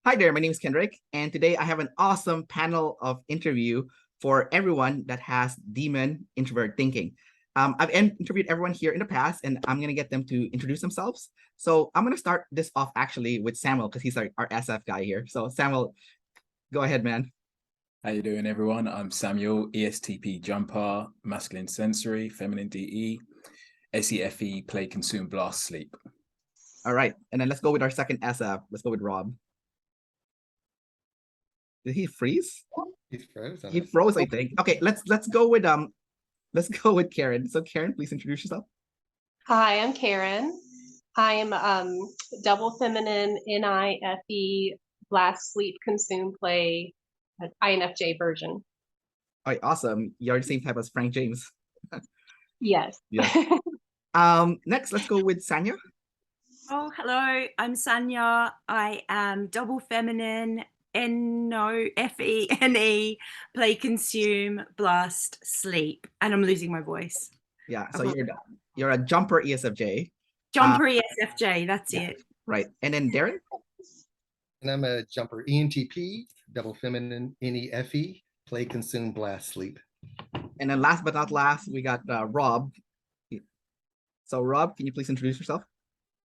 Hi there, my name is Kendrick, and today I have an awesome panel of interview for everyone that has demon introvert thinking. I've interviewed everyone here in the past, and I'm gonna get them to introduce themselves. So I'm gonna start this off actually with Samuel because he's our SF guy here. So Samuel, go ahead, man. How you doing, everyone? I'm Samuel, ESTP jumper, masculine sensory, feminine DE, SEFE, play, consume, blast, sleep. All right, and then let's go with our second SF. Let's go with Rob. Did he freeze? He's frozen. He froze, I think. Okay, let's go with Karin. So Karin, please introduce yourself. Hi, I'm Karin. I'm double feminine, NIFE, blast, sleep, consume, play, INFJ version. All right, awesome. You're the same type as Frank James. Yes. Yeah. Next, let's go with Sanya. Oh, hello. I'm Sanya. I am double feminine, NOFENE, play, consume, blast, sleep, and I'm losing my voice. Yeah, so you're a jumper ESFJ. Jumper ESFJ, that's yeah, it. Right. And then Darren? And I'm a jumper ENTP, double feminine, NEFE, play, consume, blast, sleep. And then last but not last, we got Rob. So Rob, can you please introduce yourself?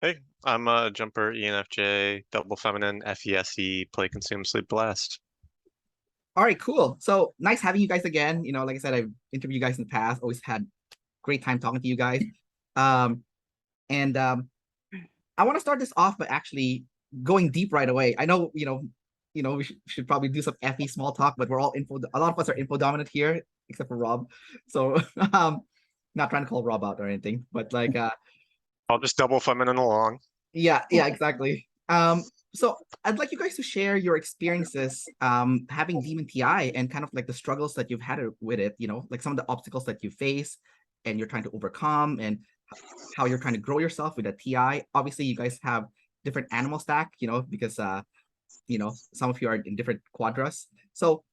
Hey, I'm a jumper ENFJ, double feminine, FESE, play, consume, sleep, blast. All right, cool. So nice having you guys again. You know, like I said, I've interviewed you guys in the past. Always had great time talking to you guys. I want to start this off by actually going deep right away. I know, we should probably do some FE small talk, but we're all info. A lot of us are info dominant here, except for Rob. So, not trying to call Rob out or anything, but like, I'll just double feminine along. yeah, exactly. So I'd like you guys to share your experiences having Demon TI and kind of like the struggles that you've had with it, like some of the obstacles that you face and you're trying to overcome and how you're trying to grow yourself with a TI. Obviously, you guys have different animal stack, because some of you are in different quadras. So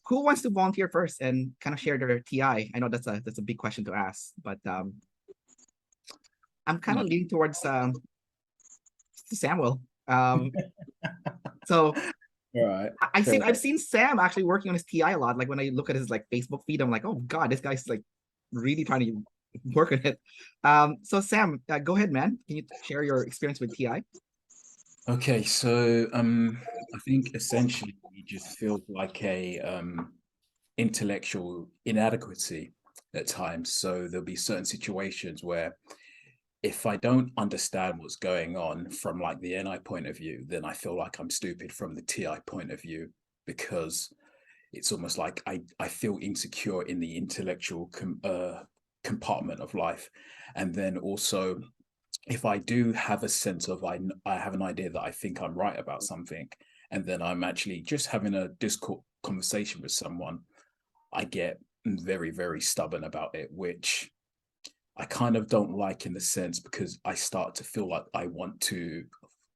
who wants to volunteer first and kind of share their TI? I know that's a big question to ask, but I'm kind of leaning towards Samuel. So All right. I've seen Sam actually working on his TI a lot. Like when I look at his like Facebook feed, I'm like, oh God, this guy's like really trying to work on it. So Sam, go ahead, man. Can you share your experience with TI? Okay, so I think essentially it just feels like a intellectual inadequacy at times. So there'll be certain situations where if I don't understand what's going on from like the NI point of view, then I feel like I'm stupid from the TI point of view, because it's almost like I feel insecure in the intellectual compartment of life. And then also, if I do have a sense of I have an idea that I think I'm right about something, and then I'm actually just having a Discord conversation with someone, I get very, very stubborn about it, which I kind of don't like in the sense, because I start to feel like I want to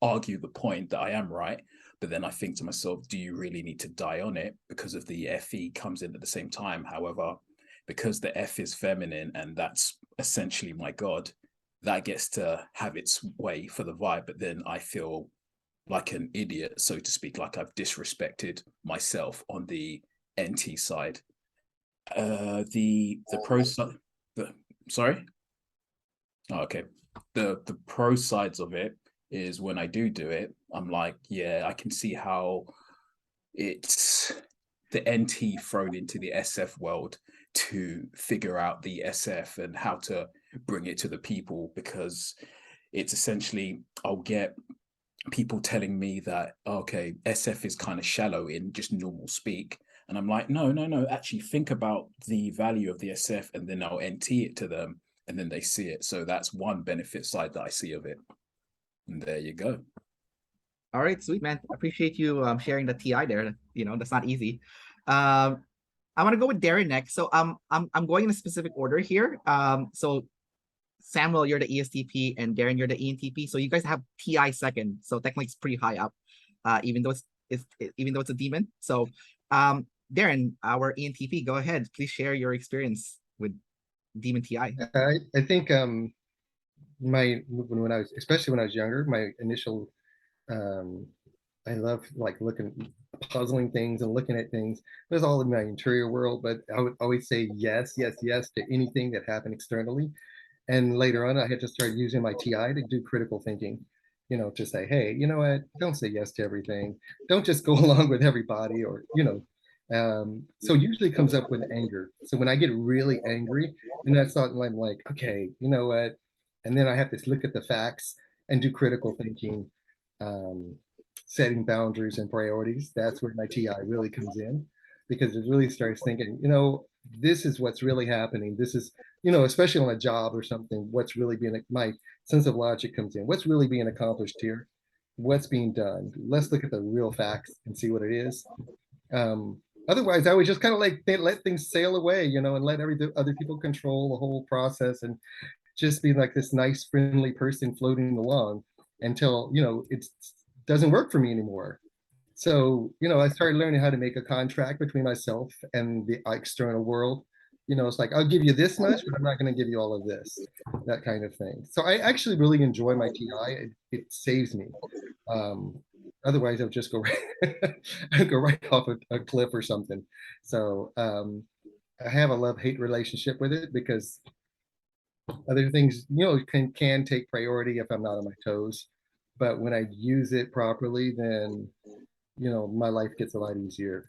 argue the point that I am right. But then I think to myself, do you really need to die on it? Because of the FE comes in at the same time. However, because the F is feminine and that's essentially my God, that gets to have its way for the vibe. But then I feel like an idiot, so to speak, like I've disrespected myself on the NT side. The pro side, sorry. Oh, okay. The pro sides of it is when I do it, I'm like, yeah, I can see how it's the NT thrown into the SF world to figure out the SF and how to bring it to the people, because it's essentially, I'll get people telling me that, okay, SF is kind of shallow in just normal speak. And I'm like, no, actually think about the value of the SF, and then I'll NT it to them, and then they see it. So that's one benefit side that I see of it. And there you go. All right, sweet man. Appreciate you sharing the TI there. That's not easy. I want to go with Darren next. So I'm going in a specific order here. So Samuel, you're the ESTP, and Darren, you're the ENTP. So you guys have TI second. So technically it's pretty high up, even though it's a demon. So Darren, our ENTP, go ahead. Please share your experience with demon TI. I think when I was, especially when I was younger, my initial I love like puzzling things and looking at things. It was all in my interior world, but I would always say yes, yes, yes to anything that happened externally. And later on, I had to start using my TI to do critical thinking, to say, hey, you know what? Don't say yes to everything. Don't just go along with everybody, or, so usually comes up with anger. So when I get really angry, and that's not, I'm like, okay, you know what? And then I have to look at the facts and do critical thinking, um, setting boundaries and priorities. That's where my TI really comes in, because it really starts thinking, this is what's really happening. This is, especially on a job or something, what's really being, my sense of logic comes in. What's really being accomplished here? What's being done? Let's look at the real facts and see what it is. Otherwise, I would just kind of like let things sail away, and let other people control the whole process, and just be like this nice, friendly person floating along until, it doesn't work for me anymore. So, I started learning how to make a contract between myself and the external world. It's like, I'll give you this much, but I'm not going to give you all of this, that kind of thing. So I actually really enjoy my TI. It saves me. Otherwise, I'll just go right off a cliff or something. So I have a love-hate relationship with it, because other things, can take priority if I'm not on my toes. But when I use it properly, then my life gets a lot easier.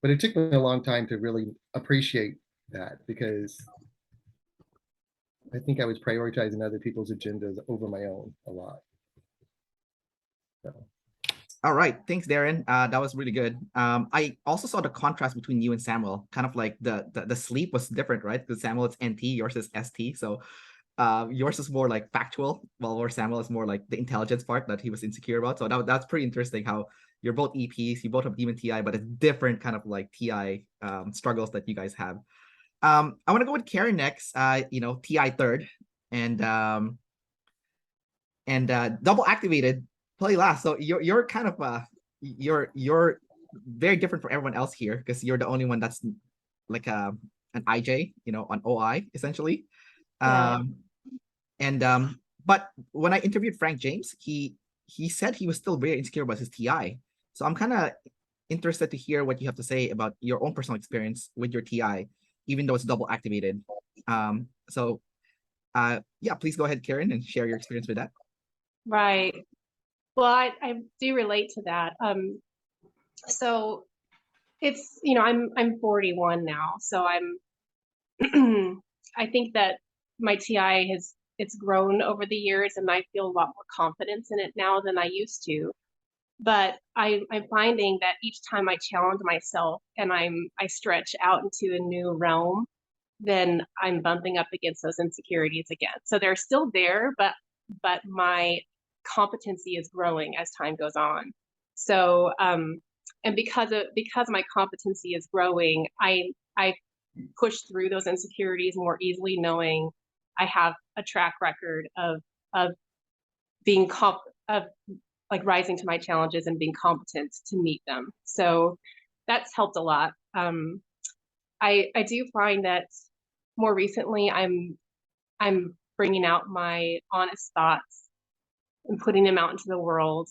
But it took me a long time to really appreciate that, because I think I was prioritizing other people's agendas over my own a lot. So. All right, thanks, Darren. That was really good. I also saw the contrast between you and Samuel. Kind of like the sleep was different, right? Because Samuel is NT, yours is ST. So yours is more like factual, while Samuel is more like the intelligence part that he was insecure about. So that's pretty interesting how you're both EPs, you both have demon TI, but it's different kind of like TI struggles that you guys have. I want to go with Karin next. TI third, and double activated play last. So you're kind of you're very different from everyone else here, because you're the only one that's like an IJ, an OI essentially. Yeah. But when I interviewed Frank James, he said he was still very insecure about his TI. So I'm kind of interested to hear what you have to say about your own personal experience with your TI, even though it's double activated. Yeah, please go ahead, Karin, and share your experience with that. Right. Well, I do relate to that. So it's, I'm 41 now, so I'm I think that my TI it's grown over the years, and I feel a lot more confidence in it now than I used to. But I'm finding that each time I challenge myself and I stretch out into a new realm, then I'm bumping up against those insecurities again. So they're still there, but my competency is growing as time goes on. So and because my competency is growing, I push through those insecurities more easily, knowing I have a track record of being like rising to my challenges and being competent to meet them. So that's helped a lot. I do find that more recently I'm bringing out my honest thoughts and putting them out into the world.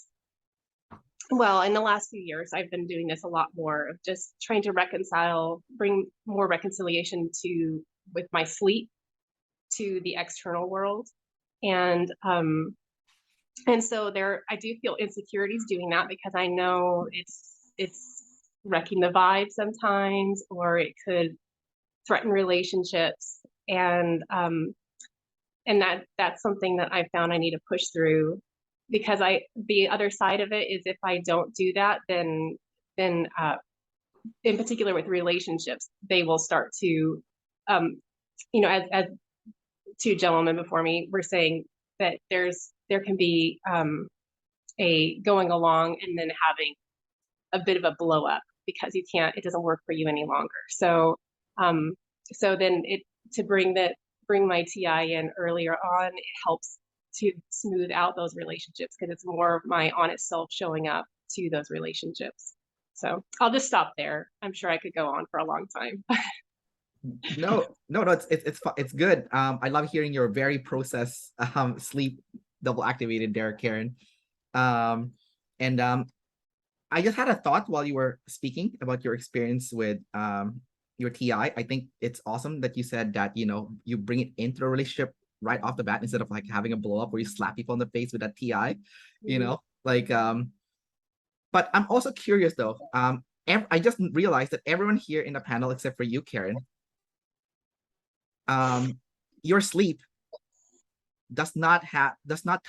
Well, in the last few years, I've been doing this a lot more, of just trying to bring more reconciliation with my sleep to the external world. And so I do feel insecurities doing that, because I know it's wrecking the vibe sometimes, or it could threaten relationships. And that's something that I found I need to push through, because the other side of it is, if I don't do that, then in particular with relationships, they will start to, as two gentlemen before me were saying, that there can be a going along and then having a bit of a blow up, because it doesn't work for you any longer. So then to bring my TI in earlier on, it helps to smooth out those relationships, because it's more of my honest self showing up to those relationships. So I'll just stop there. I'm sure I could go on for a long time. No, it's good. I love hearing your very sleep double activated there, Karin. I just had a thought while you were speaking about your experience with your TI. I think it's awesome that you said that, you know, you bring it into a relationship right off the bat instead of like having a blow up where you slap people in the face with that TI, you know, like but I'm also curious though. I just realized that everyone here in the panel except for you, Karin, your sleep does not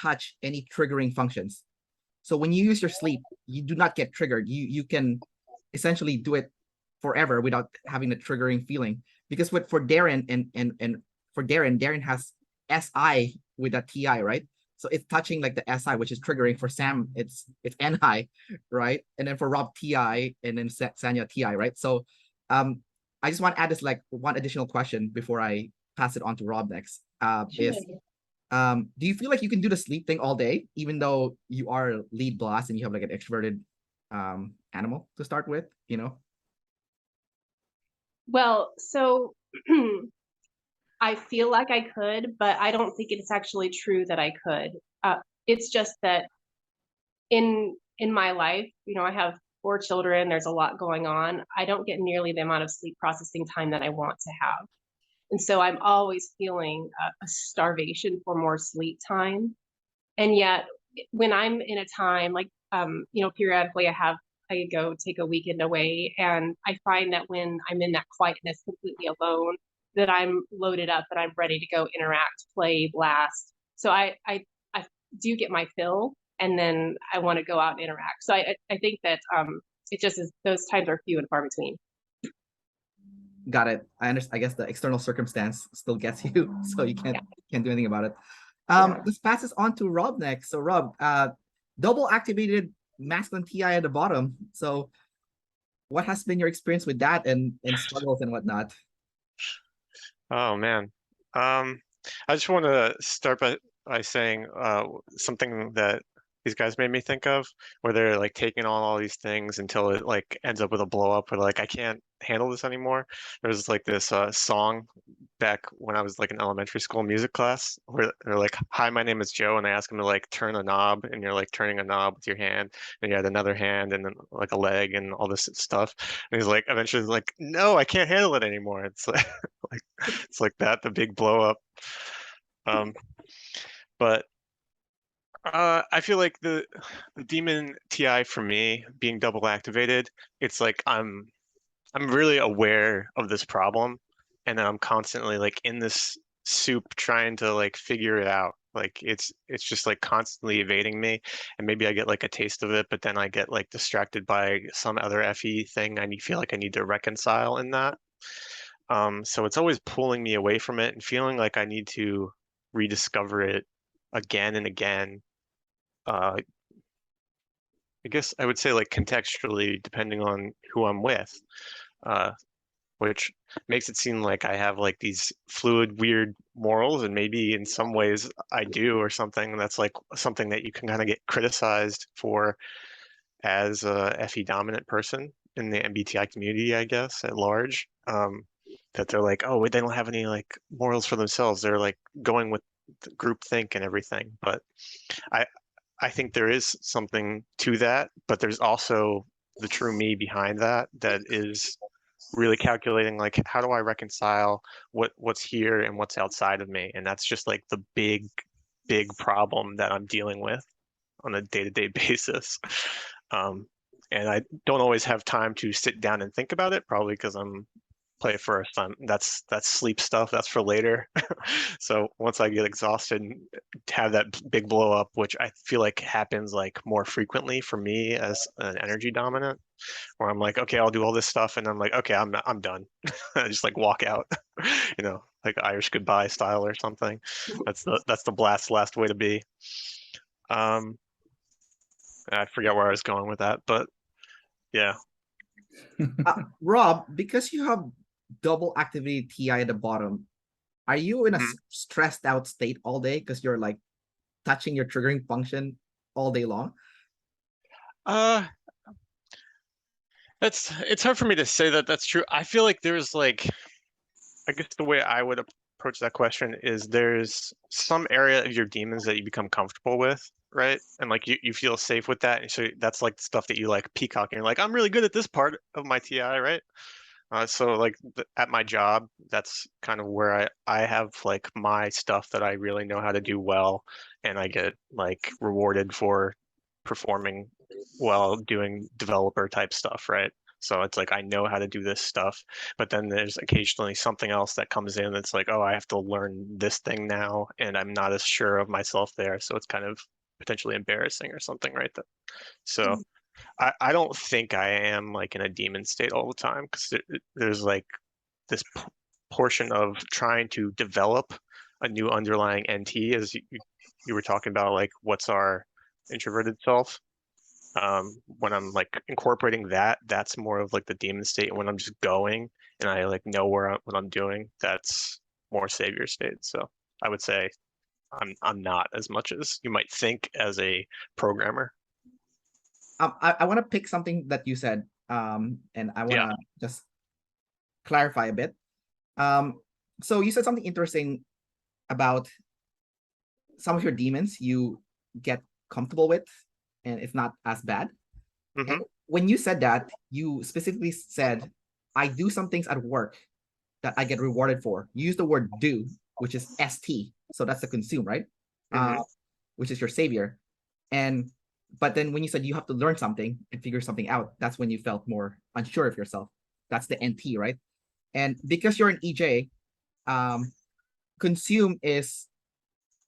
touch any triggering functions. So when you use your sleep, you do not get triggered. You can essentially do it forever without having the triggering feeling. Because for Darren and for Darren has SI with a TI, right? So it's touching like the SI, which is triggering. For Sam, it's NI, right? And then for Rob, TI, and then Sanya, TI, right? So I just want to add this like one additional question before I pass it on to Rob next. Do you feel like you can do the sleep thing all day, even though you are lead boss and you have like an extroverted animal to start with, you know? Well, so I feel like I could, but I don't think it's actually true that I could. It's just that in my life, you know, I have 4 children, there's a lot going on. I don't get nearly the amount of sleep processing time that I want to have. And so I'm always feeling a starvation for more sleep time. And yet when I'm in a time like, you know, periodically I go take a weekend away, and I find that when I'm in that quietness completely alone, that I'm loaded up, that I'm ready to go interact, play, blast. So I do get my fill, and then I want to go out and interact. So I think that it just is, those times are few and far between. Got it. I understand. I guess the external circumstance still gets you, so you can't do anything about it. Let's pass this on to Rob next. So Rob, double activated masculine TI at the bottom. So what has been your experience with that and struggles and whatnot? Oh man. I just want to start by saying something that these guys made me think of, where they're like taking on all these things until it like ends up with a blow up, where like I can't handle this anymore. There's like this song back when I was like in elementary school music class where they're like, "Hi, my name is Joe," and they ask him to like turn a knob, and you're like turning a knob with your hand, and you had another hand, and then like a leg, and all this stuff. And he's like, eventually, like, "No, I can't handle it anymore." It's like, like it's like that, the big blow up. But I feel like the demon TI for me being double activated, it's like I'm really aware of this problem, and then I'm constantly like in this soup trying to like figure it out. Like it's just like constantly evading me, and maybe I get like a taste of it, but then I get like distracted by some other FE thing feel like I need to reconcile in that. So it's always pulling me away from it and feeling like I need to rediscover it again and again. I guess I would say like contextually, depending on who I'm with, which makes it seem like I have like these fluid, weird morals, and maybe in some ways I do, or something. That's like something that you can kind of get criticized for as a FE dominant person in the MBTI community, I guess, at large. That they're like, oh, they don't have any like morals for themselves. They're like going with group think and everything. But I think there is something to that, but there's also the true me behind that is really calculating like, how do I reconcile what's here and what's outside of me? And that's just like the big problem that I'm dealing with on a day-to-day basis. And I don't always have time to sit down and think about it, probably because I'm play first. That's sleep stuff. That's for later. So once I get exhausted and have that big blow up, which I feel like happens like more frequently for me as an energy dominant, where I'm like, okay, I'll do all this stuff, and I'm like, okay, I'm done. I just like walk out, you know, like Irish goodbye style or something. That's the last way to be. I forget where I was going with that, but yeah. Rob, because you have double activated TI at the bottom, are you in a stressed out state all day because you're like touching your triggering function all day long? It's hard for me to say that that's true. I feel like there's like, I guess the way I would approach that question is there's some area of your demons that you become comfortable with, right? And like you feel safe with that. And so that's like the stuff that you like peacock and you're like, I'm really good at this part of my TI, right? So like at my job, that's kind of where I have like my stuff that I really know how to do well, and I get like rewarded for performing well doing developer type stuff, right? So it's like I know how to do this stuff, but then there's occasionally something else that comes in that's like, oh, I have to learn this thing now, and I'm not as sure of myself there, so it's kind of potentially embarrassing or something, right? So I don't think I am like in a demon state all the time, because there's like this portion of trying to develop a new underlying NT, as you were talking about, like what's our introverted self. When I'm like incorporating that, that's more of like the demon state. And when I'm just going and I like know what I'm doing, that's more savior state. So I would say I'm not as much as you might think as a programmer. I want to pick something that you said, and I want to just clarify a bit. So you said something interesting about some of your demons you get comfortable with, and it's not as bad. Mm-hmm. And when you said that, you specifically said, I do some things at work that I get rewarded for. You use the word do, which is ST. So that's the consume, right? Mm-hmm. Which is your savior. But then when you said you have to learn something and figure something out, that's when you felt more unsure of yourself. That's the NT, right? And because you're an EJ, consume is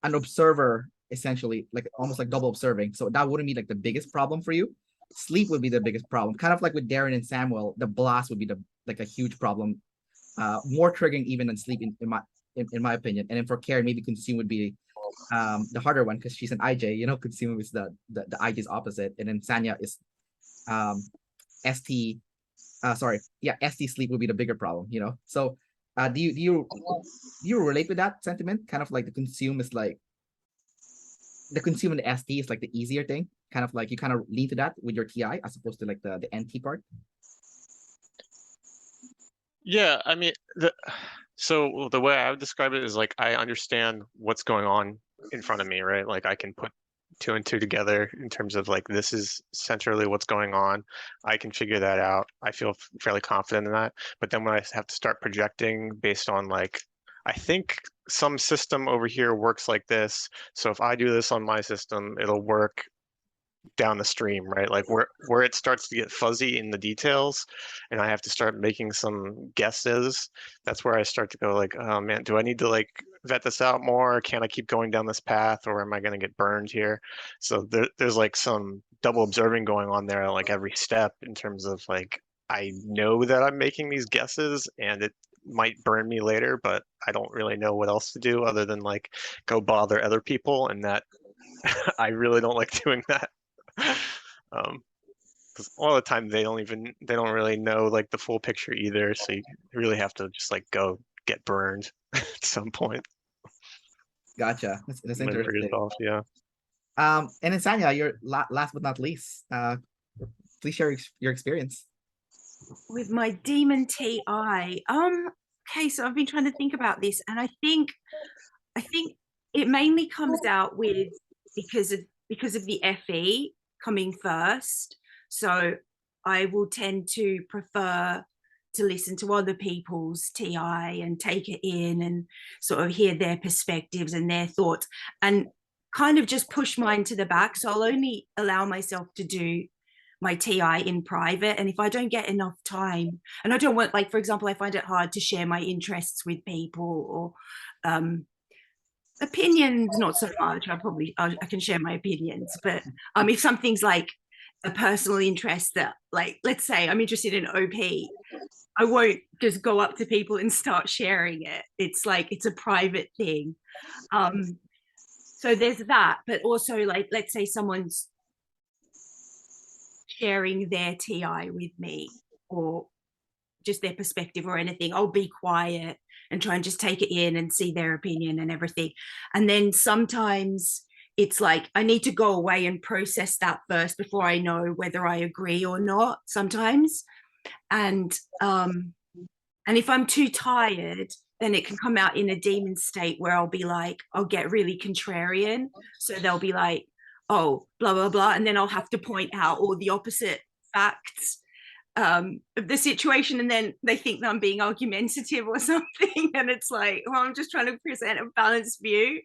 an observer, essentially, like almost like double observing. So that wouldn't be like the biggest problem for you. Sleep would be the biggest problem. Kind of like with Darren and Samuel, the blast would be like a huge problem, more triggering even than sleep in my opinion. And then for Karin, maybe consume would be the harder one because she's an IJ. Consume is the IJ's opposite, and then Sanya is ST. ST sleep would be the bigger problem. So do you relate with that sentiment? Kind of like the consume is like the consume and the ST is like the easier thing. Kind of like you kind of lean to that with your TI as opposed to like the NT part. Yeah, I mean, so the way I would describe it is like I understand what's going on in front of me, right? Like I can put 2 and 2 together in terms of like this is centrally what's going on. I can figure that out. I feel fairly confident in that. But then when I have to start projecting based on like, I think some system over here works like this. So if I do this on my system, it'll work down the stream, right? Like where it starts to get fuzzy in the details and I have to start making some guesses, that's where I start to go like, oh man, do I need to like vet this out more? Can I keep going down this path, or am I going to get burned here? So there's like some double observing going on there, like every step, in terms of like, I know that I'm making these guesses and it might burn me later, but I don't really know what else to do other than like go bother other people, and that I really don't like doing that. Because a lot of the time they don't really know like the full picture either, so you really have to just like go get burned at some point. Gotcha. That's Live for interesting. yourself, yeah. And then Sanya, you're last but not least, please share your experience with my demon TI. Okay, so I've been trying to think about this, and I think it mainly comes out with because of the FE coming first. So I will tend to prefer to listen to other people's TI and take it in and sort of hear their perspectives and their thoughts, and kind of just push mine to the back. So I'll only allow myself to do my TI in private. And if I don't get enough time, and I don't want, like, for example, I find it hard to share my interests with people, or opinions, not so much. I can share my opinions, but if something's like a personal interest that, like, let's say I'm interested in OP, I won't just go up to people and start sharing it. It's like, it's a private thing. So there's that, but also, like, let's say someone's sharing their TI with me or just their perspective or anything, I'll be quiet and try and just take it in and see their opinion and everything. And then sometimes it's like I need to go away and process that first before I know whether I agree or not sometimes. And if I'm too tired then it can come out in a demon state where I'll be like, I'll get really contrarian. So they'll be like, oh, blah, blah, blah. And then I'll have to point out all the opposite facts of the situation. And then they think that I'm being argumentative or something. And it's like, well, I'm just trying to present a balanced view.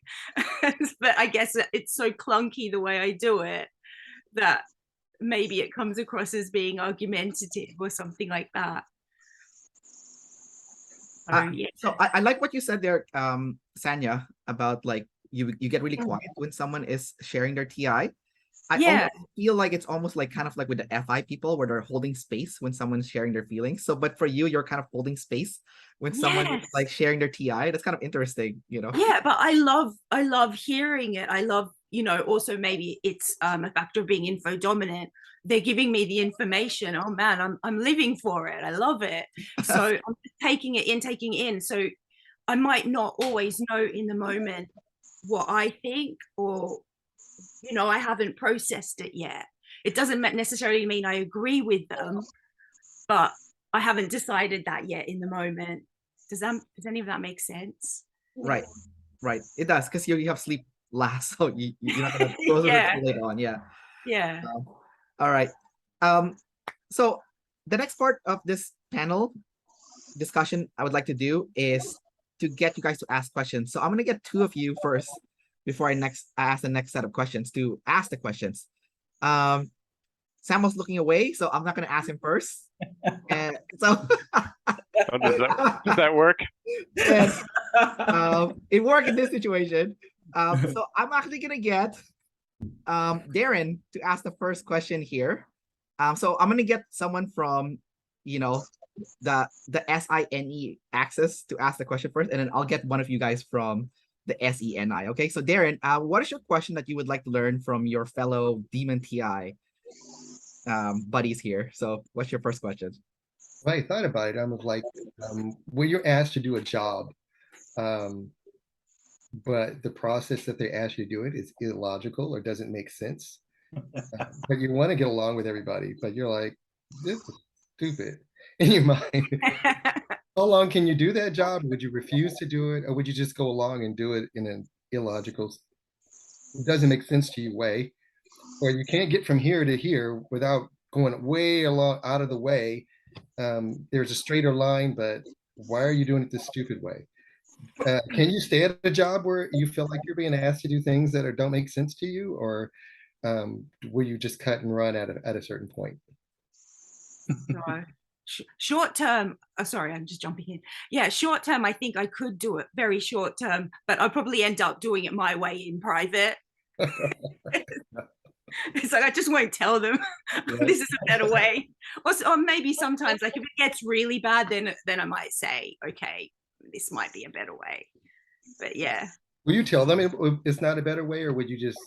But I guess it's so clunky the way I do it that maybe it comes across as being argumentative or something like that. Yeah. So I like what you said there, Sanya, about like you get really quiet when someone is sharing their TI. I almost feel like it's almost like kind of like with the FI people where they're holding space when someone's sharing their feelings. So, but for you, you're kind of holding space when someone is like sharing their TI. That's kind of interesting, you know? Yeah, but I love hearing it. I love, you know, also maybe it's a factor of being info dominant. They're giving me the information. Oh man, I'm living for it. I love it. So I'm taking it in. So I might not always know in the moment what I think, or, you know, I haven't processed it yet. It doesn't necessarily mean I agree with them, but I haven't decided that yet in the moment. Does any of that make sense? Right. It does, because you have sleep last, so you're not gonna close it too late on. Yeah. All right. So the next part of this panel discussion I would like to do is to get you guys to ask questions. So I'm gonna get two of you first before I ask the next set of questions to ask the questions. Samuel's looking away, so I'm not gonna ask him first. And so does that work? And, it worked in this situation. So I'm actually gonna get Darren to ask the first question here. So I'm gonna get someone from, you know, the SINE axis to ask the question first, and then I'll get one of you guys from the SENI. Okay, so Darren, what is your question that you would like to learn from your fellow Demon TI buddies here? So what's your first question? Well, I thought about it. I was like, when you're asked to do a job, but the process that they ask you to do it is illogical or doesn't make sense. But you want to get along with everybody, but you're like, this is stupid in your mind. How long can you do that job? Would you refuse to do it, or would you just go along and do it in an illogical, it doesn't make sense to you way, or you can't get from here to here without going way along out of the way. There's a straighter line, but why are you doing it this stupid way? Can you stay at a job where you feel like you're being asked to do things that don't make sense to you, or will you just cut and run at a certain point? No. Short term, sorry, I'm just jumping in. Yeah, short term, I think I could do it very short term, but I'll probably end up doing it my way in private. It's like I just won't tell them this is a better way. Or maybe sometimes, like if it gets really bad, then I might say, okay, this might be a better way. But yeah. Will you tell them it's not a better way, or would you just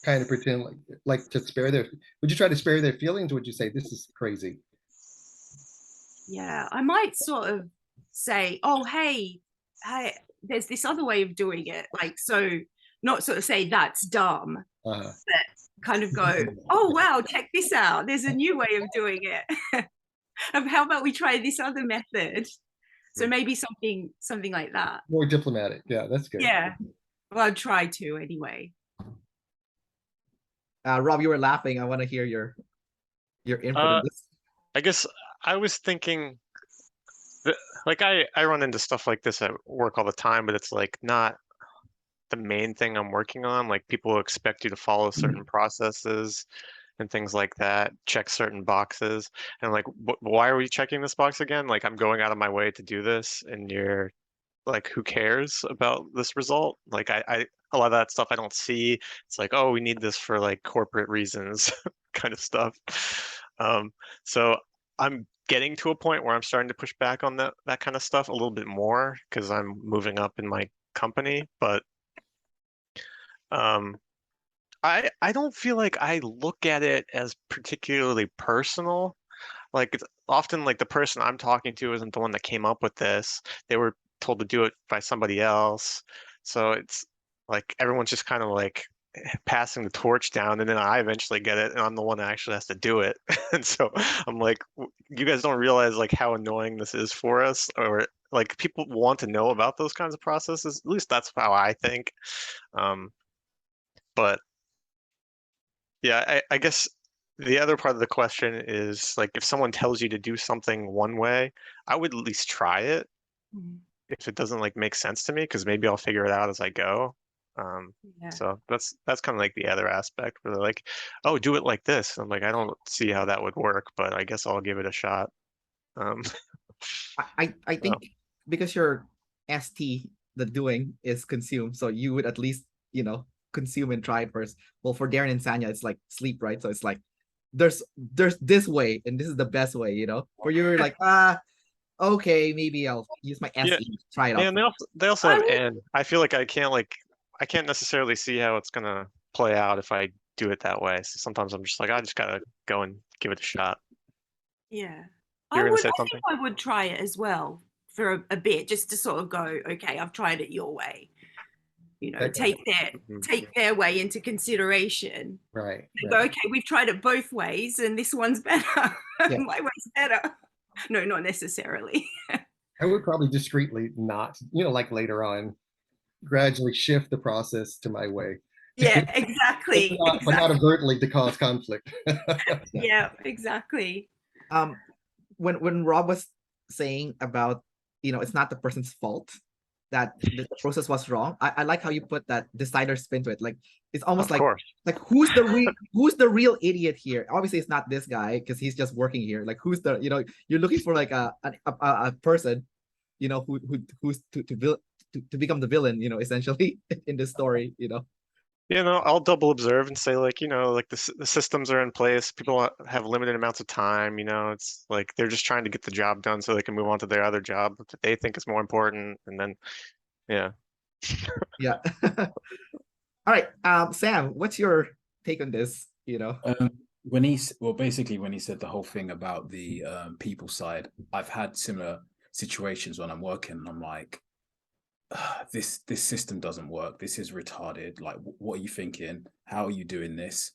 kind of pretend like to spare their? Would you try to spare their feelings, or would you say this is crazy? Yeah, I might sort of say, oh, hey, there's this other way of doing it. Like, so not sort of say that's dumb, but kind of go, oh, wow, check this out. There's a new way of doing it. How about we try this other method? So maybe something like that. More diplomatic. Yeah, that's good. Yeah, well, I'd try to anyway. Rob, you were laughing. I want to hear your input on this. I guess I was thinking that, like, I run into stuff like this at work all the time, but it's like not the main thing I'm working on. Like, people expect you to follow certain processes and things like that, check certain boxes. And like, why are we checking this box again? Like, I'm going out of my way to do this, and you're like, who cares about this result? Like, I a lot of that stuff I don't see. It's like, oh, we need this for like corporate reasons kind of stuff. So I'm getting to a point where I'm starting to push back on that kind of stuff a little bit more because I'm moving up in my company. But I don't feel like I look at it as particularly personal. Like, it's often like the person I'm talking to isn't the one that came up with this. They were told to do it by somebody else. So it's like everyone's just kind of like passing the torch down, and then I eventually get it, and I'm the one that actually has to do it. And so I'm like, you guys don't realize like how annoying this is for us, or like people want to know about those kinds of processes. At least that's how I think. But yeah, I guess the other part of the question is like if someone tells you to do something one way, I would at least try it Mm, if it doesn't like make sense to me, because maybe I'll figure it out as I go. yeah. So that's kind of like the other aspect where they're like, oh, do it like this. I'm like, I don't see how that would work, but I guess I'll give it a shot. Um, I so, think because your ST, the doing is consume, so you would at least, consume and try it first. Well, for Darren and Sanya, it's like sleep, right? So it's like there's this way and this is the best way, where you're like, okay, maybe I'll use my yeah, SE, try it yeah, out. and they also have N. I feel like I can't necessarily see how it's gonna play out if I do it that way. So sometimes I'm just like, I just gotta go and give it a shot. Yeah. You're gonna say I think something? I would try it as well for a bit, just to sort of go, okay, I've tried it your way. Okay. Take their way into consideration. Right. And go, okay, we've tried it both ways, and this one's better. Yeah. My way's better. No, not necessarily. I would probably discreetly not, like later on, gradually shift the process to my way. Yeah, exactly. But not overtly to cause conflict. Yeah, exactly. When Rob was saying about, it's not the person's fault that the process was wrong, I like how you put that decider spin to it. Like it's almost Of like course. who's the real idiot here? Obviously it's not this guy because he's just working here. Like who's the, you're looking for like a person, who's to become the villain, essentially in this story. I'll double observe and say like, like the systems are in place. People have limited amounts of time. It's like they're just trying to get the job done so they can move on to their other job that they think is more important. And then, yeah. Yeah. All right, Sam, what's your take on this? Basically when he said the whole thing about the people side, I've had similar situations when I'm working and I'm like, this system doesn't work. This is retarded. Like, what are you thinking? How are you doing this?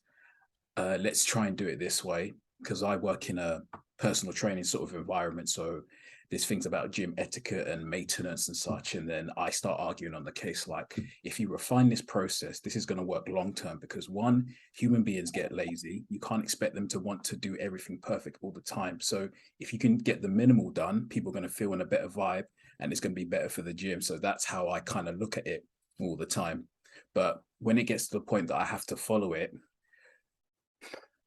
Let's try and do it this way. Because I work in a personal training sort of environment, so there's things about gym etiquette and maintenance and such. And then I start arguing on the case, like, if you refine this process, this is going to work long term. Because one, human beings get lazy. You can't expect them to want to do everything perfect all the time. So if you can get the minimal done, people are going to feel in a better vibe, and it's going to be better for the gym. So that's how I kind of look at it all the time. But when it gets to the point that I have to follow it,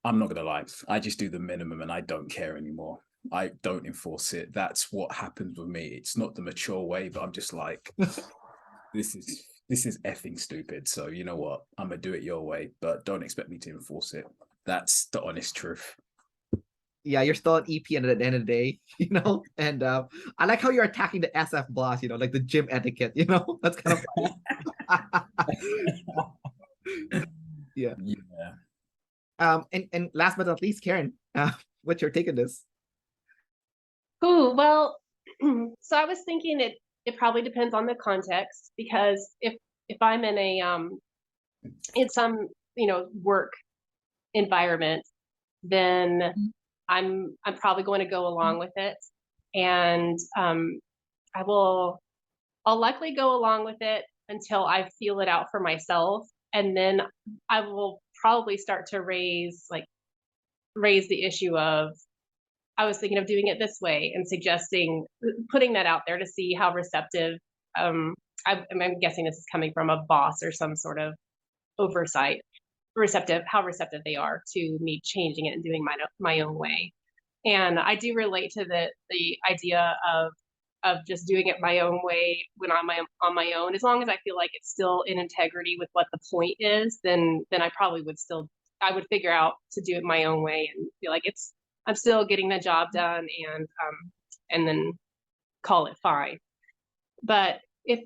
I'm not going to lie, I just do the minimum and I don't care anymore. I don't enforce it. That's what happens with me. It's not the mature way, but I'm just like, this is effing stupid. So you know what? I'm going to do it your way, but don't expect me to enforce it. That's the honest truth. Yeah, you're still an EP at the end of the day, and I like how you're attacking the SF boss, like the gym etiquette, that's kind of yeah. And last but not least, Karin, what's your take on this? Ooh, well, so I was thinking it probably depends on the context, because if I'm in a in some work environment, then I'm probably going to go along with it, and I'll likely go along with it until I feel it out for myself, and then I will probably start to raise the issue of, I was thinking of doing it this way, and putting that out there to see how receptive. I'm guessing this is coming from a boss or some sort of oversight. How receptive they are to me changing it and doing my own way. And I do relate to the idea of just doing it my own way when I'm on my own. As long as I feel like it's still in integrity with what the point is, then I probably I would figure out to do it my own way and feel like I'm still getting the job done, and then call it fine. But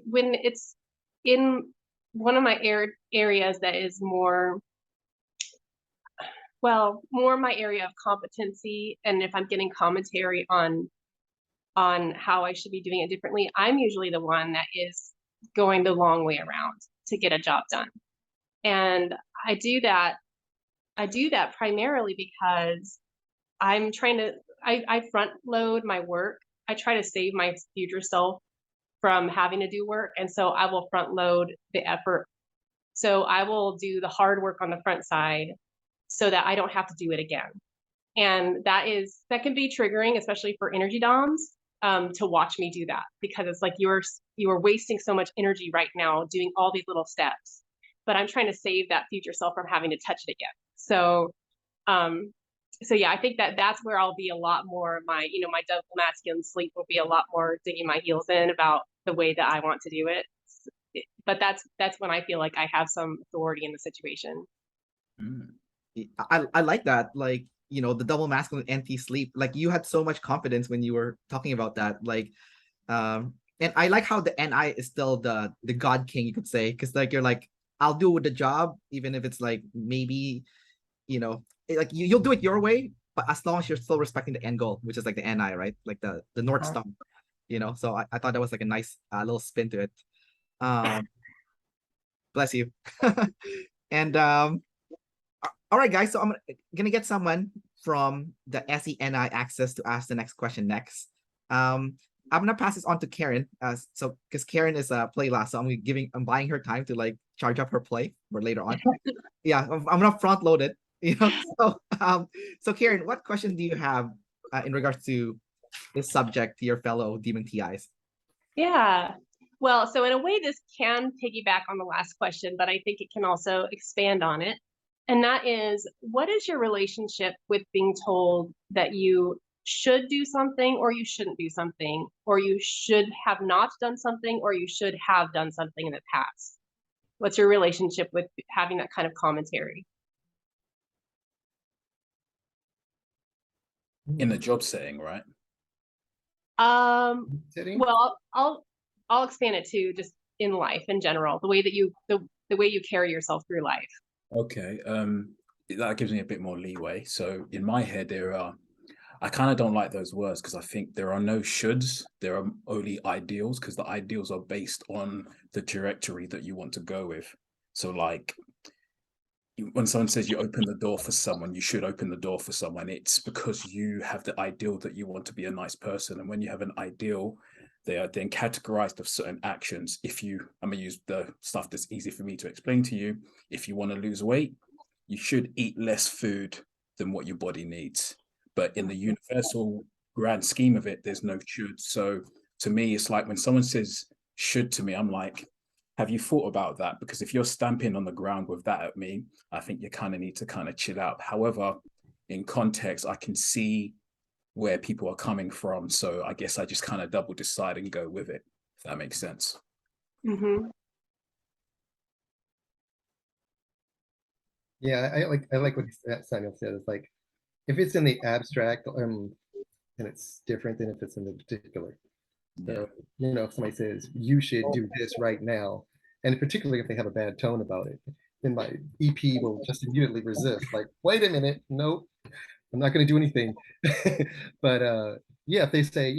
when it's in one of my areas that is more my area of competency, and if I'm getting commentary on how I should be doing it differently, I'm usually the one that is going the long way around to get a job done. And I do that primarily because I'm trying to, I front load my work. I try to save my future self from having to do work. And so I will front load the effort. So I will do the hard work on the front side so that I don't have to do it again. And that can be triggering, especially for energy DOMs, to watch me do that, because it's like you are wasting so much energy right now doing all these little steps, but I'm trying to save that future self from having to touch it again. So, so yeah, I think that's where I'll be a lot more, my double masculine sleep will be a lot more digging my heels in about the way that I want to do it. But that's when I feel like I have some authority in the situation. I like that. Like, the double masculine anti-sleep, like you had so much confidence when you were talking about that. Like, and I like how the NI is still the God King, you could say, because like you're like, I'll do the job, even if it's like maybe, like you'll do it your way, but as long as you're still respecting the end goal, which is like the NI, right? Like the North Star, So I thought that was like a nice little spin to it. Bless you. And all right, guys. So I'm gonna get someone from the SENI access to ask the next question next. I'm gonna pass this on to Karin. So because Karin is play last, so I'm buying her time to like charge up her play for later on. Yeah, I'm gonna front load it. So Karin, what question do you have in regards to this subject to your fellow Demon TIs? Yeah. Well, so in a way, this can piggyback on the last question, but I think it can also expand on it. And that is, what is your relationship with being told that you should do something or you shouldn't do something, or you should have not done something or you should have done something in the past? What's your relationship with having that kind of commentary? In a job setting, right? Well, I'll expand it to just in life in general, the way that the way you carry yourself through life. Okay, that gives me a bit more leeway. So in my head, I kind of don't like those words because I think there are no shoulds, there are only ideals, because the ideals are based on the trajectory that you want to go with. So like when someone says you open the door for someone, you should open the door for someone. It's because you have the ideal that you want to be a nice person. And when you have an ideal, they are then categorized of certain actions. I'm gonna use the stuff that's easy for me to explain to you. If you want to lose weight, you should eat less food than what your body needs. But in the universal grand scheme of it, there's no should. So to me, it's like when someone says should to me, I'm like, have you thought about that? Because if you're stamping on the ground with that at me, I think you kind of need to kind of chill out. However, in context, I can see where people are coming from. So I guess I just kind of double decide and go with it, if that makes sense. Mm-hmm. Yeah, I like what Samuel said. It's like, if it's in the abstract, and it's different than if it's in the particular. So, if somebody says, you should do this right now, and particularly if they have a bad tone about it, then my EP will just immediately resist, like, wait a minute, nope, I'm not going to do anything. But yeah, if they say,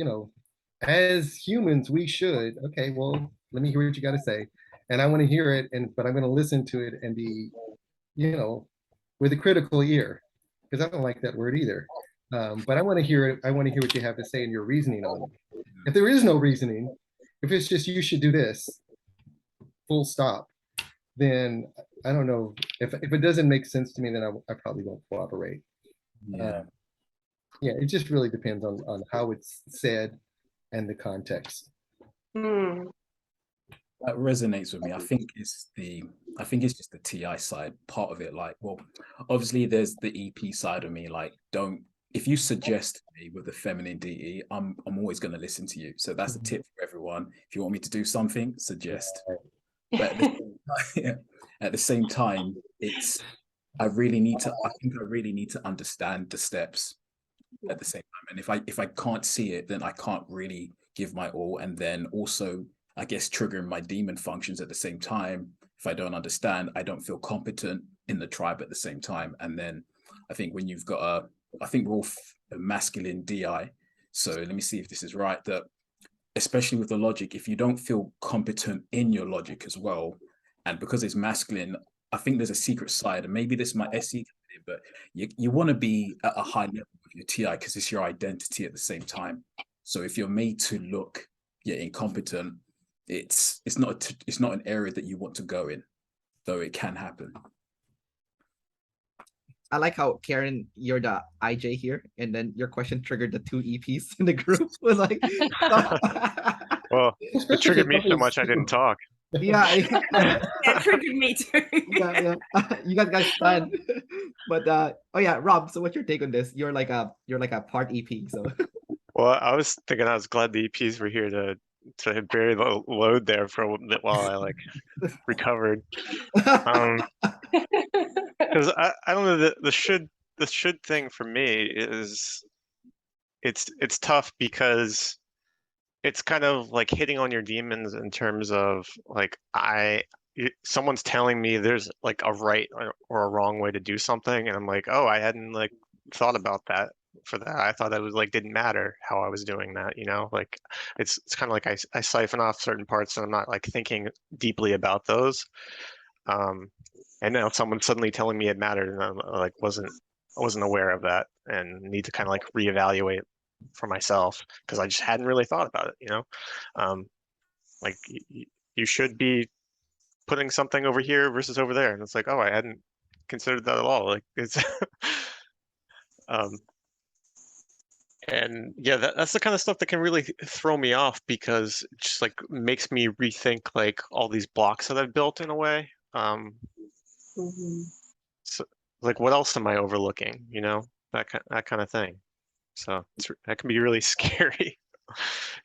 as humans, we should, okay, well, let me hear what you got to say. And I want to hear it, but I'm going to listen to it and be, with a critical ear, because I don't like that word either. But I want to hear it. I want to hear what you have to say and your reasoning on it. If there is no reasoning, if it's just you should do this, full stop, then I don't know. If it doesn't make sense to me, then I probably won't cooperate. Yeah, it just really depends on how it's said and the context. That resonates with me. I think it's just the TI side part of it. Like, well, obviously there's the EP side of me. Like, if you suggest me with the feminine DE, I'm always going to listen to you. So that's a tip for everyone. If you want me to do something, suggest. But at the same time, I really need to understand the steps at the same time. And if I can't see it, then I can't really give my all. And then also, I guess, triggering my demon functions at the same time. If I don't understand, I don't feel competent in the tribe at the same time. And then I think when you've got I think we're all a masculine DI. So let me see if this is right, that especially with the logic, if you don't feel competent in your logic as well, and because it's masculine, I think there's a secret side, and maybe this might SE, but you want to be at a high level with your TI because it's your identity at the same time. So if you're made to look incompetent, it's not an area that you want to go in, though it can happen. I like how, Karin, you're the IJ here, and then your question triggered the two EPs in the group. Was like, Well, it triggered me so much I didn't talk. yeah, That triggered me too. yeah. You guys stunned. But oh yeah, Rob. So what's your take on this? You're like a part EP. So Well, I was thinking I was glad the EPs were here to bury the load there for a little bit while I like recovered. Because I don't know, the should thing for me is it's tough because it's kind of like hitting on your demons in terms of like someone's telling me there's like a right or a wrong way to do something, and I'm like, oh, I hadn't like thought about that for that. I thought it was like didn't matter how I was doing that, you know? Like it's kind of like I siphon off certain parts and I'm not like thinking deeply about those. And now someone's suddenly telling me it mattered, and I'm like I wasn't aware of that, and need to kind of like reevaluate for myself because I just hadn't really thought about it, you know? Like you should be putting something over here versus over there, and it's like, oh, I hadn't considered that at all. Like it's and yeah, that's the kind of stuff that can really throw me off because it just like makes me rethink like all these blocks that I've built in a way. So like what else am I overlooking, you know? That kind of thing. So that can be really scary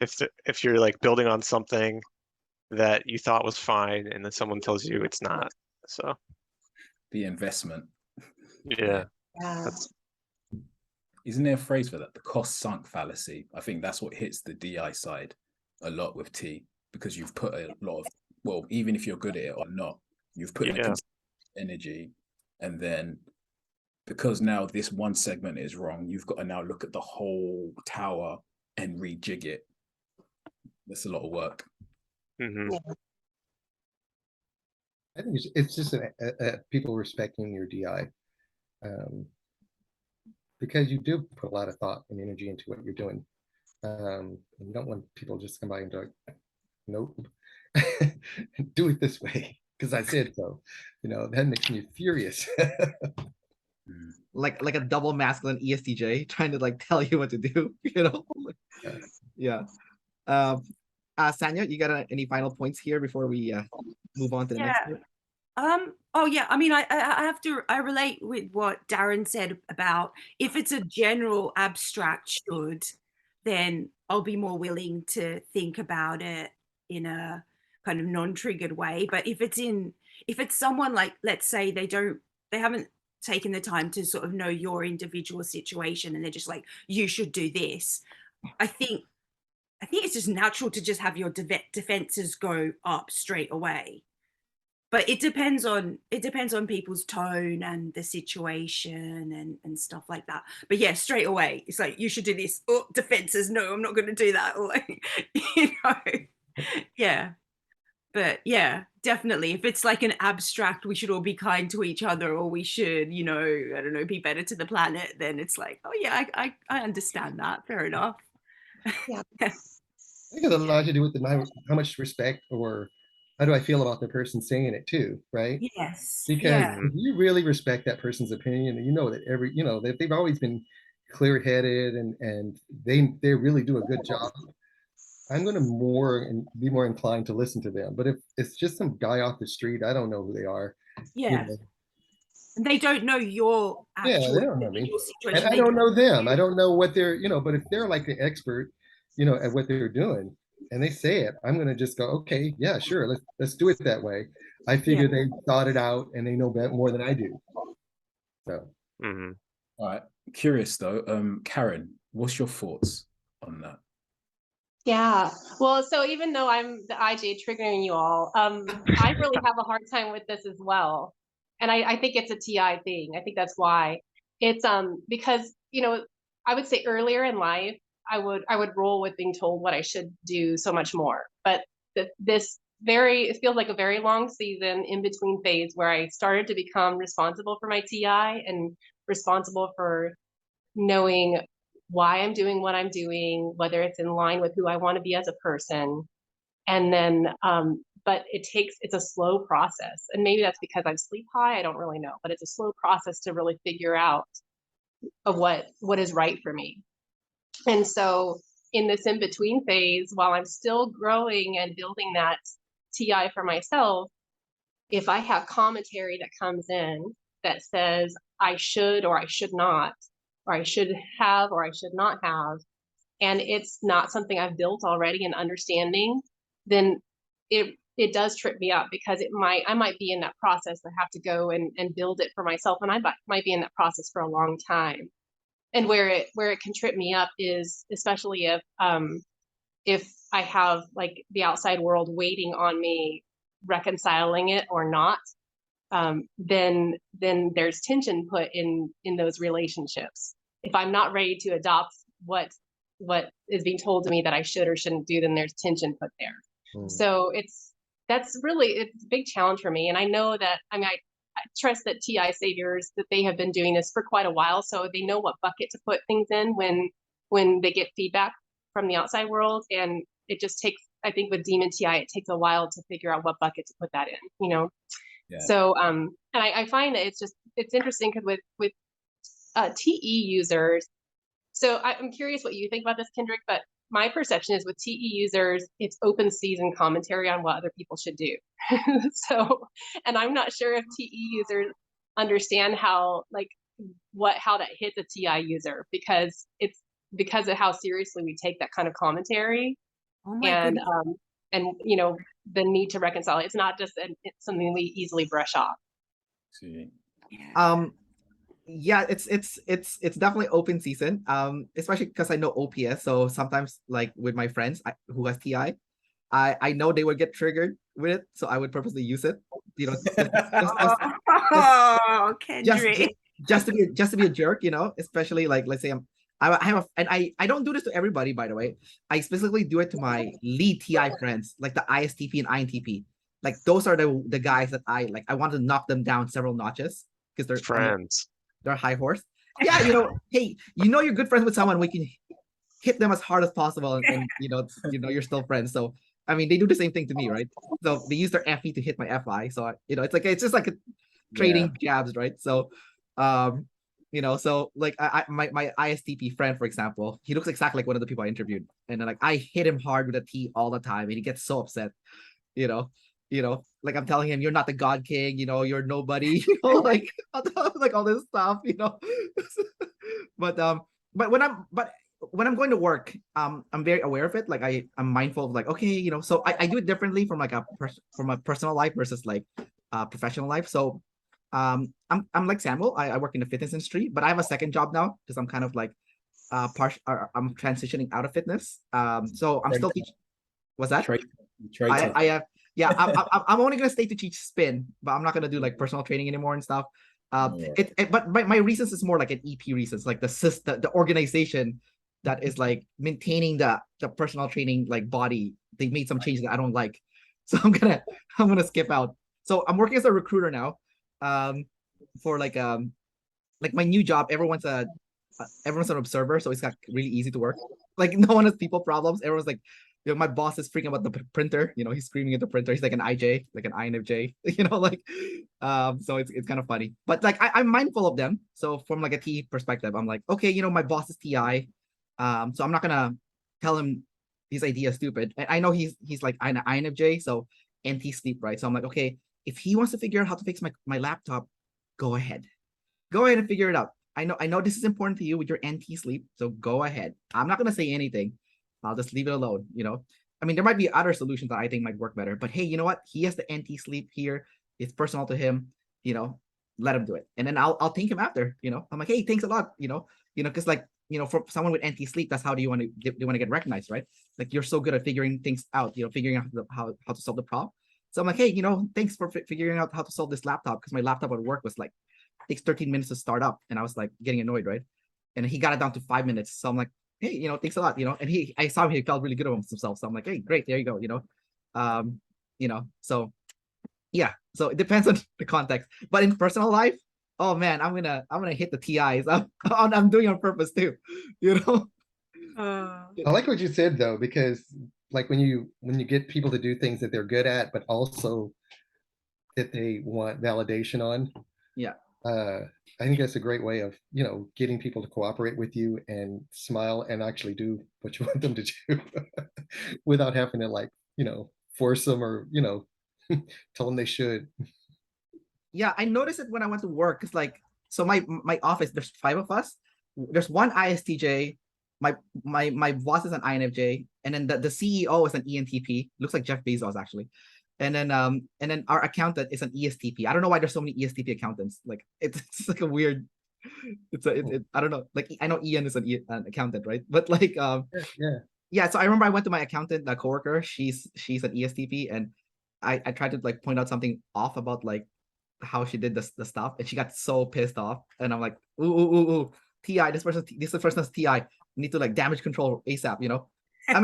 if you're like building on something that you thought was fine and then someone tells you it's not. So The investment. yeah. Isn't there a phrase for that? The cost sunk fallacy. I think that's what hits the DI side a lot with T, because you've put a lot of, well, even if you're good at it or not, you've put in energy, and then because now this one segment is wrong, you've got to now look at the whole tower and rejig it. That's a lot of work. Mm-hmm. I think it's just people respecting your DI, because you do put a lot of thought and energy into what you're doing. And you don't want people just come by and be like, nope, do it this way because I said so. You know, that makes me furious. like a double masculine ESTJ trying to like tell you what to do, you know? Yeah. Sanya, you got any final points here before we move on to the next part? Oh yeah, I mean, I relate with what Darren said about if it's a general abstract should, then I'll be more willing to think about it in a kind of non-triggered way. But if it's someone like, let's say they haven't taken the time to sort of know your individual situation and they're just like, you should do this. I think it's just natural to just have your defenses go up straight away. But it depends on people's tone and the situation and stuff like that. But yeah, straight away, it's like, you should do this. Oh, defenses, no, I'm not going to do that. Or like, you know, yeah. But yeah, definitely. If it's like an abstract, we should all be kind to each other, or we should, you know, I don't know, be better to the planet, then it's like, oh yeah, I understand that. Fair enough. Yeah. I think it has a lot to do with how much respect or how do I feel about the person saying it too, right? Yes. Because if you really respect that person's opinion, and you know that they've always been clear-headed and they really do a good job, I'm going to be more inclined to listen to them. But if it's just some guy off the street, I don't know who they are. Yeah. You know. And they don't know your actual they don't know me. situation. And I don't know them. I don't know what they're, but if they're like the expert, at what they're doing, and they say it, I'm going to just go, okay, yeah, sure. Let's do it that way. I figure they thought it out and they know more than I do. So. Mm-hmm. All right. Curious though, Karin, what's your thoughts on that? Yeah, well, so even though I'm the IJ triggering you all, I really have a hard time with this as well. And I think it's a TI thing. I think that's why. It's because, I would say earlier in life, I would roll with being told what I should do so much more. But it feels like a very long season in between phase where I started to become responsible for my TI and responsible for knowing why I'm doing what I'm doing, whether it's in line with who I want to be as a person. And then, but it's a slow process. And maybe that's because I'm sleep high. I don't really know, but it's a slow process to really figure out what is right for me. And so in this in-between phase, while I'm still growing and building that TI for myself, if I have commentary that comes in that says I should or I should not, or I should have or I should not have, and it's not something I've built already in understanding, then it does trip me up, because I might be in that process. I have to go and build it for myself, and I might be in that process for a long time. And where it can trip me up is especially if I have like the outside world waiting on me, reconciling it or not, then there's tension put in those relationships. If I'm not ready to adopt what is being told to me that I should or shouldn't do, then there's tension put there. So it's a big challenge for me. And I know that, I mean, I trust that TI saviors, that they have been doing this for quite a while, so they know what bucket to put things in when they get feedback from the outside world. And it just takes, I think with Demon TI, it takes a while to figure out what bucket to put that in, you know? Yeah. So, and I find that it's interesting because with TE users, so I'm curious what you think about this, Kendrick, but my perception is with TE users, it's open season commentary on what other people should do. So, and I'm not sure if TE users understand how that hits a TI user, because it's because of how seriously we take that kind of commentary. Oh my goodness. And you know, the need to reconcile. It's not just it's something we easily brush off. Yeah, it's definitely open season. Especially because I know OPS, so sometimes like with my friends who has TI, I know they would get triggered with it, so I would purposely use it, you know, just to be a jerk, you know. Especially like, let's say I don't do this to everybody, by the way. I specifically do it to my lead TI friends, like the ISTP and INTP. Like those are the guys that I want to knock them down several notches because they're friends. They're high horse. Yeah, you know, hey, you know, you're good friends with someone, we can hit them as hard as possible, and you know you're still friends. So I mean, they do the same thing to me, right? So they use their FE to hit my FI. So you know, it's just like a trading jabs, right? So you know, so like my ISTP friend, for example, he looks exactly like one of the people I interviewed, and then like I hit him hard with a T all the time, and he gets so upset, you know, like I'm telling him, you're not the God King, you know, you're nobody, you know, like all this stuff, you know. but when I'm going to work, I'm very aware of it. Like I'm mindful of like, okay, you know, so I do it differently from like from a personal life versus like professional life. So I'm like Samuel. I work in the fitness industry, but I have a second job now because I'm kind of like I'm transitioning out of fitness. So I'm still teaching. What's that? I have. Yeah, I'm only gonna stay to teach spin, but I'm not gonna do like personal training anymore and stuff. But my reasons is more like an EP reasons, like the organization that is like maintaining the personal training like body. They made some changes that I don't like, so I'm gonna skip out. So I'm working as a recruiter now, for like my new job. Everyone's an observer, so it's got really easy to work. Like no one has people problems. Everyone's like, you know, my boss is freaking about the printer. You know, he's screaming at the printer. He's like an IJ, like an INFJ. You know, like, so it's kind of funny. But like, I'm mindful of them. So from like a T perspective, I'm like, okay, you know, my boss is TI, so I'm not gonna tell him his idea is stupid. And I know he's like an INFJ, so NT sleep, right? So I'm like, okay, if he wants to figure out how to fix my laptop, go ahead and figure it out. I know this is important to you with your NT sleep, so go ahead. I'm not gonna say anything. I'll just leave it alone, you know. I mean, there might be other solutions that I think might work better, but hey, you know what? He has the NT sleep here. It's personal to him, you know. Let him do it, and then I'll thank him after, you know. I'm like, hey, thanks a lot, you know, because like, you know, for someone with NT sleep, that's how do you want to get recognized, right? Like you're so good at figuring things out, you know, figuring out how to solve the problem. So I'm like, hey, you know, thanks for figuring out how to solve this laptop, because my laptop at work was like takes 13 minutes to start up, and I was like getting annoyed, right? And he got it down to 5 minutes. So I'm like, hey, you know, thanks a lot, you know. And I saw him, he felt really good about himself. So I'm like, hey, great, there you go, you know. You know, so yeah, so it depends on the context. But in personal life, oh man, I'm gonna hit the TIs. I'm doing it on purpose too, you know. I like what you said though, because like when you get people to do things that they're good at, but also that they want validation on, Yeah. I think that's a great way of, getting people to cooperate with you and smile and actually do what you want them to do without having to like, force them or, tell them they should. Yeah, I noticed it when I went to work. It's like, so my office, there's 5 of us. There's one ISTJ, my boss is an INFJ, and then the CEO is an ENTP. Looks like Jeff Bezos actually. And then our accountant is an ESTP. I don't know why there's so many ESTP accountants. Like it's like a weird, I don't know. Like I know Ian is an accountant, right? But like Yeah. yeah, so I remember I went to my accountant, the coworker, she's an ESTP, and I tried to like point out something off about like how she did the stuff, and she got so pissed off, and I'm like, ooh, TI, this person's TI, need to like damage control ASAP, you know. I'm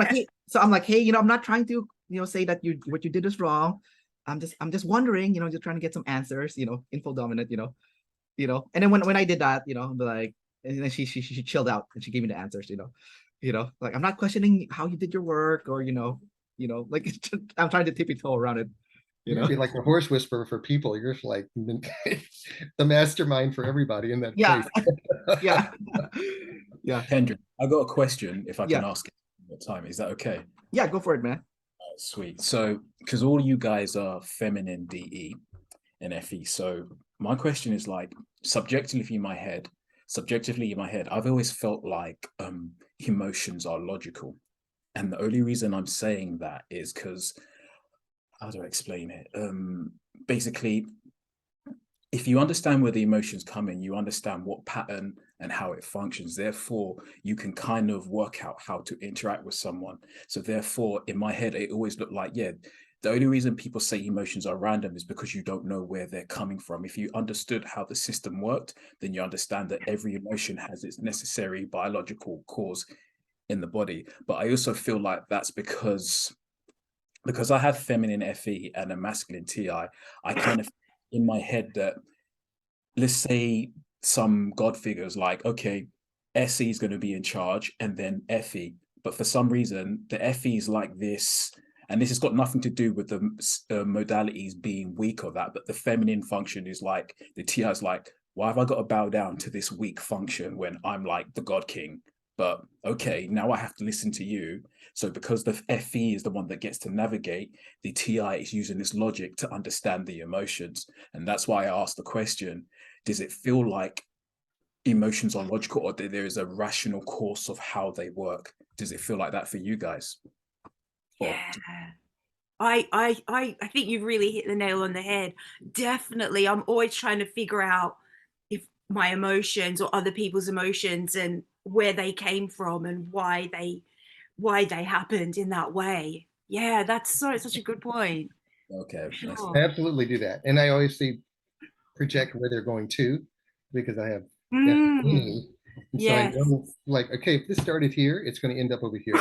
like, hey, I'm not trying to, say that what you did is wrong. I'm just wondering, just trying to get some answers, info dominant, And then when I did that, I'm like, and then she chilled out and she gave me the answers, like I'm not questioning how you did your work or like I'm trying to tiptoe around it, You'd be like the horse whisperer for people. You're just like the mastermind for everybody in that Yeah. place. Yeah. Yeah. Kendrick, I got a question if I can Yeah. ask it at the time. Is that okay? Yeah, go for it, man. Sweet. So, because all you guys are feminine DE and FE, so my question is like subjectively in my head, I've always felt like emotions are logical, and the only reason I'm saying that is because, how do I explain it? Basically, if you understand where the emotions come in, you understand what pattern and how it functions. Therefore, you can kind of work out how to interact with someone. So therefore, in my head, it always looked like, yeah, the only reason people say emotions are random is because you don't know where they're coming from. If you understood how the system worked, then you understand that every emotion has its necessary biological cause in the body. But I also feel like that's because I have feminine FE and a masculine TI, I kind of in my head that, let's say some God figures like, okay, SE is going to be in charge and then FE, but for some reason the FE is like this, and this has got nothing to do with the modalities being weak or that, but the feminine function is like, the TI is like, why have I got to bow down to this weak function when I'm like the God King? But okay, now I have to listen to you. So because the FE is the one that gets to navigate, the TI is using this logic to understand the emotions. And that's why I asked the question, does it feel like emotions are logical, or there is a rational course of how they work? Does it feel like that for you guys? Yeah. I think you've really hit the nail on the head. Definitely. I'm always trying to figure out if my emotions or other people's emotions and where they came from and why they happened in that way. Yeah, that's such a good point. Okay. Sure. I absolutely do that. And I always see project where they're going to, because I have Mm, and so I yes. know, like, okay, if this started here, it's going to end up over here.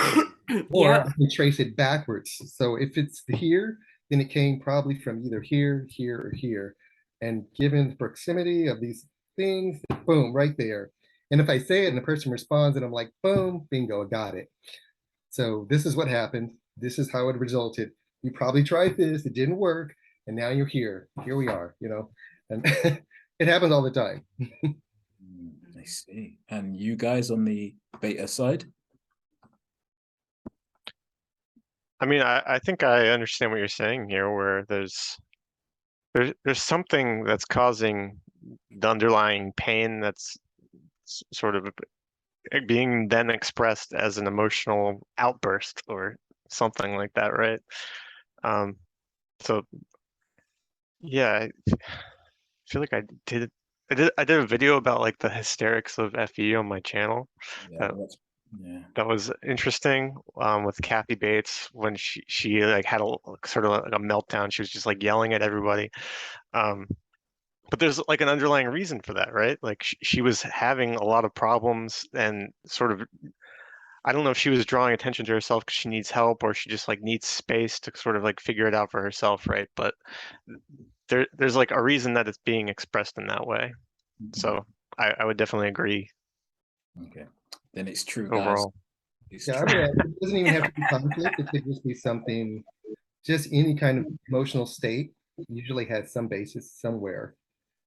Or Yep. I can trace it backwards. So if it's here, then it came probably from either here, here, or here. And given the proximity of these things, boom, right there. And if I say it and the person responds and I'm like, boom, bingo, got it. So this is what happened. This is how it resulted. You probably tried this, it didn't work, and now you're here. Here we are, and it happens all the time. I see. And you guys on the beta side? I mean, I think I understand what you're saying here, where there's something that's causing the underlying pain that's sort of being then expressed as an emotional outburst or something like that, right? So yeah, I feel like I did a video about like the hysterics of FE on my channel. Yeah, That was interesting, with Kathy Bates when she like had a sort of like a meltdown. She was just like yelling at everybody. But there's like an underlying reason for that, right? Like she was having a lot of problems and sort of, I don't know if she was drawing attention to herself because she needs help or she just like needs space to sort of like figure it out for herself, right? But there's like a reason that it's being expressed in that way. So I would definitely agree Okay, then it's true, guys. overall. It's Yeah, I true. would add, it doesn't even have to be conflict. It could just be something, just any kind of emotional state usually has some basis somewhere.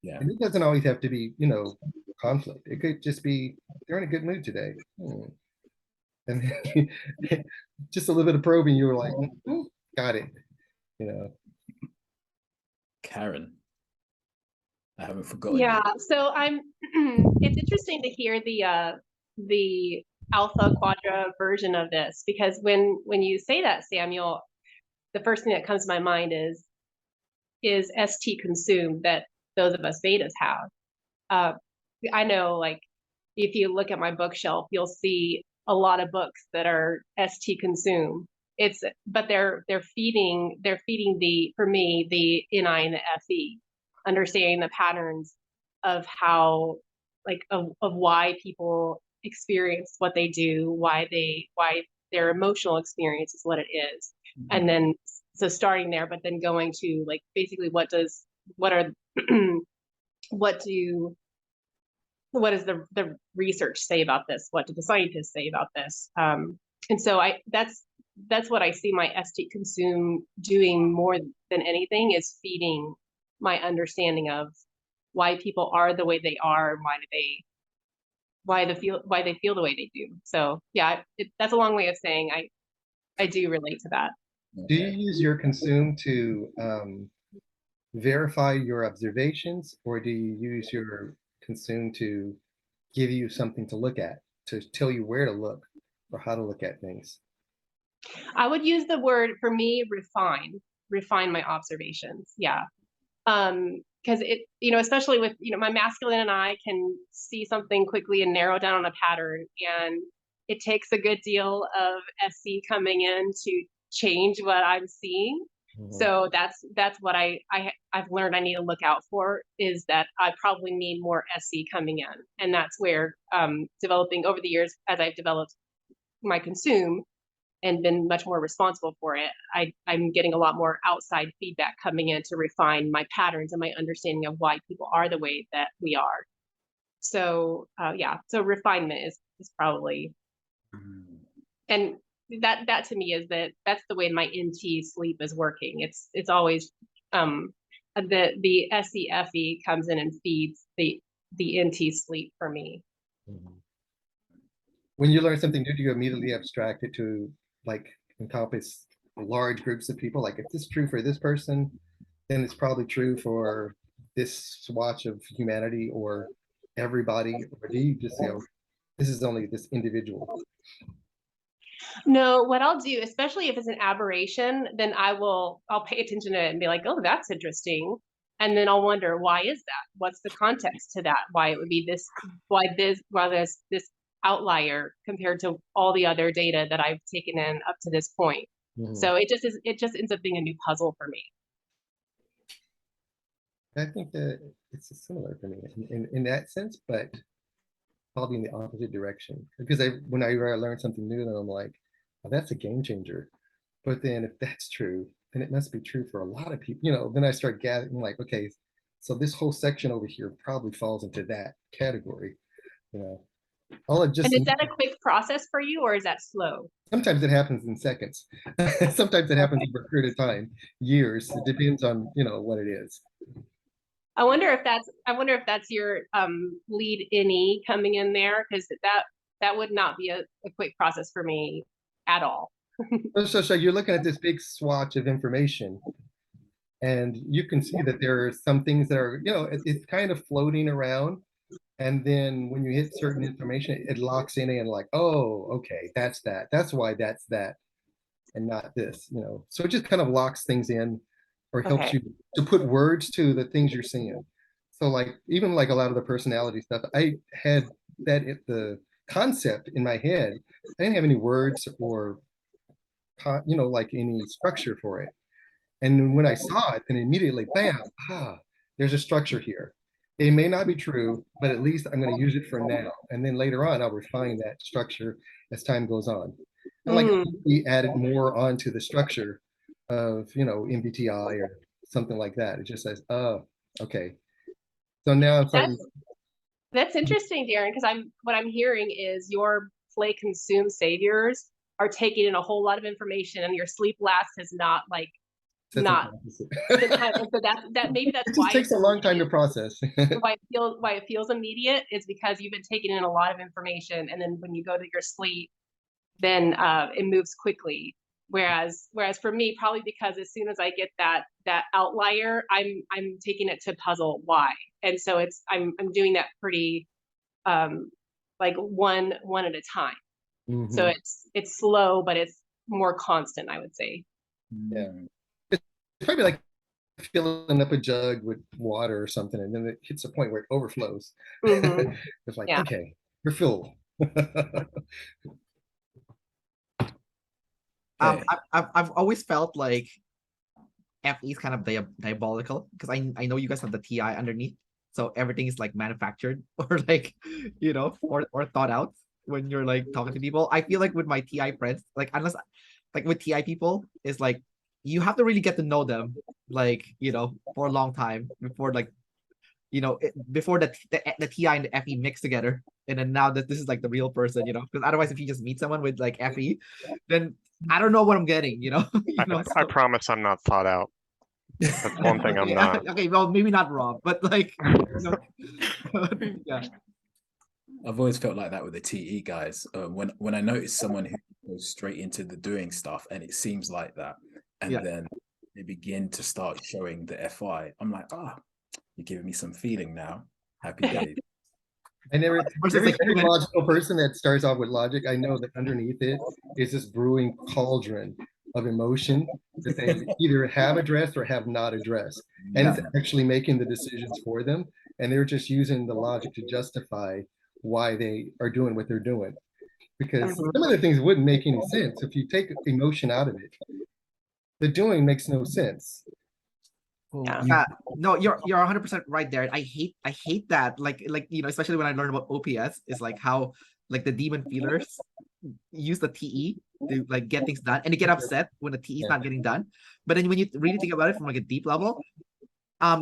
Yeah. And it doesn't always have to be, you know, conflict. It could just be they're in a good mood today. And then just a little bit of probing, you were like, got it. You know. Karin, I haven't forgotten Yeah, you. so I'm it's interesting to hear the alpha quadra version of this, because when you say that, Samuel, the first thing that comes to my mind is ST consumed that those of us betas have. I know, like, if you look at my bookshelf, you'll see a lot of books that are ST consumed. But they're feeding the, for me, the NI and the FE, understanding the patterns of how, like, of why people experience what they do, why their emotional experience is what it is. And then, so starting there, but then going to, like, basically what does the research say about this? What do the scientists say about this? And so that's what I see my ST consume doing more than anything, is feeding my understanding of why people are the way they are, and why they feel the way they do. So yeah, that's a long way of saying I do relate to that. Do you use your consume to verify your observations, or do you use your consume to give you something to look at, to tell you where to look or how to look at things? I would use the word, for me, refine my observations. Yeah. Because it, especially with, my masculine and I can see something quickly and narrow down on a pattern, and it takes a good deal of SC coming in to change what I'm seeing. So that's what I've learned I need to look out for, is that I probably need more SC coming in. And that's where developing over the years, as I've developed my consume and been much more responsible for it, I'm getting a lot more outside feedback coming in to refine my patterns and my understanding of why people are the way that we are. So yeah, so refinement is probably, and that to me is that's the way my NT sleep is working. It's always the SEFE comes in and feeds the NT sleep for me. When you learn something new, do you immediately abstract it to, like, encompass large groups of people? Like, if this is true for this person, then it's probably true for this swatch of humanity or everybody? Or do you just say, oh, this is only this individual? No, what I'll do, especially if it's an aberration, then I'll pay attention to it and be like, oh, that's interesting. And then I'll wonder, why is that? What's the context to that? Why it would be this, why there's this outlier compared to all the other data that I've taken in up to this point. So it just ends up being a new puzzle for me. I think that it's similar for me in that sense, but probably in the opposite direction. Because whenever I learn something new, then I'm like, oh, that's a game changer. But then if that's true, then it must be true for a lot of people. Then I start gathering, like, okay, so this whole section over here probably falls into that category. And is that a quick process for you, or is that slow? Sometimes it happens in seconds. Sometimes it happens over a period of time, years. It depends on what it is. I wonder if that's your lead NE coming in there, because that would not be a quick process for me at all. So you're looking at this big swatch of information, and you can see that there are some things that are, it's kind of floating around. And then when you hit certain information, it locks in and like, oh, okay, that's that. That's why that's that, and not this, So it just kind of locks things in, or helps you to put words to the things you're seeing. So, like, even like a lot of the personality stuff, I had the concept in my head. I didn't have any words or like any structure for it. And when I saw it, then immediately, bam, there's a structure here. It may not be true, but at least I'm going to use it for now. And then later on, I'll refine that structure as time goes on. And like we added more onto the structure of, MBTI or something like that. It just says, oh, okay. So now I'm starting. That's interesting, Darren, because what I'm hearing is your play consume saviors are taking in a whole lot of information, and your sleep last has not like That's not the been kind of, and so that maybe that's it why just takes a long time to process. why it feels immediate is because you've been taking in a lot of information, and then when you go to your sleep, then it moves quickly. Whereas for me, probably because as soon as I get that outlier, I'm taking it to puzzle why, and so I'm doing that pretty like one at a time. So it's slow, but it's more constant, I would say. Yeah, it's probably like filling up a jug with water or something, and then it hits a point where it overflows. It's like, okay, you're full. I've always felt like FE is kind of diabolical because I know you guys have the TI underneath, so everything is like manufactured or like, you know, or thought out when you're like talking to people. I feel like with my TI friends, like unless like with TI people, is like you have to really get to know them, like, you know, for a long time before like, you know, before the TI and the FE mix together, and then now that this is like the real person, you know, because otherwise if you just meet someone with like FE, then I don't know what I'm getting, you know. I promise I'm not thought out. That's one thing I'm not. Okay, well, maybe not Rob, but like, you know, yeah. I've always felt like that with the TE guys. When I notice someone who goes straight into the doing stuff, and it seems like that, and then they begin to start showing the FI, I'm like, you're giving me some feeling now. Happy days. I never, every logical person that starts off with logic, I know that underneath it is this brewing cauldron of emotion that they either have addressed or have not addressed. And it's actually making the decisions for them. And they're just using the logic to justify why they are doing what they're doing. Because some of the things wouldn't make any sense. If you take emotion out of it, the doing makes no sense. No, you're 100% right there. I hate that. Like, you know, especially when I learned about OPS, is like how like the demon feelers use the TE to like get things done, and they get upset when the TE is not getting done. But then when you really think about it from like a deep level,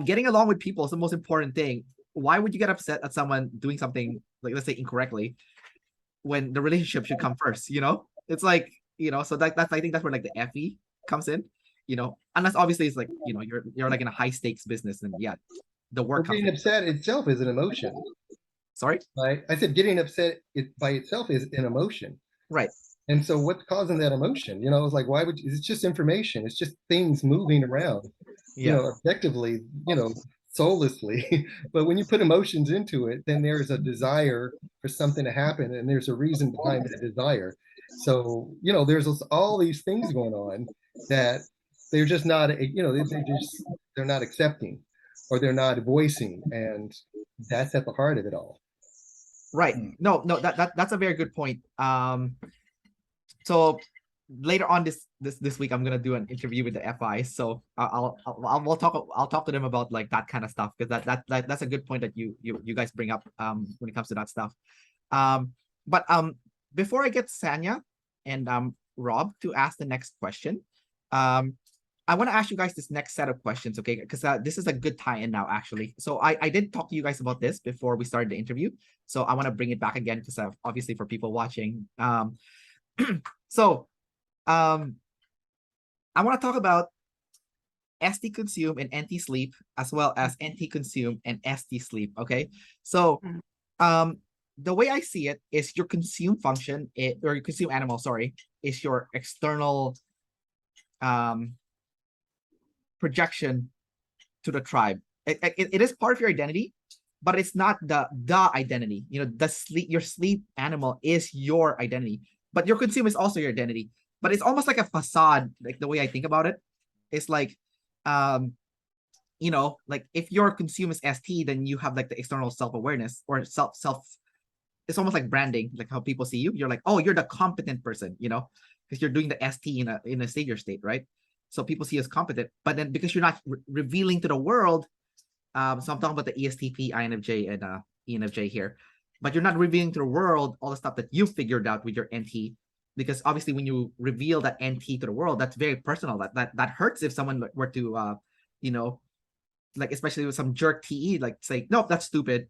getting along with people is the most important thing. Why would you get upset at someone doing something like, let's say, incorrectly, when the relationship should come first? You know, it's like, you know, so that's I think that's where like the FE comes in. You know, unless obviously it's like, you know, you're like in a high stakes business, and the work. Getting upset itself is an emotion. Sorry, I said getting upset by itself is an emotion. Right. And so what's causing that emotion? You know, it's like, why would it's just information? It's just things moving around, you know, effectively, you know, soullessly. But when you put emotions into it, then there's a desire for something to happen, and there's a reason behind that desire. So, you know, there's all these things going on that they're just not, you know, they're not accepting, or they're not voicing, and that's at the heart of it all. Right. No, that's a very good point. So later on this week, I'm gonna do an interview with the FI. So I'll talk to them about like that kind of stuff, because that's a good point that you guys bring up when it comes to that stuff. But before I get Sanya and Rob to ask the next question, I want to ask you guys this next set of questions, okay? Because this is a good tie-in now, actually. So I did talk to you guys about this before we started the interview. So I want to bring it back again, because obviously for people watching. So I want to talk about ST consume and NT sleep, as well as NT consume and ST sleep, okay? So the way I see it is your consume function, or your consume animal, sorry, is your external projection to the tribe. It is part of your identity, but it's not the identity. You know, your sleep animal is your identity, but your consume is also your identity. But it's almost like a facade. Like the way I think about it, it's like, you know, like if your consume is ST, then you have like the external self-awareness, or self. It's almost like branding, like how people see you. You're like, oh, you're the competent person, you know, because you're doing the ST in a savior state, right? So people see you as competent, but then because you're not revealing to the world, so I'm talking about the ESTP, INFJ, and ENFJ here, but you're not revealing to the world all the stuff that you figured out with your NT, because obviously when you reveal that NT to the world, that's very personal. That hurts if someone were to, you know, like especially with some jerk TE, like say, no, that's stupid,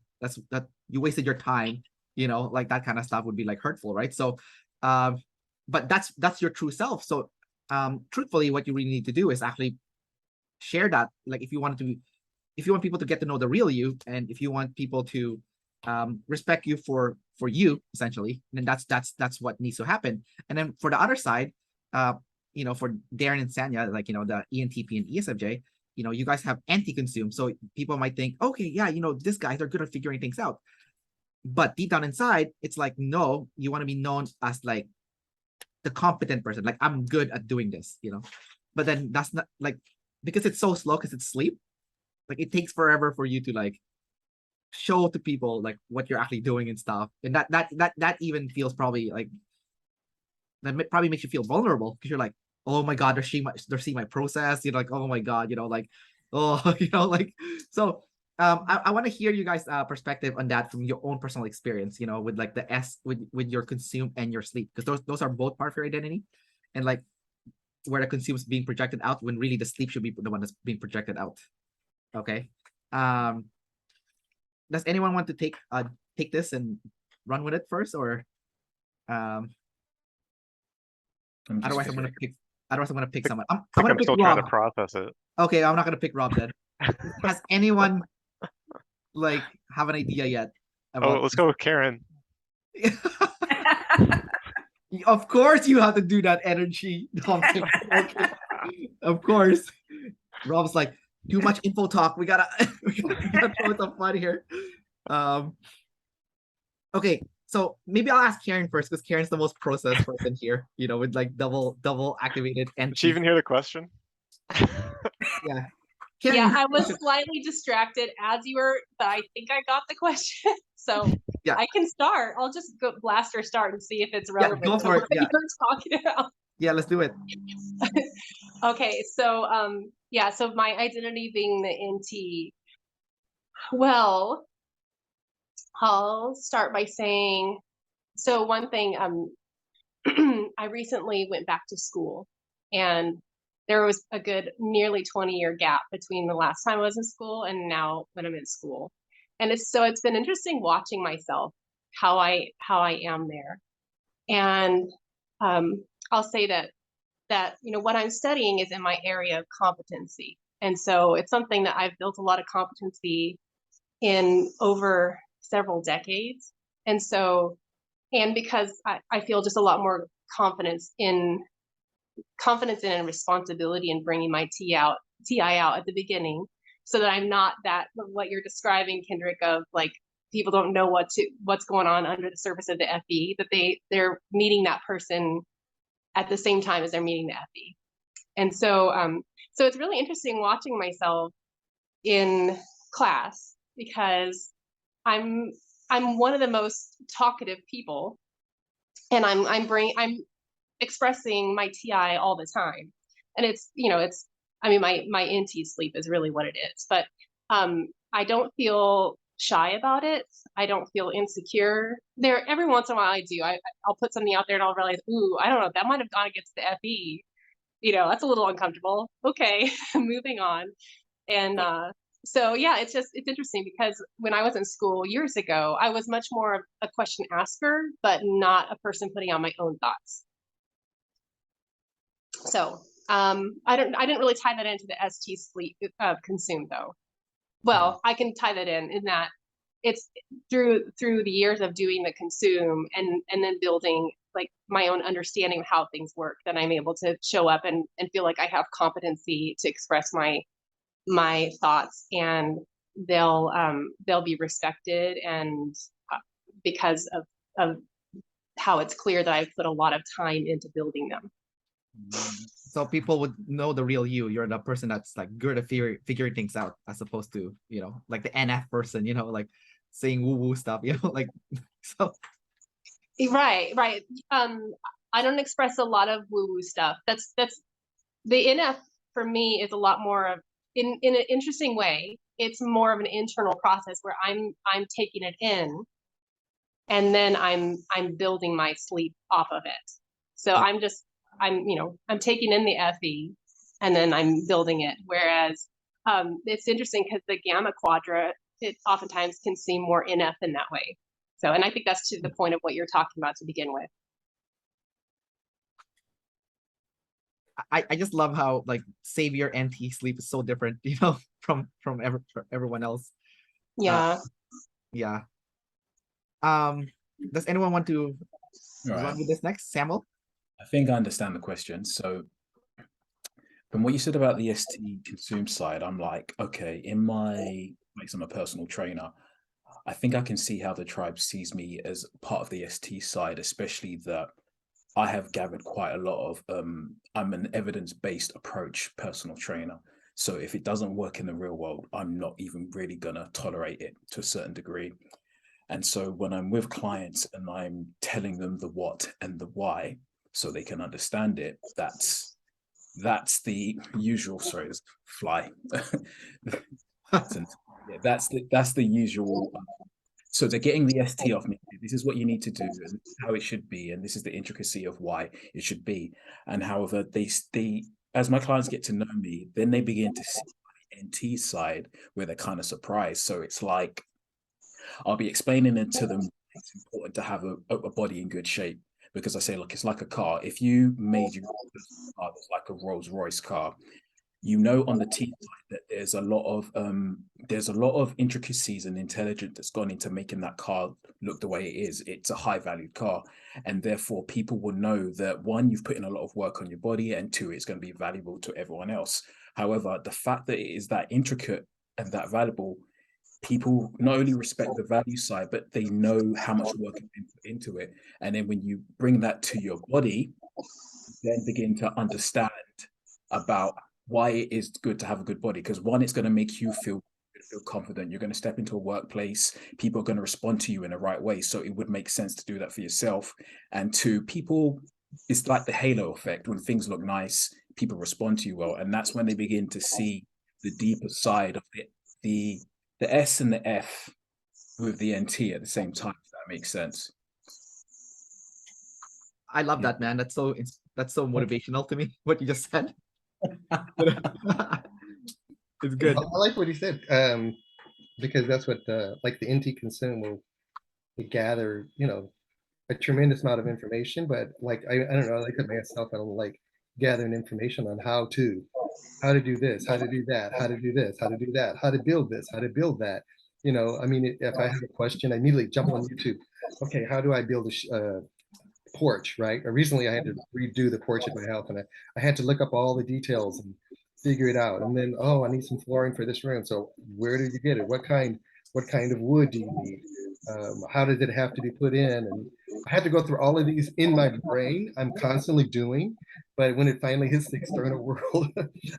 that you wasted your time, you know, like that kind of stuff would be like hurtful, right? So but that's your true self. So truthfully, what you really need to do is actually share that. Like if you want people to get to know the real you, and if you want people to respect you for you, essentially, then that's what needs to happen. And then for the other side, you know, for Darren and Sanya, like, you know, the ENTP and ESFJ, you know, you guys have anti-consume. So people might think, okay, yeah, you know, these guys are good at figuring things out. But deep down inside, it's like, no, you want to be known as like the competent person. Like, I'm good at doing this, you know. But then that's not like, because it's so slow, because it's sleep, like it takes forever for you to like show to people like what you're actually doing and stuff. And that even feels probably like, that probably makes you feel vulnerable, because you're like, oh my god, they're seeing my process, you know, like, oh my god, you know, like, oh, you know, like. So I want to hear you guys perspective on that from your own personal experience, you know, with like the with your consume and your sleep, because those are both part of your identity, and like where the consume is being projected out when really the sleep should be the one that's being projected out. Okay. Does anyone want to take this and run with it first, or otherwise I'm gonna pick someone. I'm gonna I'm pick still trying to Rob. process it. Okay, I'm not gonna pick Rob then. Has anyone like have an idea yet Oh, let's go with Karin. Of course you have to do that energy. Okay. Of course. Rob's like, too much info talk. We gotta throw some fun here. Okay, so maybe I'll ask Karin first, because Karin's the most processed person here, you know, with like double activated and Did she even hear the question? yeah. Yeah, Karin, I was slightly distracted as you were, but I think I got the question. So yeah, I can start. I'll just go blast or start and see if it's relevant go to for it. what Yeah. you're talking about. Yeah, let's do it. Okay, so yeah, so my identity being the NT. Well, I'll start by saying, so one thing, I recently went back to school, and there was a good nearly 20-year gap between the last time I was in school and now when I'm in school. And it's been interesting watching myself, how I am there. And I'll say that you know, what I'm studying is in my area of competency. And so it's something that I've built a lot of competency in over several decades. And so, and because I feel just a lot more confidence in and responsibility in bringing my TI out at the beginning, so that I'm not that, what you're describing, Kendrick, of like people don't know what's going on under the surface of the FE, that they're meeting that person at the same time as they're meeting the FE. And so so it's really interesting watching myself in class, because I'm one of the most talkative people, and I'm expressing my TI all the time. And it's, you know, it's, I mean, my NT sleep is really what it is, but I don't feel shy about it. I don't feel insecure. There, every once in a while I do. I'll put something out there and I'll realize, ooh, I don't know, that might have gone against the FE. You know, that's a little uncomfortable. Okay, moving on. And so yeah, it's interesting, because when I was in school years ago, I was much more of a question asker, but not a person putting out my own thoughts. So I didn't really tie that into the ST sleep consume though. Well, I can tie that in that it's through the years of doing the consume and then building like my own understanding of how things work, that I'm able to show up and feel like I have competency to express my thoughts, and they'll be respected, and because of how it's clear that I've put a lot of time into building them. So people would know the real you. You're the person that's like good at figuring things out, as opposed to, you know, like the NF person, you know, like saying woo-woo stuff, you know, like, so. Right. I don't express a lot of woo-woo stuff. That's the NF for me is a lot more of, in an interesting way, it's more of an internal process where I'm taking it in, and then I'm building my sleep off of it. So I'm taking in the FE, and then I'm building it. Whereas it's interesting, because the gamma quadrant it oftentimes can seem more NF in that way. So, and I think that's to the point of what you're talking about to begin with. I just love how like Savior and T sleep is so different, from everyone else. Yeah. Yeah. Does anyone want to run with this next? Samuel? I think I understand the question. So from what you said about the ST consume side, I'm like, okay, in my, like, I'm a personal trainer, I think I can see how the tribe sees me as part of the ST side, especially that I have gathered quite a lot of, I'm an evidence-based approach personal trainer. So if it doesn't work in the real world, I'm not even really gonna tolerate it to a certain degree. And so when I'm with clients and I'm telling them the what and the why, so they can understand it, that's the usual. Sorry, there's a fly. Yeah, that's the usual. So they're getting the ST off me. This is what you need to do, and this is how it should be, and this is the intricacy of why it should be. And however, they as my clients get to know me, then they begin to see my NT side where they're kind of surprised. So it's like I'll be explaining it to them. It's important to have a body in good shape, because I say, look, it's like a car. If you made your car that's like a Rolls Royce car, on the T side that there's a lot of intricacies and intelligence that's gone into making that car look the way it is. It's a high valued car, and therefore people will know that, one, you've put in a lot of work on your body, and two, it's going to be valuable to everyone else. However, the fact that it is that intricate and that valuable, people not only respect the value side, but they know how much work has been put into it. And then when you bring that to your body, then begin to understand about why it is good to have a good body. Because one, it's going to make you feel confident. You're going to step into a workplace, people are going to respond to you in the right way. So it would make sense to do that for yourself. And two, people, it's like the halo effect. When things look nice, people respond to you well. And that's when they begin to see the deeper side of it, the S and the F with the NT at the same time, if that makes sense. I love that, man. That's so motivational to me, what you just said. It's good. I like what he said, because that's what like the NT consume will gather, a tremendous amount of information. But like I don't know, like myself, I don't like gathering information on how to do this, how to do that, how to do this, how to do that, how to build this, how to build that. I mean, if I have a question, I immediately jump on YouTube. Okay, how do I build a porch, right? Recently, I had to redo the porch at my house, and I had to look up all the details and figure it out. And then, oh, I need some flooring for this room. So where did you get it? What kind of wood do you need? How did it have to be put in? And I had to go through all of these in my brain. I'm constantly doing, but when it finally hits the external world,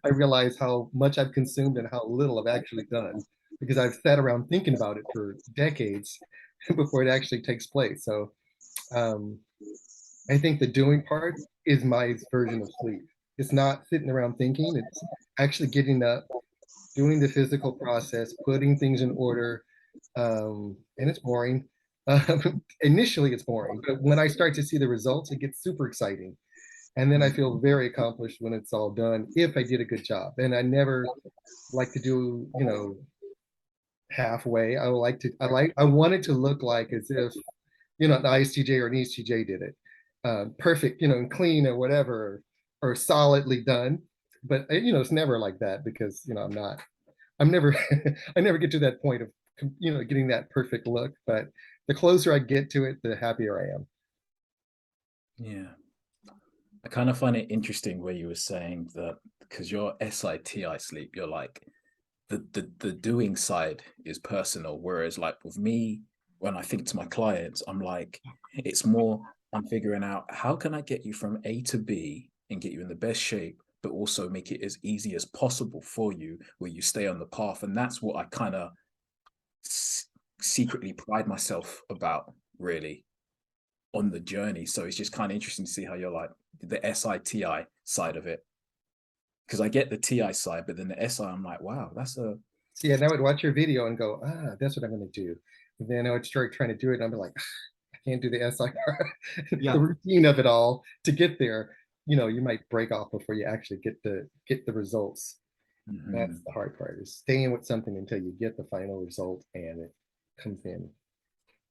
I realize how much I've consumed and how little I've actually done, because I've sat around thinking about it for decades before it actually takes place. So I think the doing part is my version of sleep. It's not sitting around thinking, it's actually getting up, doing the physical process, putting things in order. And it's boring. Initially, it's boring, but when I start to see the results, it gets super exciting. And then I feel very accomplished when it's all done, if I did a good job. And I never like to do, halfway. I want it to look like as if, an ISTJ or an ESTJ did it. Perfect, and clean or whatever, or solidly done. But it's never like that, because I'm never I never get to that point of getting that perfect look. But the closer I get to it, the happier I am. Yeah, I kind of find it interesting where you were saying that, because your SITI sleep, you're like the doing side is personal, whereas like with me, when I think to my clients, I'm like, it's more, I'm figuring out how can I get you from A to B and get you in the best shape, but also make it as easy as possible for you, where you stay on the path. And that's what I kind of secretly pride myself about, really, on the journey. So it's just kind of interesting to see how you're like the SITI side of it, because I get the TI side, but then the SI, I'm like, wow, that's a. See, and I would watch your video and go, that's what I'm going to do. And then I would start trying to do it, and I'm like, I can't do the SI part. The routine of it all to get there. You might break off before you actually get the results. That's the hard part, is staying with something until you get the final result and it comes in.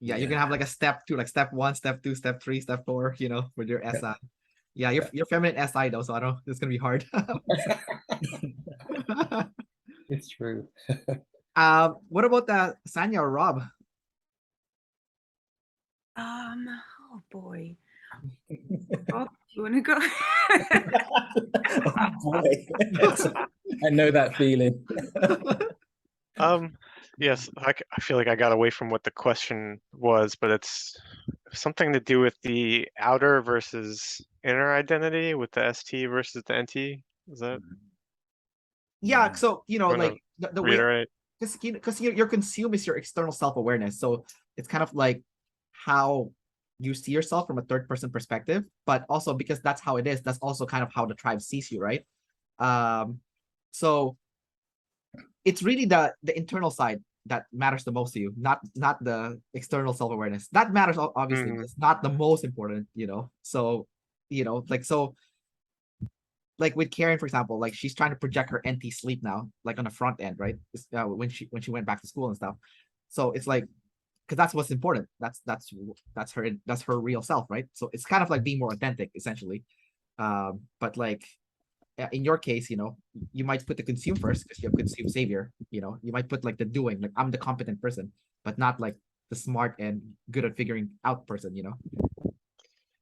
Yeah, you can have like a step 2, like step 1, step 2, step 3, step 4, you know, with your SI. Yeah, you're feminine SI though, so I don't. It's gonna be hard. It's true. What about Sanya or Rob? Oh boy. Rob, do you want to go? Oh boy. I know that feeling. Yes, I feel like I got away from what the question was, but it's something to do with the outer versus inner identity, with the ST versus the NT. Is that? Yeah, so you know, Want to like the way, reiterate? because your consume is your external self-awareness, so it's kind of like how you see yourself from a third person perspective, but also because that's how it is, that's also kind of how the tribe sees you, right? So it's really the internal side that matters the most to you, not the external self-awareness. That matters obviously, but it's not the most important, you know. So, you know, like with Karin, for example, like she's trying to project her NT sleep now, like on the front end, right? When she went back to school and stuff. So it's like, because that's what's important. That's her real self, right? So it's kind of like being more authentic, essentially. But like in your case, you know, you might put the consume first because you have consume savior. You know, you might put like the doing, like I'm the competent person, but not like the smart and good at figuring out person. You know.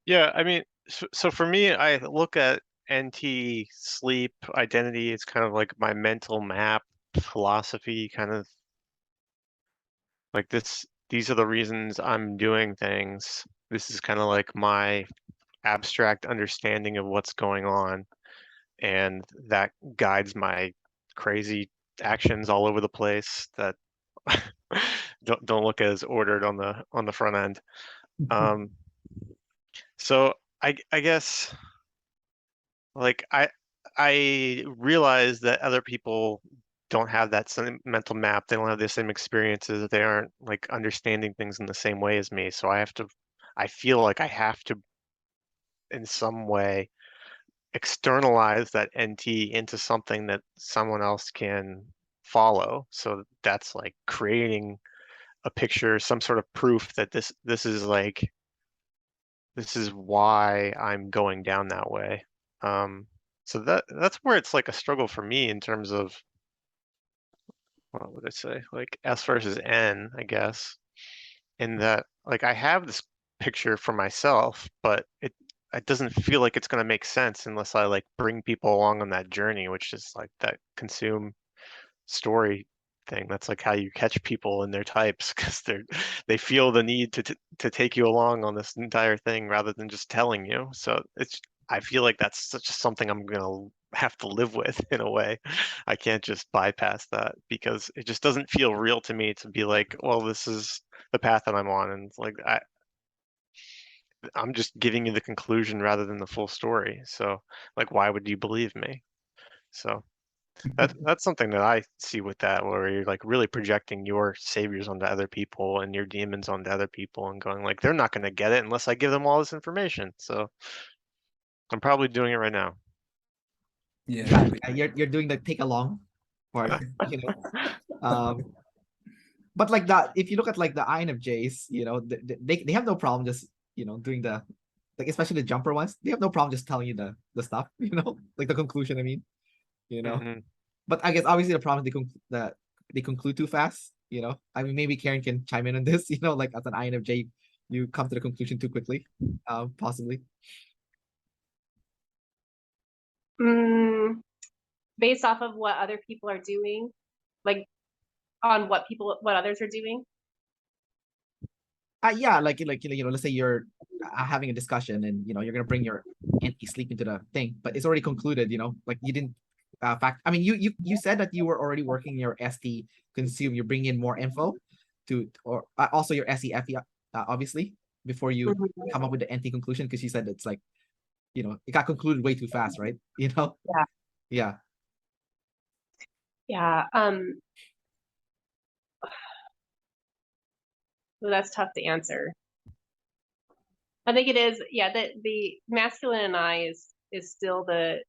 Yeah, I mean, so for me, I look at NT sleep identity. It's kind of like my mental map philosophy, kind of like this. These are the reasons I'm doing things. This is kind of like my abstract understanding of what's going on, and that guides my crazy actions all over the place that don't look as ordered on the front end. So I guess like I realize that other people don't have that same mental map. They don't have the same experiences. They aren't like understanding things in the same way as me. So I feel like I have to in some way externalize that NT into something that someone else can follow. So that's like creating a picture, some sort of proof that this is why I'm going down that way. So that's where it's like a struggle for me in terms of what would I say, like S versus N, I guess, in that like I have this picture for myself, but it doesn't feel like it's going to make sense unless I like bring people along on that journey, which is like that consume story thing. That's like how you catch people in their types because they feel the need to take you along on this entire thing rather than just telling you. So I feel like that's such something I'm gonna have to live with in a way. I can't just bypass that because it just doesn't feel real to me to be like, well, this is the path that I'm on, and it's like I'm just giving you the conclusion rather than the full story. So like, why would you believe me? So that's something that I see with that, where you're like really projecting your saviors onto other people and your demons onto other people and going like, they're not going to get it unless I give them all this information. So I'm probably doing it right now. Yeah, you're doing the take along part, you know. But like that, if you look at like the INFJs, you know, they have no problem just, you know, doing the, like especially the jumper ones, they have no problem just telling you the stuff, you know, like the conclusion. I mean, you know. But I guess obviously the problem is they conclude too fast, you know. I mean, maybe Karin can chime in on this, you know, like as an INFJ, you come to the conclusion too quickly, possibly. Based off of what other people are doing, like on what others are doing. Yeah, like you know, let's say you're having a discussion and you know you're gonna bring your anti-sleep into the thing, but it's already concluded, you know, like you didn't fact. I mean, you said that you were already working your ST consume. You bring in more info to, or also your SEFE, obviously, before you come up with the NT conclusion, because you said it's like, you know, it got concluded way too fast, right? You know. Yeah. Well, that's tough to answer. I think it is. Yeah, the masculine in I is still the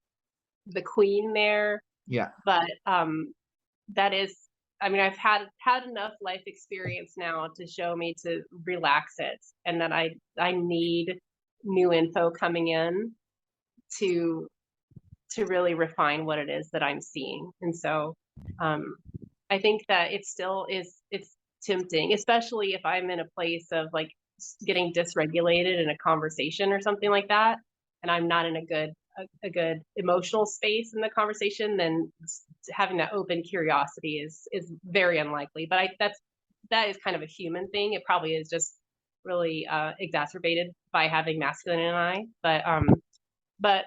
queen there, Yeah. But that is, I mean, I've had enough life experience now to show me to relax it, and that I need new info coming in to really refine what it is that I'm seeing. And so I think that it still is, it's tempting, especially if I'm in a place of like getting dysregulated in a conversation or something like that, and I'm not in a good emotional space in the conversation, then having that open curiosity is very unlikely. But that is kind of a human thing. It probably is just really exacerbated by having masculine in I. But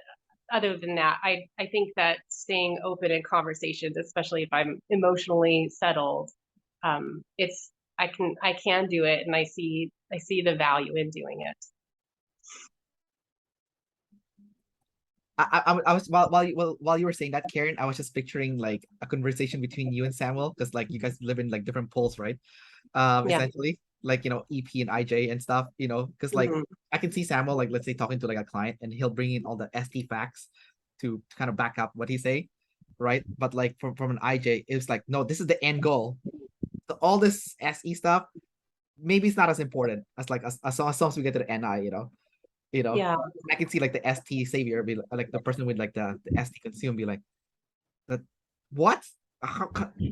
other than that, I think that staying open in conversations, especially if I'm emotionally settled, it's I can do it, and I see the value in doing it. I was while you were saying that, Karin, I was just picturing like a conversation between you and Samuel, because like you guys live in like different poles, right? Yeah. Essentially, like, you know, EP and IJ and stuff, you know, because like I can see Samuel, like, let's say talking to like a client, and he'll bring in all the ST facts to kind of back up what he's saying, right? But like from an IJ, it's like, no, this is the end goal. So all this SE stuff, maybe it's not as important as like as soon as we get to the NI, you know. Yeah. I can see like the ST savior be like the person with like the ST consume be like, that what?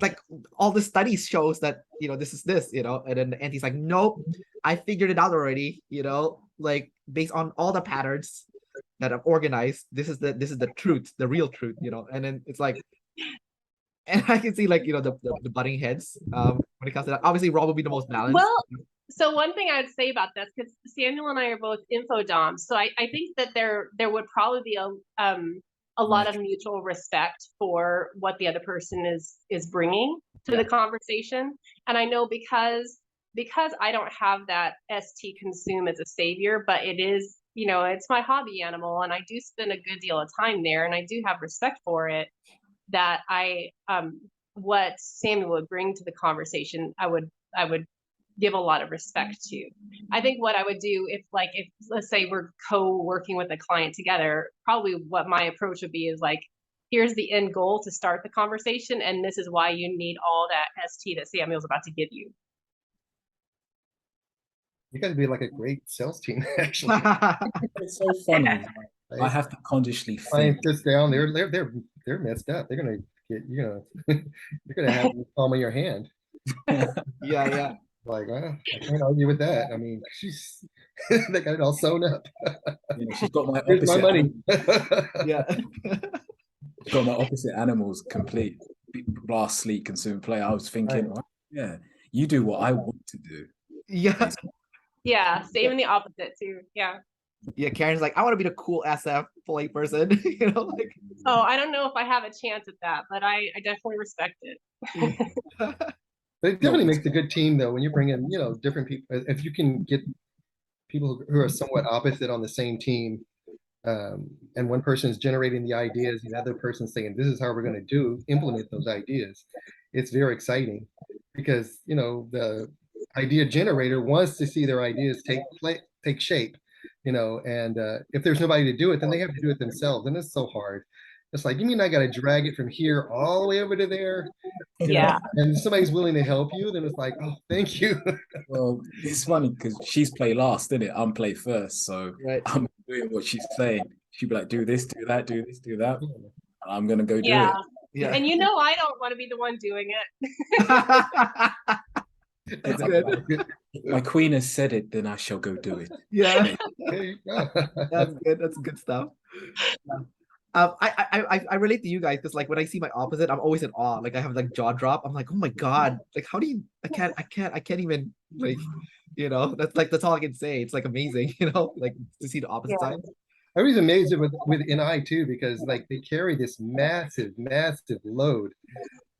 Like all the studies shows that, you know, this is this, you know, and then the NT's like, nope, I figured it out already, you know, like based on all the patterns that I've organized, this is the truth, the real truth, you know. And then it's like, and I can see like, you know, the butting heads when it comes to that. Obviously Rob will be the most balanced. Well, so one thing I would say about this, because Samuel and I are both info doms, so I think that there would probably be a lot of mutual respect for what the other person is bringing to the conversation. And I know because I don't have that ST consume as a savior, but it is, you know, it's my hobby animal, and I do spend a good deal of time there, and I do have respect for it, that I what Samuel would bring to the conversation, I would give a lot of respect to. I think what I would do if let's say we're co-working with a client together, probably what my approach would be is like, here's the end goal to start the conversation, and this is why you need all that ST that Samuel's about to give you. You guys be like a great sales team, actually. It's so funny. I have to consciously think. Clients just down there, they're messed up. They're gonna get, you know, you're gonna have the palm of your hand. Yeah. Like, well, I can't argue with that. I mean, they got it all sewn up. You know, she's got my Here's opposite. my money. Yeah. She's got my opposite animals complete. Blast, sleep, consume, play. I was thinking, Right. yeah, you do what I want to do. Yeah. Yeah, same in the opposite too. Yeah. Yeah, Karen's like, I want to be the cool SF play person, you know, like. Oh, I don't know if I have a chance at that, but I definitely respect it. But it definitely makes a good team, though, when you bring in, you know, different people. If you can get people who are somewhat opposite on the same team, and one person is generating the ideas, and the other person saying, "This is how we're going to implement those ideas," it's very exciting, because, you know, the idea generator wants to see their ideas take shape, you know, and if there's nobody to do it, then they have to do it themselves, and it's so hard. It's like, you mean I got to drag it from here all the way over to there? You know, and somebody's willing to help you, then it's like, oh, thank you. Well, it's funny because she's play last, isn't it? I'm play first, so I'm doing what she's saying. She'd be like, do this, do that, do this, do that. And I'm gonna go do it. Yeah. And you know, I don't want to be the one doing it. That's good. My queen has said it, then I shall go do it. Yeah. That's good. That's good stuff. I relate to you guys, because like when I see my opposite, I'm always in awe. Like I have like jaw drop. I'm like, oh my god, like how do you? I can't even, like, you know. That's all I can say. It's like amazing, you know, like to see the opposite side. I was amazed with NI too, because like they carry this massive load.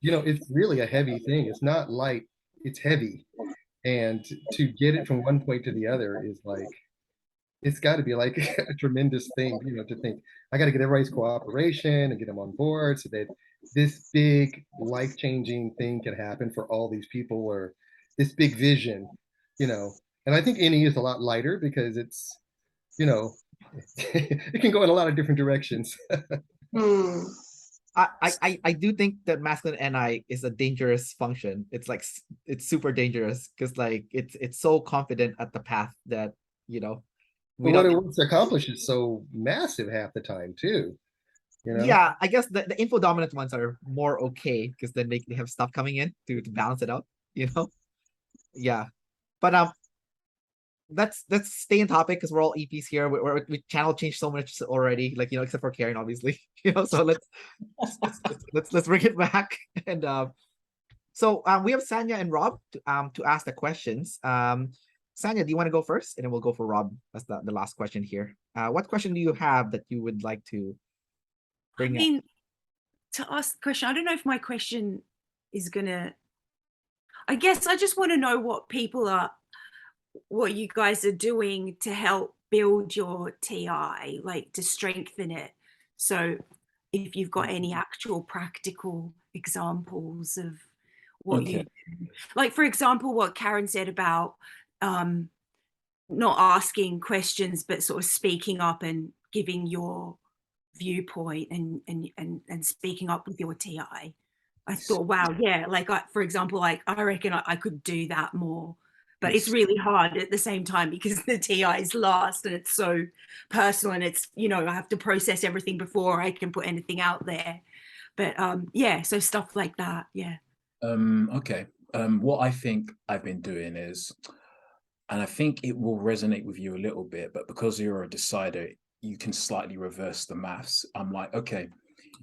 You know, it's really a heavy thing. It's not light, it's heavy. And to get it from one point to the other is like, it's got to be like a tremendous thing, you know, to think, I got to get everybody's cooperation and get them on board so that this big life-changing thing can happen for all these people, or this big vision, you know. And I think NE is a lot lighter because it's, you know, it can go in a lot of different directions. I do think that masculine NI is a dangerous function. It's like it's super dangerous because like it's so confident at the path that you know we But what don't. it wants to accomplish is so massive half the time too. You know. Yeah, I guess the info dominant ones are more okay because then they have stuff coming in to balance it out. You know. Yeah, but let's stay in topic because we're all EPs here. We channel changed so much already, like except for Karin, obviously. So let's bring it back. And we have Sanya and Rob to ask the questions. Sanya, do you want to go first, and then we'll go for Rob as the last question here. What question do you have that you would like to bring up? To ask the question, I don't know if my question is gonna. I guess I just want to know what you guys are doing to help build your TI, like to strengthen it. So if you've got any actual practical examples of what you do. Like, for example, what Karin said about not asking questions, but sort of speaking up and giving your viewpoint and speaking up with your TI. I thought, wow, yeah, like for example, like I reckon I could do that more, but it's really hard at the same time because the TI is last and it's so personal and it's, I have to process everything before I can put anything out there. But yeah, so stuff like that, yeah. Okay. What I think I've been doing is, and I think it will resonate with you a little bit, but because you're a decider, you can slightly reverse the maths. I'm like, okay,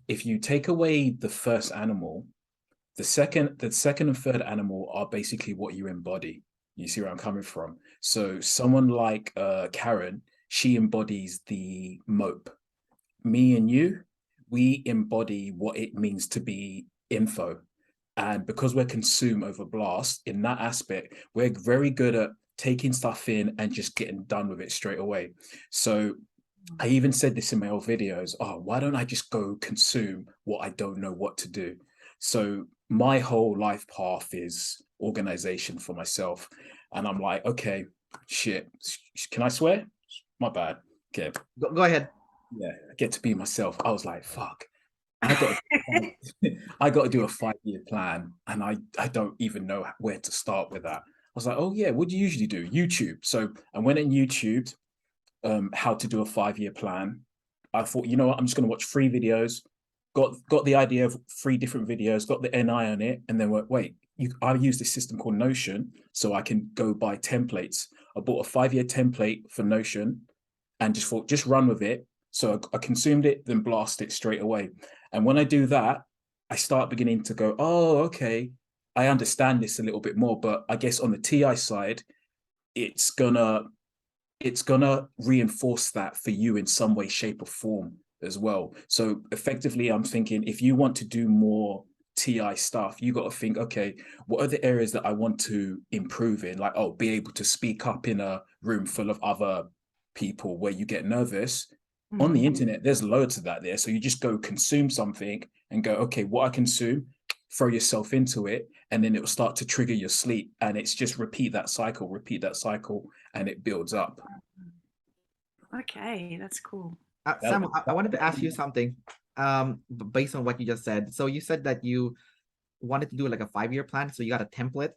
if you take away the first animal, the second and third animal are basically what you embody. You see where I'm coming from? So someone like Karin, she embodies the mope. Me and you, we embody what it means to be info. And because we're consume over blast, in that aspect, we're very good at taking stuff in and just getting done with it straight away. So I even said this in my old videos, why don't I just go consume what I don't know what to do? So my whole life path is organization for myself. And I'm like, okay, shit, can I swear? My bad. Okay. Go ahead. Yeah, I get to be myself. I was like, fuck, I got to do a 5-year plan, and I don't even know where to start with that. I was like, oh yeah, what do you usually do? YouTube. So I went and YouTubed how to do a 5-year plan. I thought, you know what, I'm just going to watch 3 videos. Got the idea of 3 different videos, got the NI on it, and then wait, I use this system called Notion, so I can go buy templates. I bought a 5-year template for Notion, and just thought, just run with it. So I consumed it, then blast it straight away. And when I do that, I start beginning to go, oh, okay, I understand this a little bit more. But I guess on the TI side, it's gonna reinforce that for you in some way, shape, or form as well. So effectively, I'm thinking if you want to do more TI stuff, you got to think, okay, what are the areas that I want to improve in? Like, be able to speak up in a room full of other people where you get nervous. On the internet, there's loads of that there. So you just go consume something and go, okay, what I consume, throw yourself into it, and then it will start to trigger your sleep. And it's just repeat that cycle, and it builds up. Okay, that's cool. Sam, I wanted to ask you something based on what you just said. So you said that you wanted to do like a 5-year plan, so you got a template.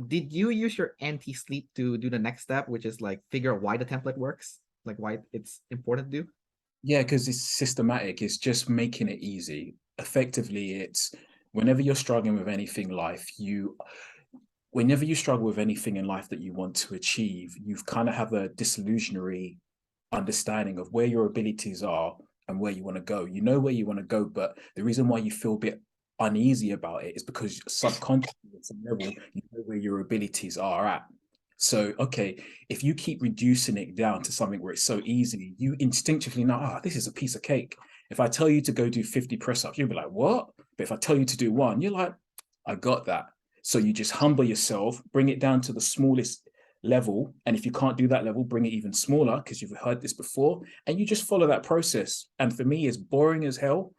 Did you use your anti-sleep to do the next step, which is like figure out why the template works, like why it's important to do? Yeah, because it's systematic. It's just making it easy. Effectively, it's whenever you're struggling with anything whenever you struggle with anything in life that you want to achieve, you've kind of have a disillusionary understanding of where your abilities are and where you want to go. You know where you want to go, but the reason why you feel a bit uneasy about it is because subconsciously at some level, you know where your abilities are at. So, okay, if you keep reducing it down to something where it's so easy, you instinctively know, this is a piece of cake. If I tell you to go do 50 press-ups, you'll be like, what? But if I tell you to do 1, you're like, I got that. So you just humble yourself, bring it down to the smallest level. And if you can't do that level, bring it even smaller because you've heard this before. And you just follow that process. And for me, it's boring as hell.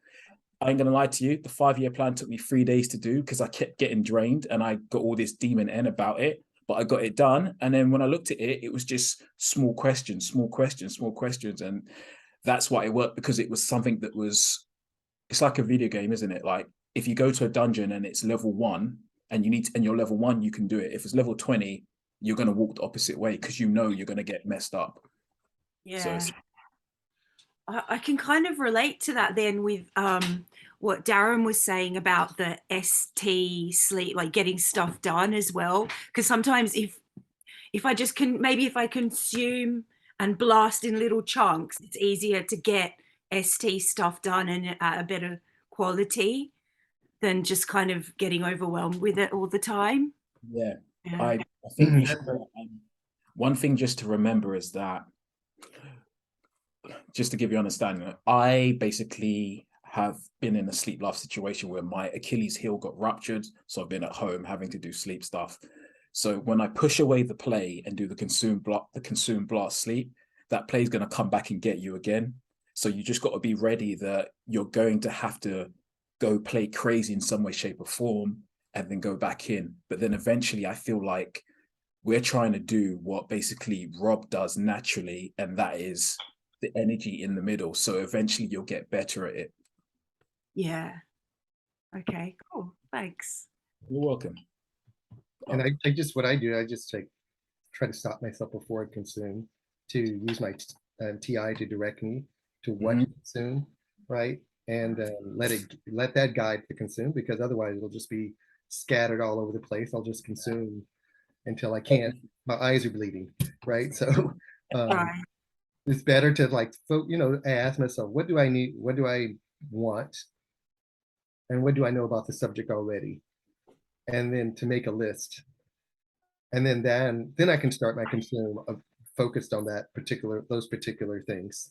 I ain't going to lie to you. The 5-year plan took me 3 days to do because I kept getting drained and I got all this demon N about it. But I got it done. And then when I looked at it, it was just small questions. And that's why it worked, because it was something that was it's like a video game, isn't it? Like if you go to a dungeon and it's level 1 and you're level 1, you can do it. If it's level 20, you're going to walk the opposite way because you know you're going to get messed up. Yeah. So I can kind of relate to that then with what Darren was saying about the ST sleep, like getting stuff done as well. Because sometimes if I just maybe if I consume and blast in little chunks, it's easier to get ST stuff done and at a better quality than just kind of getting overwhelmed with it all the time. yeah, Yeah. I think you should, one thing just to remember is that, just to give you understanding, I basically have been in a sleep loft situation where my Achilles heel got ruptured. So I've been at home having to do sleep stuff. So when I push away the play and do the consume blast sleep, that play is going to come back and get you again. So you just got to be ready that you're going to have to go play crazy in some way, shape or form, and then go back in. But then eventually I feel like we're trying to do what basically Rob does naturally, and that is the energy in the middle. So eventually you'll get better at it. Yeah. Okay, cool. Thanks. You're welcome. And I just, what I do, I just like try to stop myself before I consume, to use my TI to direct me to what to consume, right? And let that guide the consume, because otherwise it'll just be scattered all over the place. I'll just consume until I can't. My eyes are bleeding, right? So Right. it's better to like, ask myself, what do I need? What do I want? And what do I know about the subject already? And then to make a list. And then I can start my consume of focused on those particular things.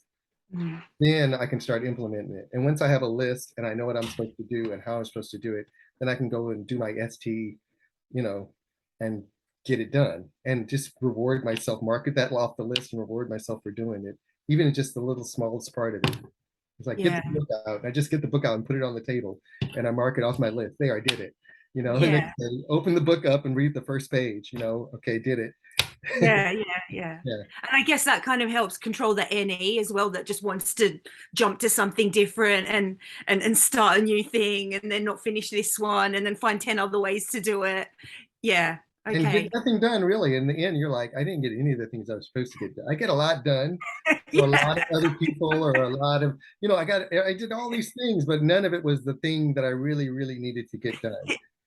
Mm. Then I can start implementing it. And once I have a list and I know what I'm supposed to do and how I'm supposed to do it, then I can go and do my ST, and get it done, and just reward myself, market that off the list and reward myself for doing it, even just the little smallest part of it. It's like, get the book out. I just get the book out and put it on the table, and I mark it off my list. There, I did it. Yeah. And open the book up and read the first page. Okay, did it. Yeah. Yeah. And I guess that kind of helps control the NE as well, that just wants to jump to something different and start a new thing, and then not finish this one, and then find 10 other ways to do it. Yeah. Okay. And get nothing done, really. In the end, you're like, I didn't get any of the things I was supposed to get done. I get a lot done for a lot of other people, or a lot of, I did all these things, but none of it was the thing that I really, really needed to get done.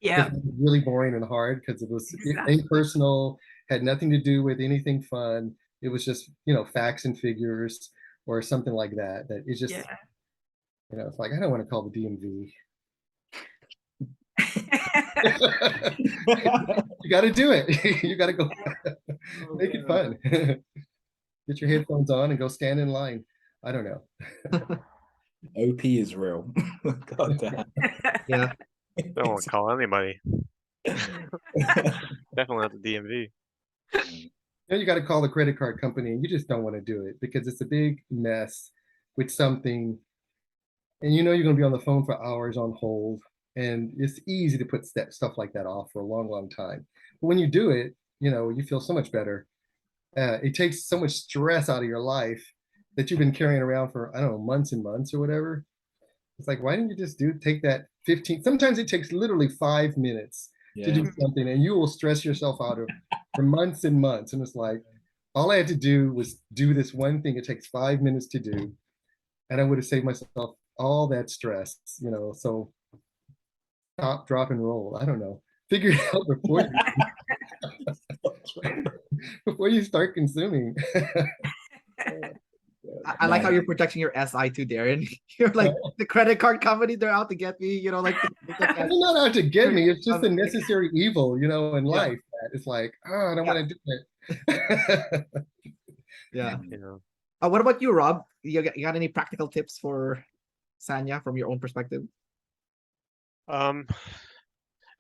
Yeah. It was really boring and hard because it was impersonal, had nothing to do with anything fun. It was just, facts and figures or something like that. That it's just, it's like, I don't want to call the DMV. You got to do it. You got to go make it fun. Get your headphones on and go stand in line. I don't know. OP is real. God damn. Yeah. Don't want to call anybody. Definitely not the DMV. You got to call the credit card company, and you just don't want to do it because it's a big mess with something, and you're going to be on the phone for hours on hold, and it's easy to put stuff like that off for a long, long time. But when you do it, you feel so much better. It takes so much stress out of your life that you've been carrying around for, I don't know, months and months or whatever. It's like, why didn't you just take that 15? Sometimes it takes literally 5 minutes to do something, and you will stress yourself out for months and months. And it's like, all I had to do was do this one thing. It takes 5 minutes to do, and I would have saved myself all that stress. So stop, drop, and roll. I don't know. Figure it out before you start consuming. I like how you're protecting your SI too, Darren. You're like, the credit card company, they're out to get me, like they're not out to get me. It's just a necessary evil, in life. It's like, oh, I don't want to do it. Yeah. What about you, Rob? You got any practical tips for Sanya from your own perspective?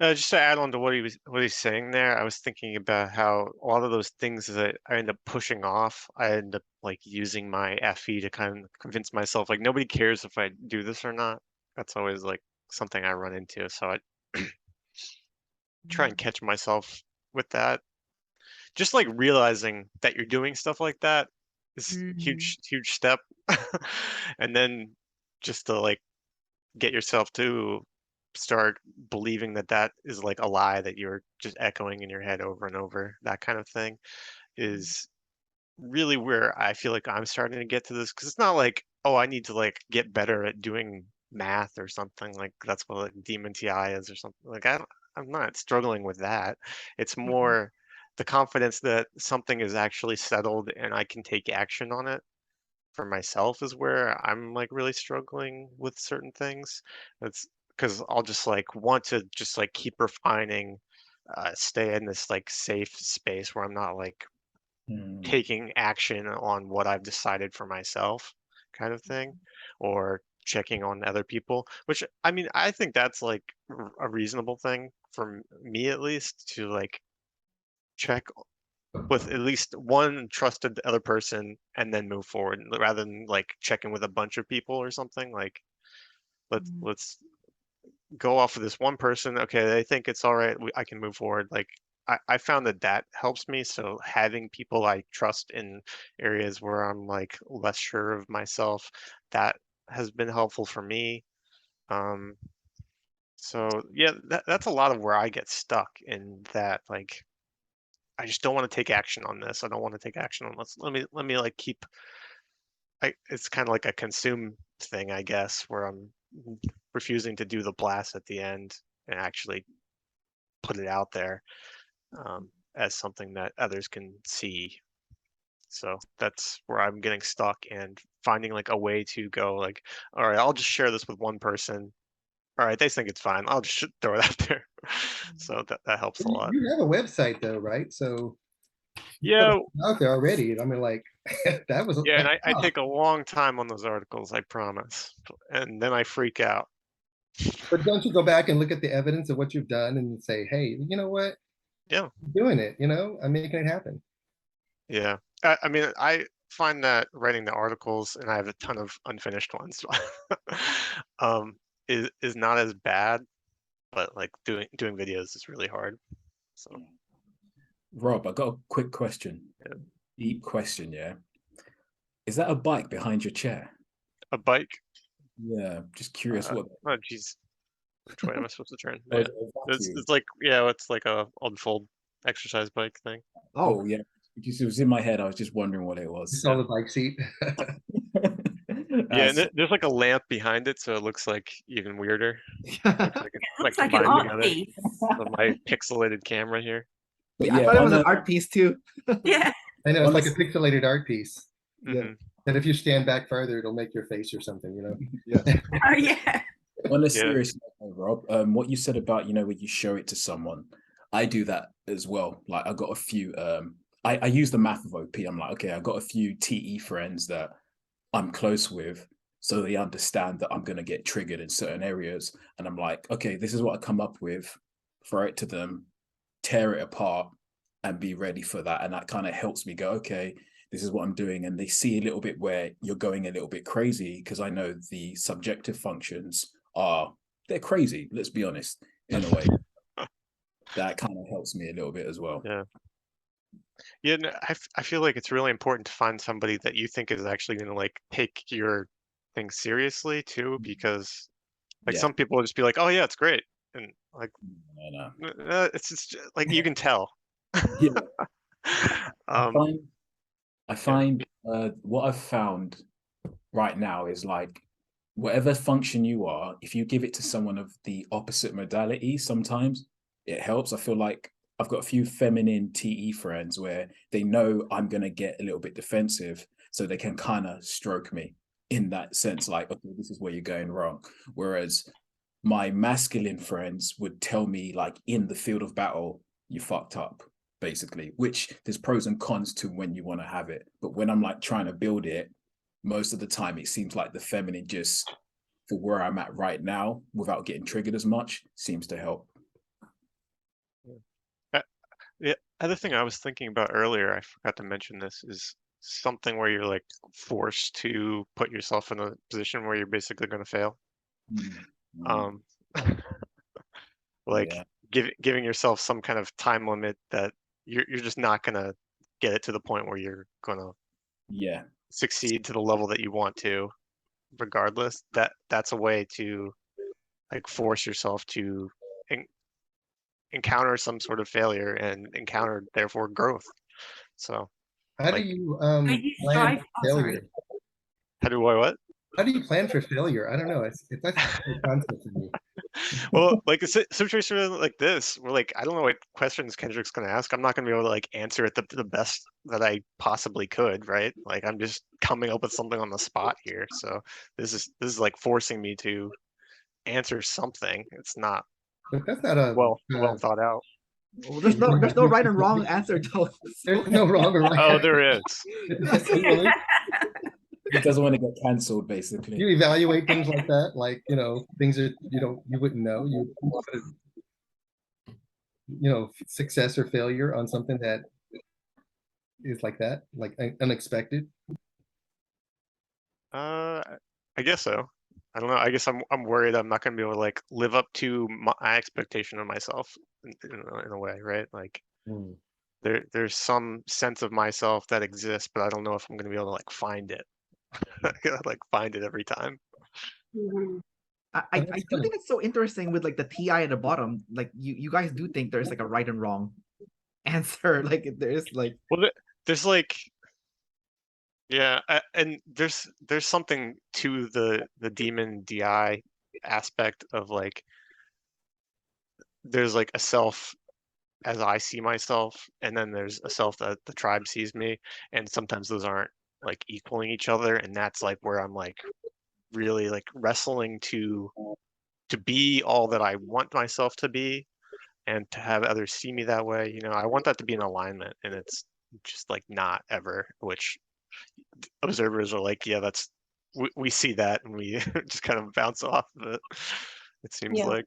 Just to add on to what he's saying there, I was thinking about how a lot of those things that I end up pushing off, I end up like using my FE to kind of convince myself like nobody cares if I do this or not. That's always like something I run into. So I try and catch myself with that. Just like realizing that you're doing stuff like that is huge step. And then just to like get yourself to start believing that that is like a lie that you're just echoing in your head over and over, that kind of thing is really where I feel like I'm starting to get to this, because it's not like, oh, I need to like get better at doing math or something. Like that's what like Demon TI is or something. Like I'm not struggling with that. It's more the confidence that something is actually settled and I can take action on it for myself is where I'm like really struggling with certain things. That's because I'll just like want to just like keep refining, stay in this like safe space where I'm not like Mm. taking action on what I've decided for myself, kind of thing, or checking on other people, which I mean, I think that's like a reasonable thing for me at least to like check with at least one trusted other person and then move forward rather than like checking with a bunch of people or something. Like let's go off of this one person. Okay, they think it's all right. I can move forward. Like I found that that helps me. So having people I trust in areas where I'm like less sure of myself, that has been helpful for me. Um, so yeah, that's a lot of where I get stuck in that. Like I just don't want to take action on this. I don't want to take action on this. Let me like keep. It's kind of like a consume thing, I guess, where I'm refusing to do the blast at the end and actually put it out there, as something that others can see. So that's where I'm getting stuck and finding like a way to go like, all right, I'll just share this with one person. All right, they think it's fine. I'll just throw it out there. So that helps a lot. You have a website though, right? So Yeah, out there already. I mean, like that was yeah, and I wow. take a long time on those articles, I promise. And then I freak out. But don't you go back and look at the evidence of what you've done and say, hey, you know what? Yeah, I'm doing it, I'm making it happen. yeah. I mean, I find that writing the articles, and I have a ton of unfinished ones, um, is not as bad, but like doing videos is really hard. So Rob, I got a quick question. yeah. Deep question, yeah. Is that a bike behind your chair? A bike. Yeah, just curious what. Oh, geez. Which way am I supposed to turn? Oh, Yeah, it's like yeah, it's like a unfold exercise bike thing. Oh, yeah. It was in my head. I was just wondering what it You was. saw the bike seat. Yeah, and there's like a lamp behind it, so it looks like even weirder. Looks like it's It like looks like an combined art together piece. with my pixelated camera here. But yeah, I yeah, thought it was on an a, art piece too. Yeah. I know, it's like a honestly, pixelated art piece. Yeah. Hmm. That if you stand back further, it'll make your face or something. Yeah. Oh yeah. on a Yeah. serious note, Rob, what you said about, when you show it to someone, I do that as well. Like I got a few, I use the math of OP. I'm like, okay, I got a few TE friends that I'm close with, so they understand that I'm going to get triggered in certain areas. And I'm like, okay, this is what I come up with, throw it to them, tear it apart, and be ready for that. And that kind of helps me go, okay, this is what I'm doing. And they see a little bit where you're going a little bit crazy, because I know the subjective functions they're crazy, let's be honest, in a way. That kind of helps me a little bit as well. Yeah. Yeah, no, I feel like it's really important to find somebody that you think is actually going to like take your thing seriously too, because like Yeah. some people will just be like, "Oh yeah, it's great," and like No. it's just like you can tell. Yeah. Um, I yeah, find what I've found right now is like, whatever function you are, if you give it to someone of the opposite modality, sometimes it helps. I feel like I've got a few feminine TE friends where they know I'm going to get a little bit defensive, so they can kind of stroke me in that sense, like, okay, this is where you're going wrong. Whereas my masculine friends would tell me, like, in the field of battle, you fucked up, basically, which there's pros and cons to when you want to have it. But when I'm like trying to build it, most of the time it seems like the feminine, just for where I'm at right now, without getting triggered as much, seems to help. the other thing I was thinking about earlier, I forgot to mention this, is something where you're like forced to put yourself in a position where you're basically going to fail. Um, like Yeah. giving yourself some kind of time limit that you're just not going to get it to the point where you're going to Yeah. succeed to the level that you want to, regardless. That's a way to like force yourself to encounter some sort of failure and encounter therefore growth. So How do like, you you plan strive- for oh, sorry. failure? how do I what? How do you plan for failure? I don't know. That's a concept for me. Well, like a situation like this, where like I don't know what questions Kendrick's gonna ask. I'm not gonna be able to like answer it the best that I possibly could, right? Like I'm just coming up with something on the spot here. So this is like forcing me to answer something. It's not But that's not a well thought out. Well, there's no right and wrong answer, Joe. there's no wrong or right. Oh, there is. He doesn't want to get cancelled, basically. You evaluate things like that, like things that you wouldn't know. Success or failure on something that is like that, like unexpected. I guess so. I don't know. I guess I'm worried I'm not gonna be able to like live up to my expectation of myself in a way, right? Like there's some sense of myself that exists, but I don't know if I'm gonna be able to like find it. I gotta like find it every time. Mhm. I do think it's so interesting with like the TI at the bottom. Like you guys do think there's like a right and wrong answer. Like there's like, Well, there's like, yeah, and there's something to the demon DI aspect of like there's like a self as I see myself, and then there's a self that the tribe sees me, and sometimes those aren't like equaling each other, and that's like where I'm like really like wrestling to be all that I want myself to be, and to have others see me that way. You know, I want that to be in alignment, and it's just like not ever, which observers are like, yeah, that's we see that, and we just kind of bounce off of it. It seems Yeah. like.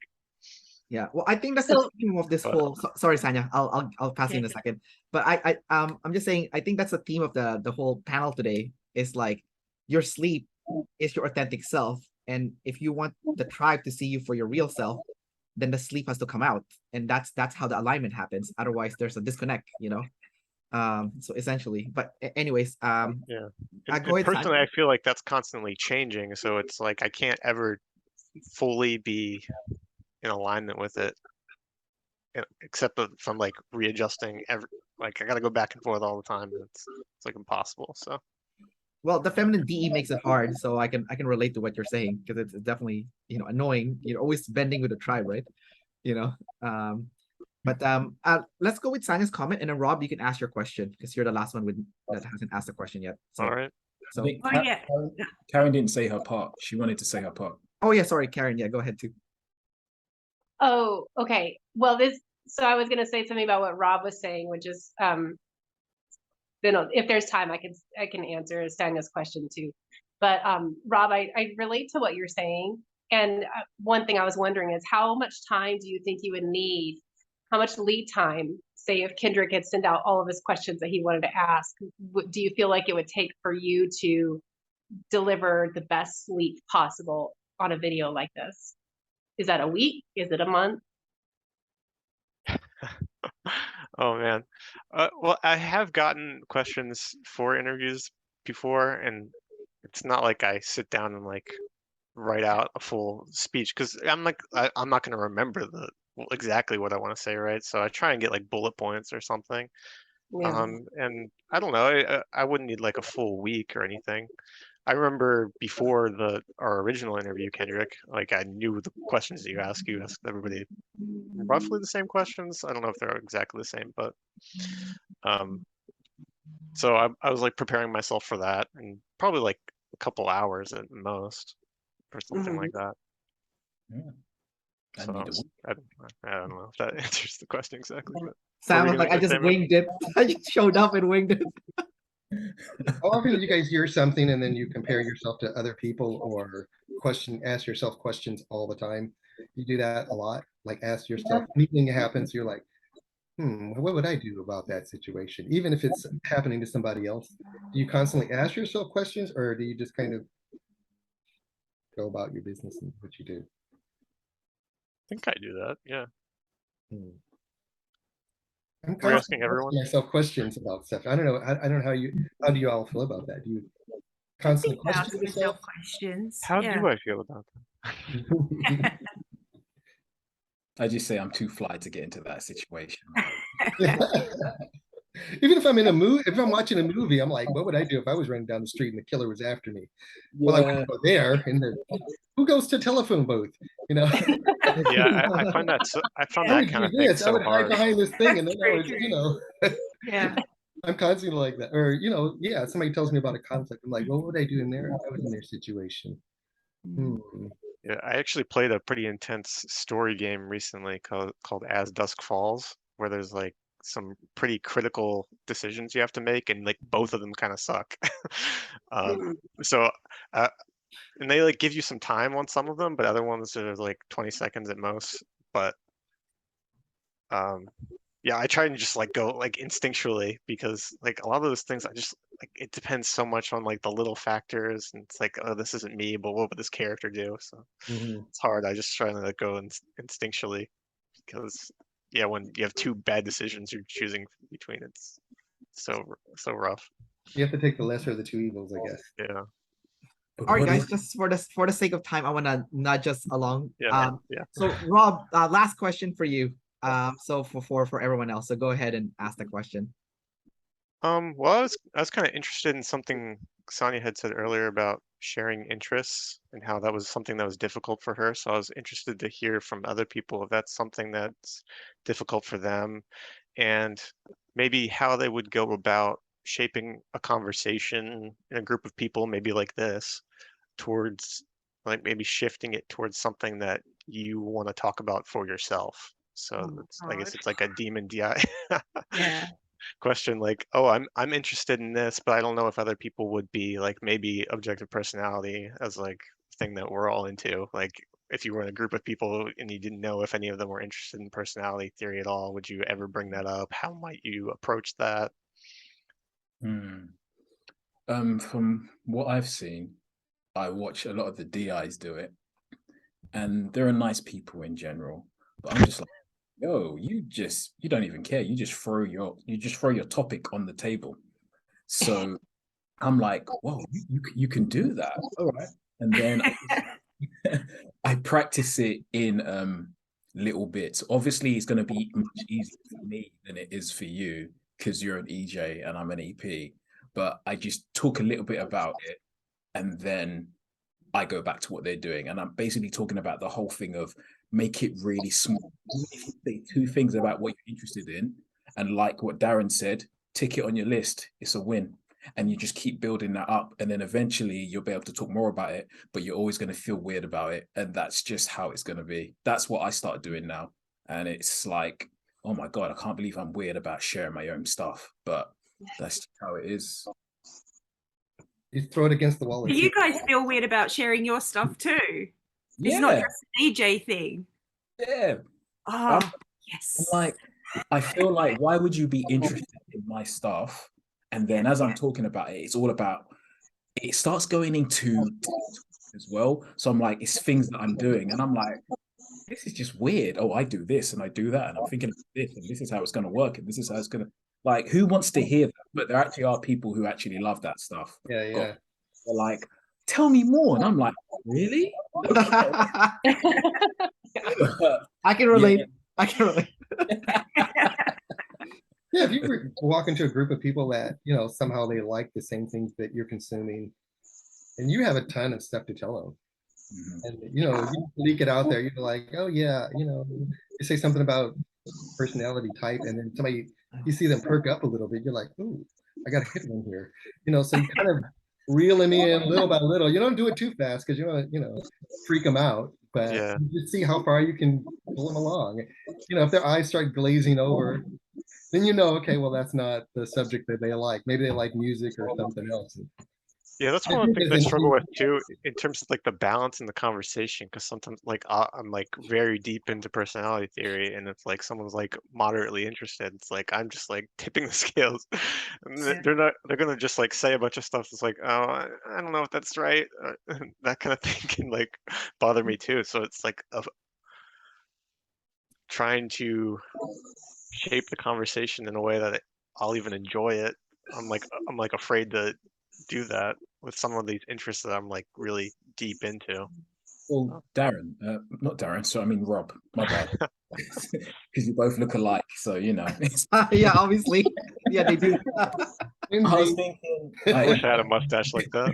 yeah. Well, I think that's the So- theme of this But- whole. Sorry, Sanya. I'll pass you in a Okay. second. But I'm just saying. I think that's the theme of the whole panel today. Is like your sleep is your authentic self, and if you want the tribe to see you for your real self, then the sleep has to come out, and that's how the alignment happens. Otherwise, there's a disconnect. So essentially, but anyways, Yeah. go ahead, Personally, Sanya. I feel like that's constantly changing, so it's like I can't ever fully be in alignment with it, except if I'm like readjusting like I gotta go back and forth all the time. And it's like impossible. So Well, the feminine DE makes it hard, so I can relate to what you're saying because it's definitely annoying. You're always bending with the tribe, right? You know. Let's go with Sanya's comment, and then Rob, you can ask your question because you're the last one that hasn't asked a question yet. So, all right. So, I think Oh, yeah. Karin didn't say her part. She wanted to say her part. oh yeah, sorry, Karin. Yeah, go ahead too. Oh, okay. Well, so I was going to say something about what Rob was saying, which is, if there's time, I can answer Sanya's question too. But Rob, I relate to what you're saying. And one thing I was wondering is how much time do you think you would need? How much lead time, say if Kendrick had sent out all of his questions that he wanted to ask, do you feel like it would take for you to deliver the best sleep possible on a video like this? Is that a week? Is it a month? Oh man. Well, I have gotten questions for interviews before, and it's not like I sit down and like write out a full speech because I'm like I'm not gonna remember exactly what I want to say, right? So I try and get like bullet points or something. Yeah. And I don't know, I wouldn't need like a full week or anything. I remember before our original interview, Kendrick, like I knew the questions that you asked everybody roughly the same questions. I don't know if they're exactly the same, but so I was like preparing myself for that, and probably like a couple hours at most or something like that. Yeah. I So need a week. I don't know if that answers the question exactly. But Sam were was you like, I gonna just say, man? winged it. I just showed up and winged it. How often do you guys hear something and then you compare yourself to other people or ask yourself questions all the time? You do that a lot, like ask yourself, anything happens, you're like, what would I do about that situation? Even if it's happening to somebody else. Do you constantly ask yourself questions, or do you just kind of go about your business and what you do? I think I do that. Yeah. I'm We're asking constantly everyone. asking myself questions about stuff. I don't know. I don't know how do you all feel about that? Do you constantly Ask question yourself yourself? questions. How Yeah. do I feel about that? I just say I'm too fly to get into that situation. Even if I'm in a movie, if I'm watching a movie, I'm like, what would I do if I was running down the street and the killer was after me? Well, I wouldn't go there. And who goes to telephone booth? You know? Yeah, I find that I found that kind of thing I so would hide hard. behind this thing, and then I would, you know. Yeah. I'm constantly like that. Or, you know, yeah, somebody tells me about a conflict. I'm like, what would I do in there? I was in their situation. Yeah, I actually played a pretty intense story game recently called As Dusk Falls, where there's like some pretty critical decisions you have to make, and like both of them kind of suck. So, uh, and they like give you some time on some of them, but other ones are like 20 seconds at most. But yeah, I try and just like go like instinctually, because like a lot of those things I just like, it depends so much on like the little factors, and it's like, oh, this isn't me, but what would this character do? So it's hard. I just try to like, go instinctually, because yeah, when you have two bad decisions you're choosing between, it's so rough. You have to take the lesser of the two evils, I guess. Yeah. All right, guys, just for the sake of time, I want to nudge us along. Yeah. So Rob, last question for you. So for everyone else, so go ahead and ask the question. Well, I was kind of interested in something Sanya had said earlier about sharing interests and how that was something that was difficult for her. So I was interested to hear from other people if that's something that's difficult for them, and maybe how they would go about shaping a conversation in a group of people, maybe like this, towards like maybe shifting it towards something that you want to talk about for yourself. So I guess it's like a demon DI. Yeah. Question, like, oh, I'm interested in this, but I don't know if other people would be, like, maybe objective personality as like thing that we're all into. Like, if you were in a group of people and you didn't know if any of them were interested in personality theory at all, would you ever bring that up? How might you approach that? From what I've seen, I watch a lot of the DIs do it, and they're nice people in general. But I'm just like, yo, you don't even care. You just throw your topic on the table. So I'm like, whoa, you can do that. All right. And then I practice it in little bits. Obviously, it's going to be much easier for me than it is for you, because you're an EJ and I'm an EP. But I just talk a little bit about it, and then I go back to what they're doing. And I'm basically talking about the whole thing of make it really small. If you say two things about what you're interested in, and like what Darren said, tick it on your list, it's a win. And you just keep building that up. And then eventually you'll be able to talk more about it, but you're always going to feel weird about it. And that's just how it's going to be. That's what I started doing now. And it's like, oh my God, I can't believe I'm weird about sharing my own stuff. But that's just how it is. You throw it against the wall. Do you guys feel weird about sharing your stuff too? Yeah. It's not just an EJ thing. Yeah. Oh, yes. I feel like, why would you be interested in my stuff? And then as I'm talking about it, it's all about, it starts going into as well. So I'm like, it's things that I'm doing. And I'm like, this is just weird. Oh, I do this and I do that. And I'm thinking of this, and this is how it's going to work. And this is how it's going to, like, who wants to hear that? But there actually are people who actually love that stuff. Yeah. They're like, tell me more. And I'm like, really? I can relate. I can relate. Yeah, if you walk into a group of people that, you know, somehow they like the same things that you're consuming, and you have a ton of stuff to tell them. And, you know, you leak it out there, you're like, oh yeah, you know, you say something about personality type, and then you see them perk up a little bit, you're like, ooh, I got a hit one here. You know, so you kind of reel them in little by little. You don't do it too fast because you want to, you know, freak them out, but you just see how far you can pull them along. You know, if their eyes start glazing over, then you know, okay, well, that's not the subject that they like. Maybe they like music or something else. Yeah, that's one of the things I struggle with too, in terms of like the balance in the conversation. Because sometimes, like, I'm like very deep into personality theory, and it's like someone's like moderately interested. It's like I'm just like tipping the scales, and they're gonna just like say a bunch of stuff that's like, oh, I don't know if that's right. That kind of thing can like bother me too. So it's like trying to shape the conversation in a way that I'll even enjoy it. I'm like afraid to do that with some of these interests that I'm like really deep into. Well, Darren, not Darren, so I mean Rob, my bad. because you both look alike. So you know. Yeah, obviously. Yeah, they do. I was thinking, I wish I had a mustache like that.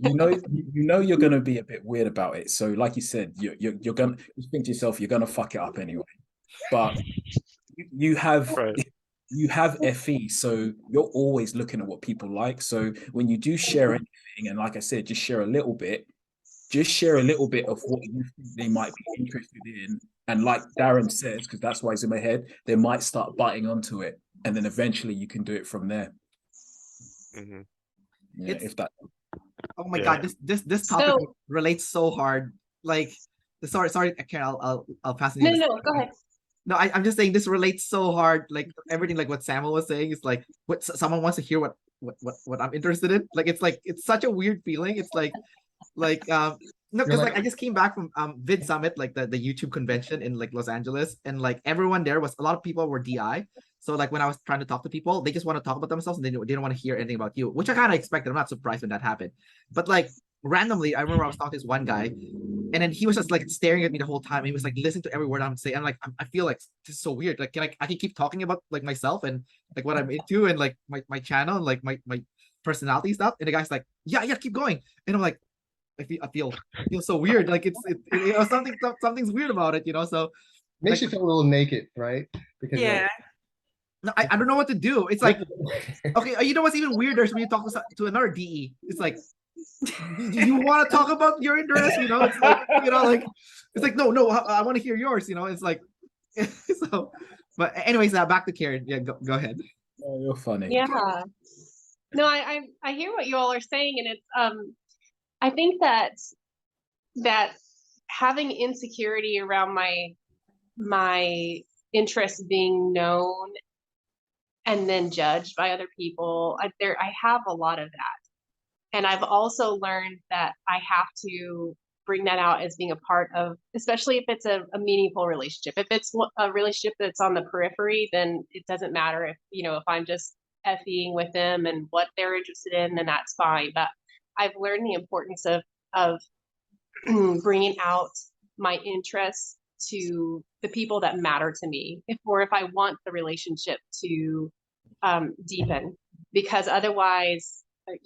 you know you're gonna be a bit weird about it. So like you said, you're gonna you think to yourself you're gonna fuck it up anyway. But you have Right. you have FE, so you're always looking at what people like. So when you do share anything, and like I said, just share a little bit of what you think they might be interested in. And like Darren says, because that's why it's in my head, they might start biting onto it. And then eventually you can do it from there. Mhm. Yeah, It's- if that Oh my Yeah. God, this topic So- relates so hard. Like, sorry, Karen, I'll pass it. No, no, go ahead. No, I'm just saying this relates so hard. Like everything, like what Samuel was saying is like what someone wants to hear what I'm interested in. Like it's such a weird feeling. It's like no, because like I just came back from Vid Summit, like the YouTube convention in like Los Angeles, and like everyone there was a lot of people were DI. So like when I was trying to talk to people, they just want to talk about themselves and they don't want to hear anything about you, which I kind of expected. I'm not surprised when that happened. But like randomly, I remember I was talking to this one guy, and then he was just like staring at me the whole time. He was like listening to every word I'm saying. I'm like, I feel like this is so weird. Like, I can keep talking about like myself and like what I'm into and like my channel and like my personality stuff. And the guy's like, yeah, keep going. And I'm like, I feel so weird. Like something's weird about it, So Makes like, you feel a little naked, right? Because Yeah. no, I don't know what to do. It's like, okay, you know what's even weirder is when you talk to another DE. It's like, you want to talk about your interests, It's like, like it's like no, I want to hear yours, It's like, so. But anyways, back to Karin. Yeah, go ahead. oh, you're funny. Yeah. No, I hear what you all are saying, and it's I think that having insecurity around my interests being known and then judged by other people, I have a lot of that. And I've also learned that I have to bring that out as being a part of, especially if it's a meaningful relationship. If it's a relationship that's on the periphery, then it doesn't matter if I'm just effing with them and what they're interested in, then that's fine. But I've learned the importance of bringing out my interests to the people that matter to me, if I want the relationship to deepen, because otherwise,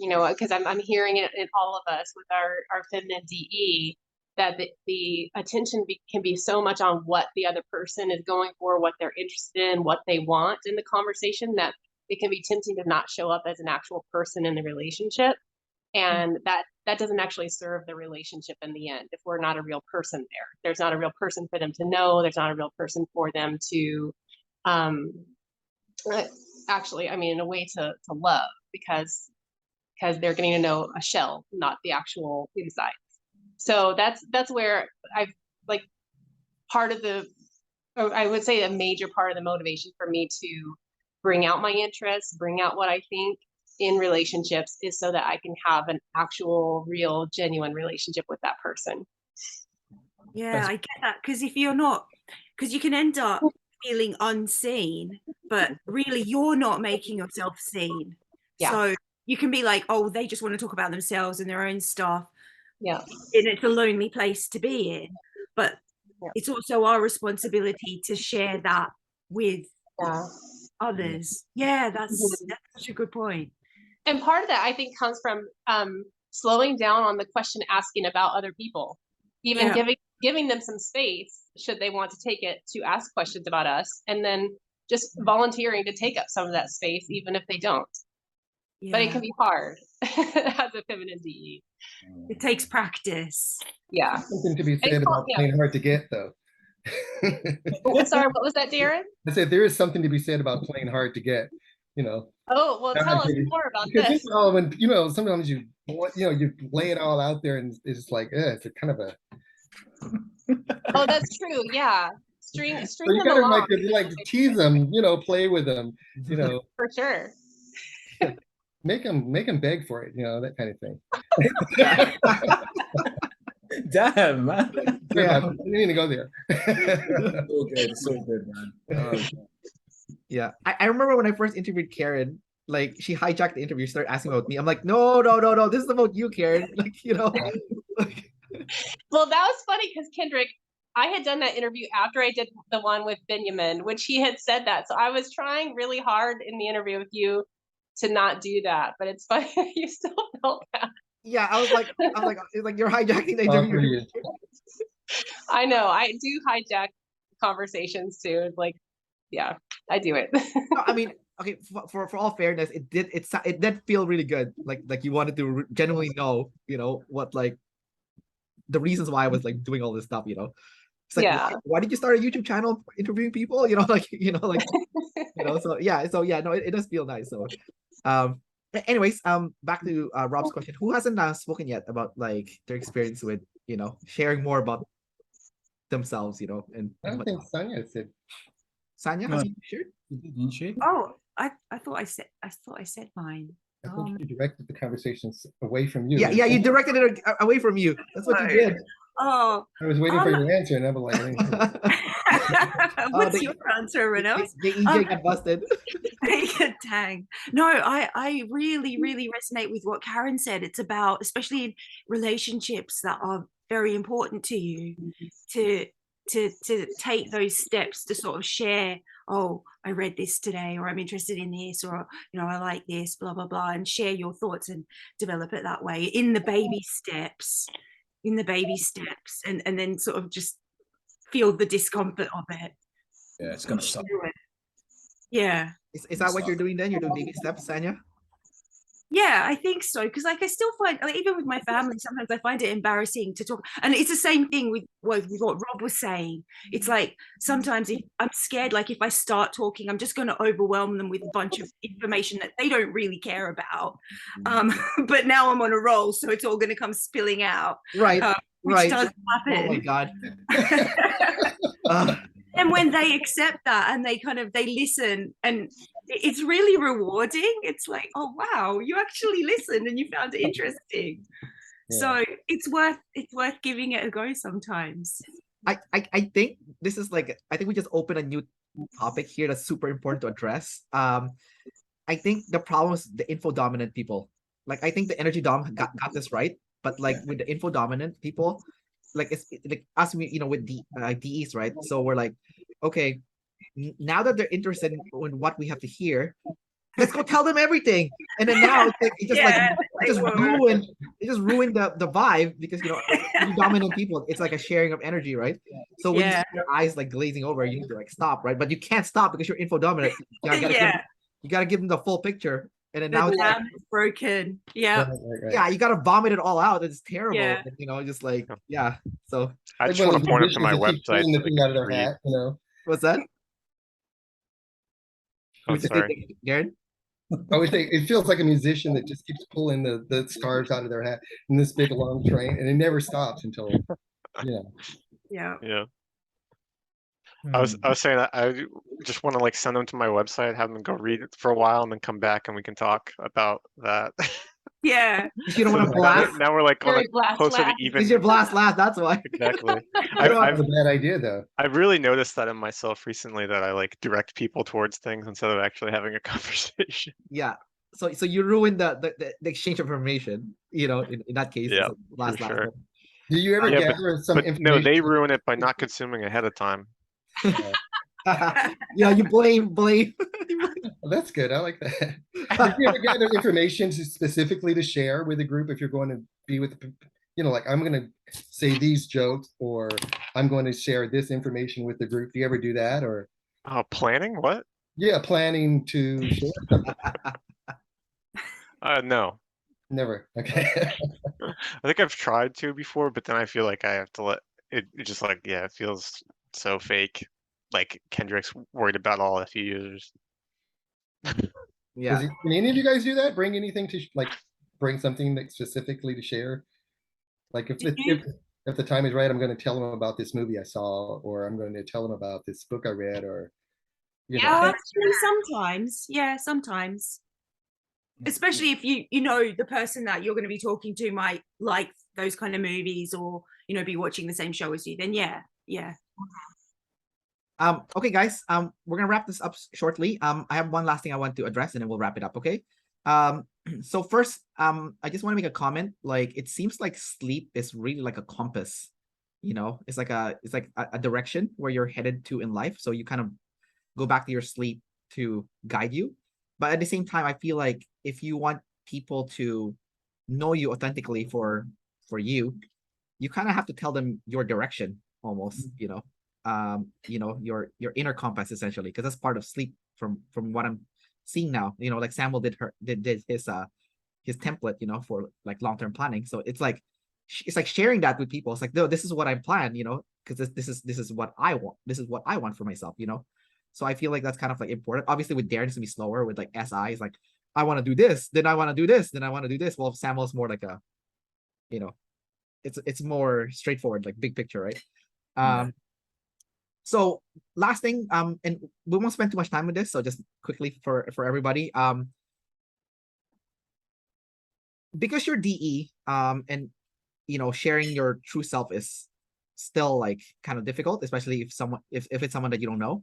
because I'm hearing it in all of us with our feminine DE, that the attention can be so much on what the other person is going for, what they're interested in, what they want in the conversation, that it can be tempting to not show up as an actual person in the relationship. And that doesn't actually serve the relationship in the end if we're not a real person there. There's not a real person for them to know. There's not a real person for them to actually, in a way to love, because they're getting to know a shell, not the actual inside. So that's where I've like I would say a major part of the motivation for me to bring out my interests, bring out what I think in relationships, is so that I can have an actual, real, genuine relationship with that person. Yeah, I get that, because if you're not, because you can end up feeling unseen, but really you're not making yourself seen. Yeah. So you can be like, oh, they just want to talk about themselves and their own stuff. Yeah. And it's a lonely place to be in. But it's also our responsibility to share that with others. Yeah, that's such a good point. And part of that, I think, comes from slowing down on the question asking about other people, even giving them some space, should they want to take it, to ask questions about us, and then just volunteering to take up some of that space, even if they don't. Yeah. But it can be hard as a feminine DE. It takes practice. Yeah. Something to be said about playing hard to get, though. Sorry, what was that, Darren? I said there is something to be said about playing hard to get. Oh, well, tell us more about this. When sometimes you lay it all out there, and it's like it's a kind of a. Oh, that's true. Yeah, string So you them gotta along. like tease them, play with them, For sure. make them beg for it, that kind of thing. Damn, man. Yeah, I didn't need to go there. So good, man. Yeah, I remember when I first interviewed Karin, like she hijacked the interview, started asking about me. I'm like, no, this is about you, Karin. Like, Well, that was funny because Kendrick, I had done that interview after I did the one with Benjamin, which he had said that. So I was trying really hard in the interview with you to not do that, but it's funny you still felt that. Yeah, I was like, it's like you're hijacking the Oh, interview. for you. I know, I do hijack conversations too. It's like, yeah, I do it. No, I mean, okay, for all fairness, it did feel really good. Like you wanted to genuinely know, what like the reasons why I was like doing all this stuff. It's like, Yeah. why did you start a YouTube channel interviewing people? Like, so yeah, no, it does feel nice. So, anyways, back to Rob's question. Who hasn't spoken yet about like their experience with, sharing more about themselves, and I don't think Sanya said. Sanya, No. have you shared? Didn't she? Oh, I thought I said mine. I think you directed the conversations away from you. Yeah, you directed it away from you. That's what you did. Oh, I was waiting for your answer, and I was like, I didn't hear it. what's your answer, Renault? The EJ got busted. Dang. No, I really, really resonate with what Karin said. It's about, especially in relationships that are very important to you, to take those steps to sort of share, oh, I read this today, or I'm interested in this, or I like this, blah blah blah, and share your thoughts and develop it that way in the baby steps, and then sort of just feel the discomfort of it. Yeah, it's gonna suck. Yeah. Is that what you're doing then? You're doing baby steps, Sanya? Yeah, I think so. Because like I still find, like, even with my family, sometimes I find it embarrassing to talk. And it's the same thing with what Rob was saying. It's like sometimes if I'm scared, like if I start talking, I'm just going to overwhelm them with a bunch of information that they don't really care about. But now I'm on a roll, so it's all going to come spilling out. Right. Which right. does happen. Oh my God. And when they accept that and they listen, and it's really rewarding. It's like, oh wow, you actually listened and you found it interesting. Yeah. So it's worth giving it a go sometimes. I think this is like, I think we just opened a new topic here that's super important to address. I think the problem is the info dominant people. Like I think the energy dom got this right, but like with the info dominant people, like it's like us, with the DEs, right? So we're like, okay, now that they're interested in what we have to hear, let's go tell them everything. And then now it's like it just ruined the vibe, because dominant people, it's like a sharing of energy, right? So when you see your eyes like glazing over, you need to like stop, right? But you can't stop because you're info dominant. You gotta give them the full picture. And then now it's like, broken. Yeah. Yeah, you gotta vomit it all out. It's terrible. Yeah. And, just like, yeah. So I just want to point them to my website. The thing out of their hat, What's that? Oh, sorry. Darren? I always think it feels like a musician that just keeps pulling the scarves out of their hat in this big long train, and it never stops until, Yeah. I was saying that I just want to like send them to my website, have them go read it for a while, and then come back and we can talk about that. Yeah. You don't want to blast. Now we're like on a closer to even. Because your blast last. That's why. Exactly. That's a bad idea, though. I've really noticed that in myself recently, that I like direct people towards things instead of actually having a conversation. Yeah. So you ruined the exchange of information. In that case. Yeah. Last. Sure. Do you ever gather some information? No, they ruin it by not consuming ahead of time. Yeah, you blame. Well, that's good. I like that. Did you ever gather information specifically to share with a group if you're going to be with, like I'm going to say these jokes, or I'm going to share this information with the group? Do you ever do that, or? Planning what? Yeah, planning to share something. No. Never. Okay. I think I've tried to before, but then I feel like I have to let it just like, it feels so fake. Like Kendrick's worried about all FE users. Yeah. Can any of you guys do that? Bring anything to bring something that specifically to share? Like if the time is right, I'm going to tell them about this movie I saw, or I'm going to tell them about this book I read, or sometimes. Yeah, sometimes. Especially if you know the person that you're going to be talking to might like those kind of movies, or be watching the same show as you, then yeah. Okay, guys. We're gonna wrap this up shortly. I have one last thing I want to address, and then we'll wrap it up. Okay. So first, I just want to make a comment. Like, it seems like sleep is really like a compass. you know, it's like a direction where you're headed to in life. So you kind of go back to your sleep to guide you. But at the same time, I feel like if you want people to know you authentically for you, you kind of have to tell them your direction almost, you know, your inner compass essentially, because that's part of sleep from what I'm seeing now. You know, like Samuel did his template, you know, for like long-term planning. So it's like sharing that with people. It's like, no, this is what I plan, you know, because this is what I want. This is what I want for myself, you know. So I feel like that's kind of like important. Obviously, with Darren, it's gonna be slower. With like SI, it's like I want to do this, then I want to do this, then I want to do this. Well, Samuel's more like a, you know, it's more straightforward, like big picture, right? Yeah. So last thing, and we won't spend too much time with this, so just quickly for everybody, because you're DE, and you know, sharing your true self is still like kind of difficult, especially if it's someone that you don't know.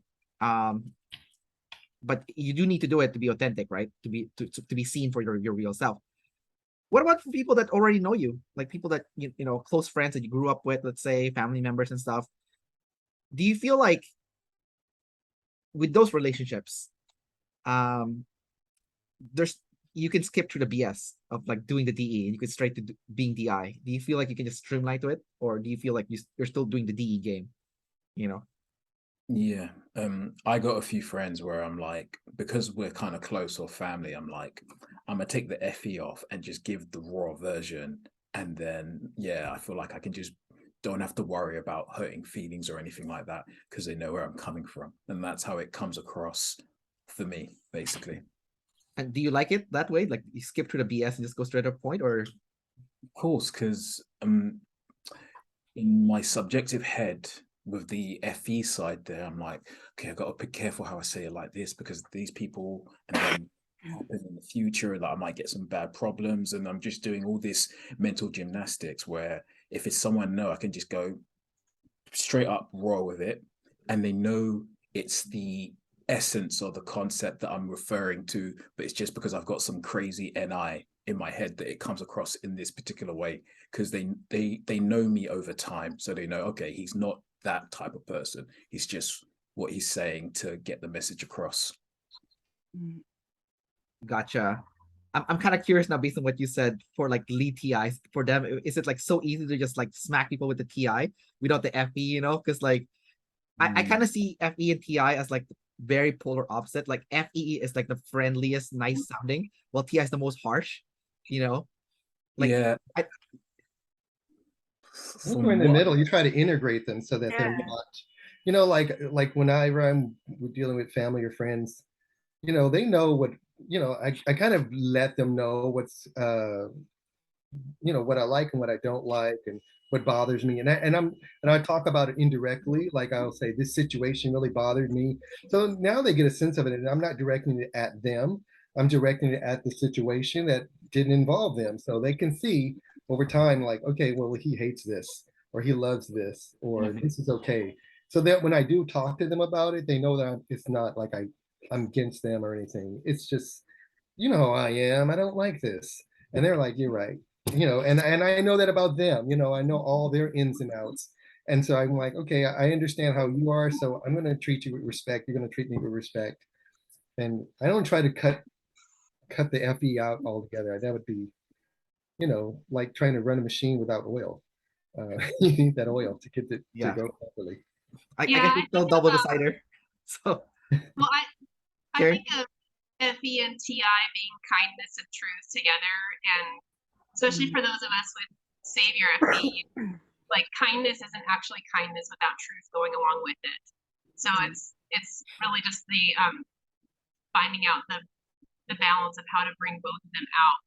But you do need to do it to be authentic, right? To be seen for your real self. What about for people that already know you, like people that you know, close friends that you grew up with, let's say family members and stuff? Do you feel like with those relationships, there's you can skip through the BS of like doing the DE and you can straight to being DI? Do you feel like you can just streamline to it, or do you feel like you're still doing the DE game? You know? Yeah. I got a few friends where I'm like, because we're kind of close or family, I'm like, I'm gonna take the FE off and just give the raw version. And then yeah, I feel like I can just don't have to worry about hurting feelings or anything like that because they know where I'm coming from. And that's how it comes across for me, basically. And do you like it that way? Like you skip through the BS and just go straight to the point, or? Of course, because in my subjective head with the FE side there, I'm like, okay, I've got to be careful how I say it like this because these people, and then happen in the future that I might get some bad problems, and I'm just doing all this mental gymnastics where if it's someone I can just go straight up raw with it, and they know it's the essence or the concept that I'm referring to, but it's just because I've got some crazy NI in my head that it comes across in this particular way because they know me over time, so they know, okay, he's not that type of person, he's just what he's saying to get the message across. Gotcha. I'm kind of curious now, based on what you said, for like lead TIs, for them, is it like so easy to just like smack people with the TI without the FE, you know? Because like I kind of see FE and TI as like very polar opposite. Like FE is like the friendliest, nice sounding, while TI is the most harsh, you know? Like Yeah. I, Somewhere in the middle, you try to integrate them so that they're Yeah. not, you know, like whenever I'm dealing with family or friends, you know, they know what, you know, I kind of let them know what's you know, what I like and what I don't like and what bothers me. And I talk about it indirectly, like I'll say this situation really bothered me. So now they get a sense of it, and I'm not directing it at them. I'm directing it at the situation that didn't involve them. So they can see over time, like, okay, well, he hates this, or he loves this, or this is okay. So that when I do talk to them about it, they know that it's not like I'm against them or anything. It's just, you know how I am. I don't like this. And they're like, you're right. You know, and I know that about them. You know, I know all their ins and outs. And so I'm like, okay, I understand how you are. So I'm going to treat you with respect. You're going to treat me with respect. And I don't try to cut the FE out altogether. That would be, you know, like trying to run a machine without oil. You need that oil to get it to yeah, go properly. I Yeah, guess I it's still think double about, decider. So, well, I Karin? think of FE and TI being kindness and truth together, and especially for those of us with Savior FE, like kindness isn't actually kindness without truth going along with it. So it's really just the finding out the balance of how to bring both of them out.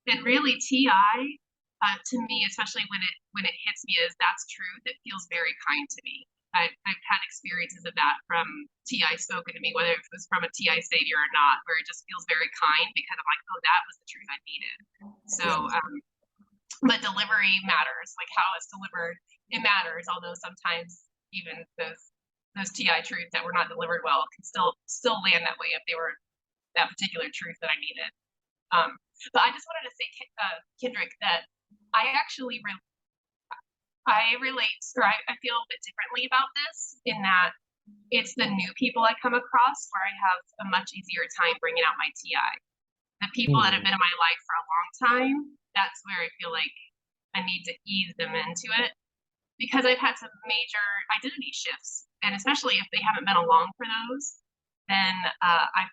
And really TI, to me, especially when it hits me, is that's truth. It feels very kind to me. I've had experiences of that from TI spoken to me, whether it was from a TI savior or not, where it just feels very kind because I'm like, oh, that was the truth I needed. So, but delivery matters, like how it's delivered, it matters. Although sometimes even those TI truths that were not delivered well can still land that way if they were that particular truth that I needed. But I just wanted to say, Kendrick, that I actually I relate, or I feel a bit differently about this in that it's the new people I come across where I have a much easier time bringing out my TI. The people that have been in my life for a long time, that's where I feel like I need to ease them into it, because I've had some major identity shifts, and especially if they haven't been along for those, then I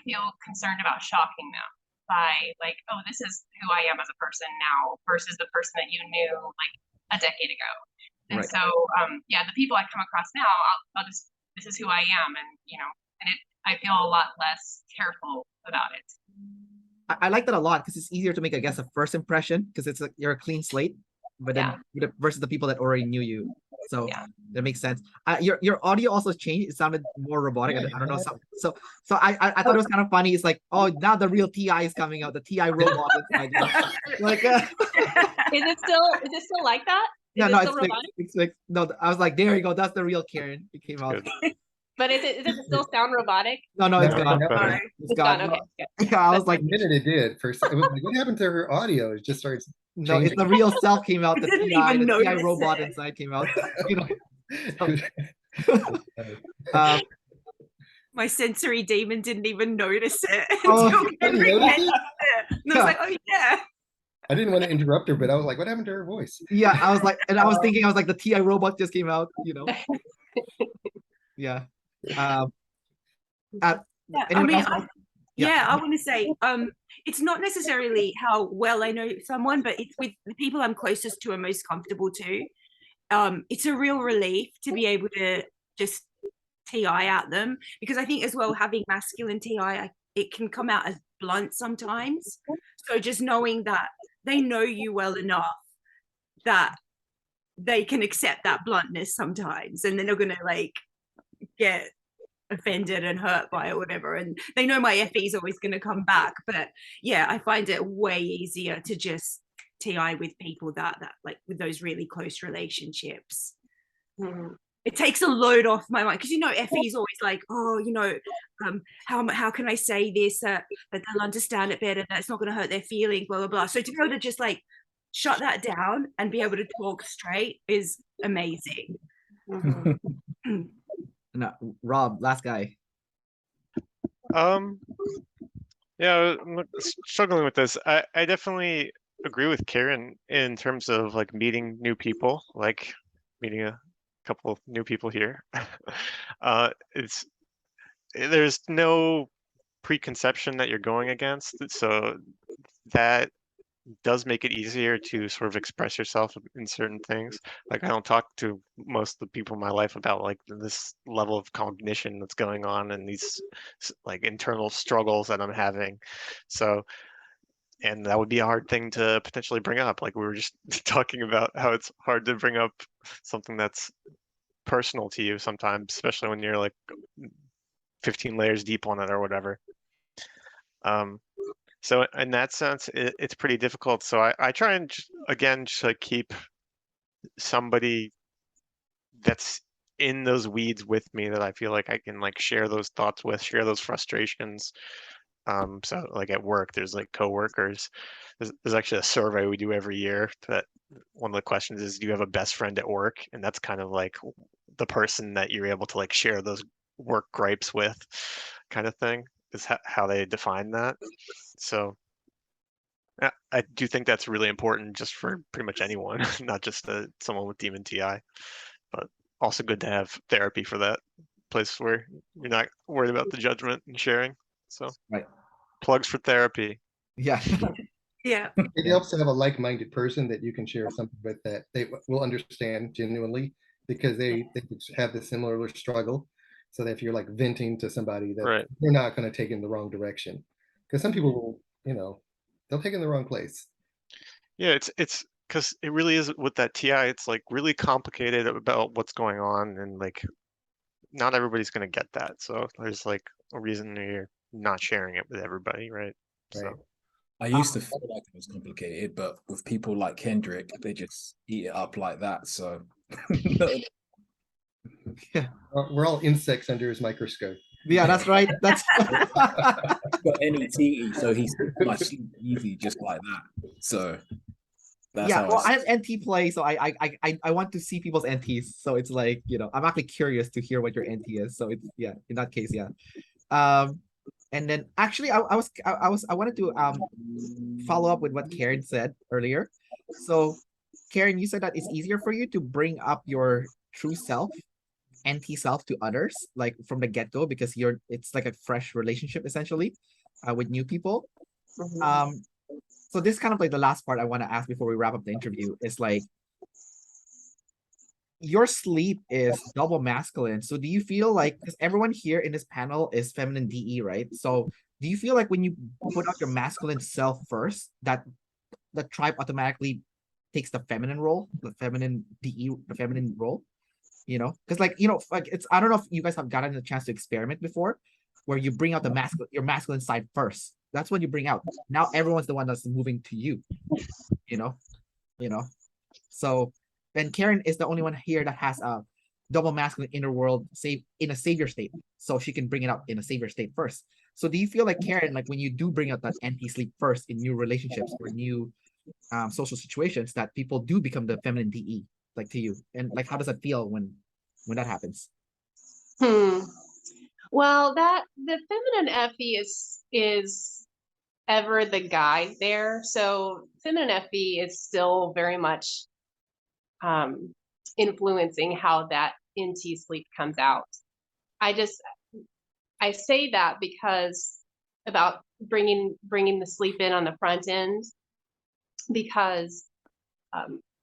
feel concerned about shocking them by like, oh, this is who I am as a person now versus the person that you knew like a decade ago. And Right. so, yeah, the people I come across now, I'll just, this is who I am. And, you know, and I feel a lot less careful about it. I like that a lot because it's easier to make, I guess, a first impression because it's like you're a clean slate, but then versus the people that already knew you. So that makes sense. Your audio also changed. It sounded more robotic. I don't know. So I thought it was kind of funny. It's like, oh, now the real TI is coming out. The TI robot. Like, is it still like that? Yeah, no, it's fixed. No, I was like, there you go. That's the real Karin. It came out. But does it still sound robotic? No, it's gone. It's gone. Okay. Yeah, I was like, the minute it did, first it was like, what happened to her audio? It just starts. No, it's the real self came out. The TI robot inside came out. You know. My sensory demon didn't even notice it. Oh, and I was like, oh yeah. I didn't want to interrupt her, but I was like, what happened to her voice? Yeah, I was like, and I was thinking, I was like, the TI robot just came out, you know. Yeah. I want to say, it's not necessarily how well I know someone, but it's with the people I'm closest to and most comfortable to. It's a real relief to be able to just TI at them, because I think as well, having masculine TI, it can come out as blunt sometimes. So just knowing that they know you well enough that they can accept that bluntness sometimes, and they're not going to like get offended and hurt by it or whatever, and they know my FE is always going to come back. But yeah, I find it way easier to just TI with people that like with those really close relationships. It takes a load off my mind, because you know FE is always like, oh, you know, how can I say this that they'll understand it better, that it's not going to hurt their feelings, blah blah blah. So to be able to just like shut that down and be able to talk straight is amazing. No, Rob, last guy. Yeah, I'm struggling with this. I definitely agree with Karin in terms of like meeting new people, like meeting a couple of new people here. There's no preconception that you're going against, so that does make it easier to sort of express yourself in certain things. Like I don't talk to most of the people in my life about like this level of cognition that's going on and these like internal struggles that I'm having. So, and that would be a hard thing to potentially bring up. Like we were just talking about how it's hard to bring up something that's personal to you sometimes, especially when you're like 15 layers deep on it or whatever. So in that sense, it's pretty difficult. So I try and again just like keep somebody that's in those weeds with me that I feel like I can like share those thoughts with, share those frustrations. So like at work, there's like coworkers. There's actually a survey we do every year that one of the questions is, do you have a best friend at work? And that's kind of like the person that you're able to like share those work gripes with, kind of thing, is how they define that. So I do think that's really important just for pretty much anyone, not just someone with Demon TI, but also good to have therapy for that place where you're not worried about the judgment and sharing. So plugs for therapy. Yeah. Yeah. It helps to have a like-minded person that you can share something with that they will understand genuinely, because they have the similar struggle. So that if you're like venting to somebody, that they're not going to take in the wrong direction, because some people will, you know, they'll take in the wrong place. Yeah, it's because it really is with that TI. It's like really complicated about what's going on, and like not everybody's going to get that. So there's like a reason you're not sharing it with everybody, right? So I used to feel like it was complicated, but with people like Kendrick, they just eat it up like that. So yeah, we're all insects under his microscope. Yeah, that's right. That's got NET, so he's much easy just like that. So That's Yeah, how well, I I have NT play, so I want to see people's NTs. So it's like, I'm actually curious to hear what your NT is. So it's, yeah, in that case, yeah. Um, and then actually I wanted to follow up with what Karin said earlier. So Karin, you said that it's easier for you to bring up your true self, NT self, to others, like from the get-go, because it's like a fresh relationship essentially, with new people. Mhm. So this is kind of like the last part I want to ask before we wrap up the interview is like, your sleep is double masculine. So do you feel like, because everyone here in this panel is feminine DE, right? So do you feel like when you put out your masculine self first, that the tribe automatically takes the feminine role, the feminine DE, the feminine role? Because like, it's, I don't know if you guys have gotten a chance to experiment before, where you bring out your masculine side first. That's what you bring out. Now everyone's the one that's moving to you, you know, you know. So then Karin is the only one here that has a double masculine inner world in a savior state. So she can bring it out in a savior state first. So do you feel like, Karin, like when you do bring out that anti-sleep first in new relationships or new social situations, that people do become the feminine DE, like to you? And like, how does that feel when that happens? Well, the feminine FE is ever the guide there. So feminine FE is still very much influencing how that NT sleep comes out. I say that because about bringing the sleep in on the front end, because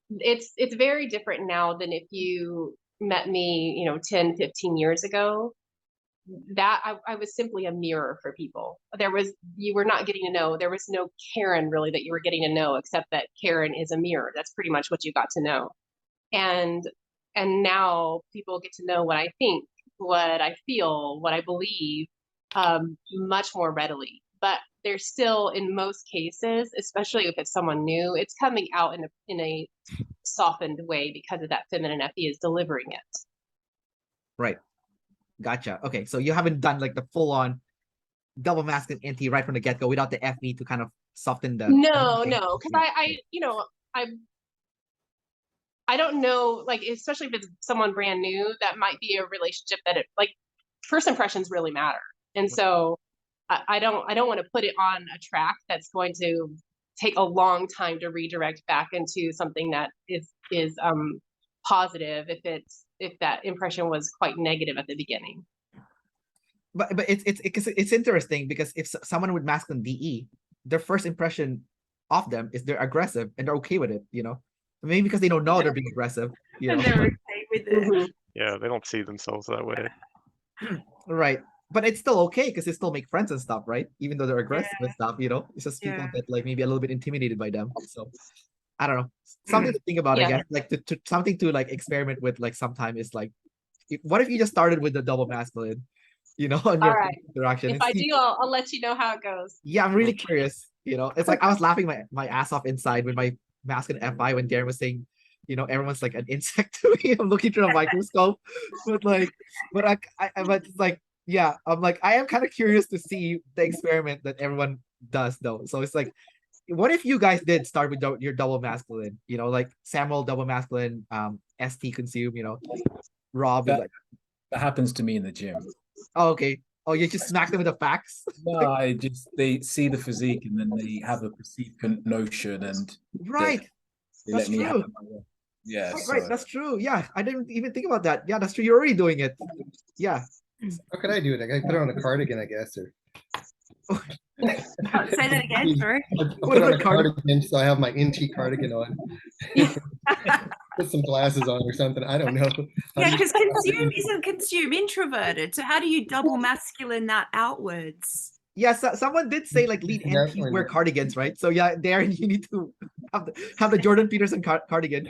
it's very different now than if you met me 10 15 years ago. That I was simply a mirror for people. You were not getting to know, there was no Karin really that you were getting to know, except that Karin is a mirror. That's pretty much what you got to know. And now people get to know what I think, what I feel, what I believe, much more readily. But there's still, in most cases, especially if it's someone new, it's coming out in a softened way because of that feminine FE is delivering it. Right. Gotcha. Okay, so you haven't done like the full-on double masculine NT right from the get-go without the FE to kind of soften the. No, because I don't know, like, especially if it's someone brand new, that might be a relationship that first impressions really matter. And so I don't want to put it on a track that's going to take a long time to redirect back into something that is positive if that impression was quite negative at the beginning. But it's interesting because if someone with masculine DE, their first impression of them is they're aggressive and they're okay with it, maybe because they don't know they're being aggressive, And they're okay with it. Yeah, they don't see themselves that way. Right. But it's still okay because they still make friends and stuff, right? Even though they're aggressive and stuff, it's just people that like maybe a little bit intimidated by them. So I don't know, something to think about. I guess like to something to like experiment with, like sometime, is like, what if you just started with the double masculine, on your interaction. If I do, I'll let you know how it goes. Yeah, I'm really curious. It's like I was laughing my ass off inside with my masculine FI when Darren was saying, everyone's like an insect to me. I'm looking through a microscope, but it's like, yeah, I'm like, I am kind of curious to see the experiment that everyone does though. So it's like, what if you guys did start with your double masculine, like Samuel double masculine, ST consume, Rob that happens to me in the gym. Oh, okay. Oh, you just smack them with the facts? No, they see the physique and then they have a perceived notion, and right. They that's let me true. have my way. Yeah, right. That's true. Yeah, I didn't even think about that. Yeah, that's true. You're already doing it. Yeah. How could I do it? I gotta put on a cardigan, I guess, or say that again, sorry. I'll put on a cardigan, so I have my NT cardigan on. Put some glasses on or something. I don't know. Yeah, because consume introverted. So how do you double masculine that outwards? Yeah, someone did say like lead NTs wear cardigans, right? So yeah, Darren, you need to have the Jordan Peterson cardigan.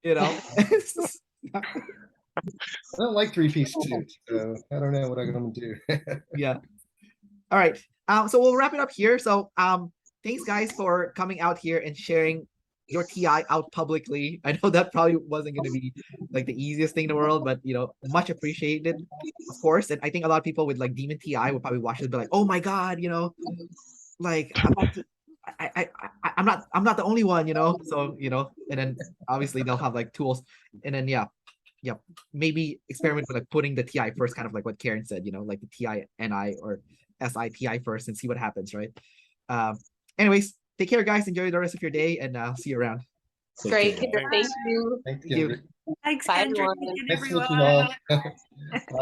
I don't like three-piece suits, so I don't know what I'm gonna do. Yeah. All right. So we'll wrap it up here. So thanks guys for coming out here and sharing your TI out publicly. I know that probably wasn't going to be like the easiest thing in the world, but much appreciated, of course. And I think a lot of people with like Demon TI would probably watch it and be like, oh my God, like I'm not the only one, you know. So, you know, and then obviously they'll have like tools, and then yeah, maybe experiment with like putting the TI first, kind of like what Karin said, you know, like the TI NI or SITI first, and see what happens, right? Anyways, take care, guys. Enjoy the rest of your day, and see you around. Take Great. care. Thank you. Thanks, Thank you. Kendrick. Thanks, Bye, Kendrick. everyone. Nice to meet Everyone. you all. Bye.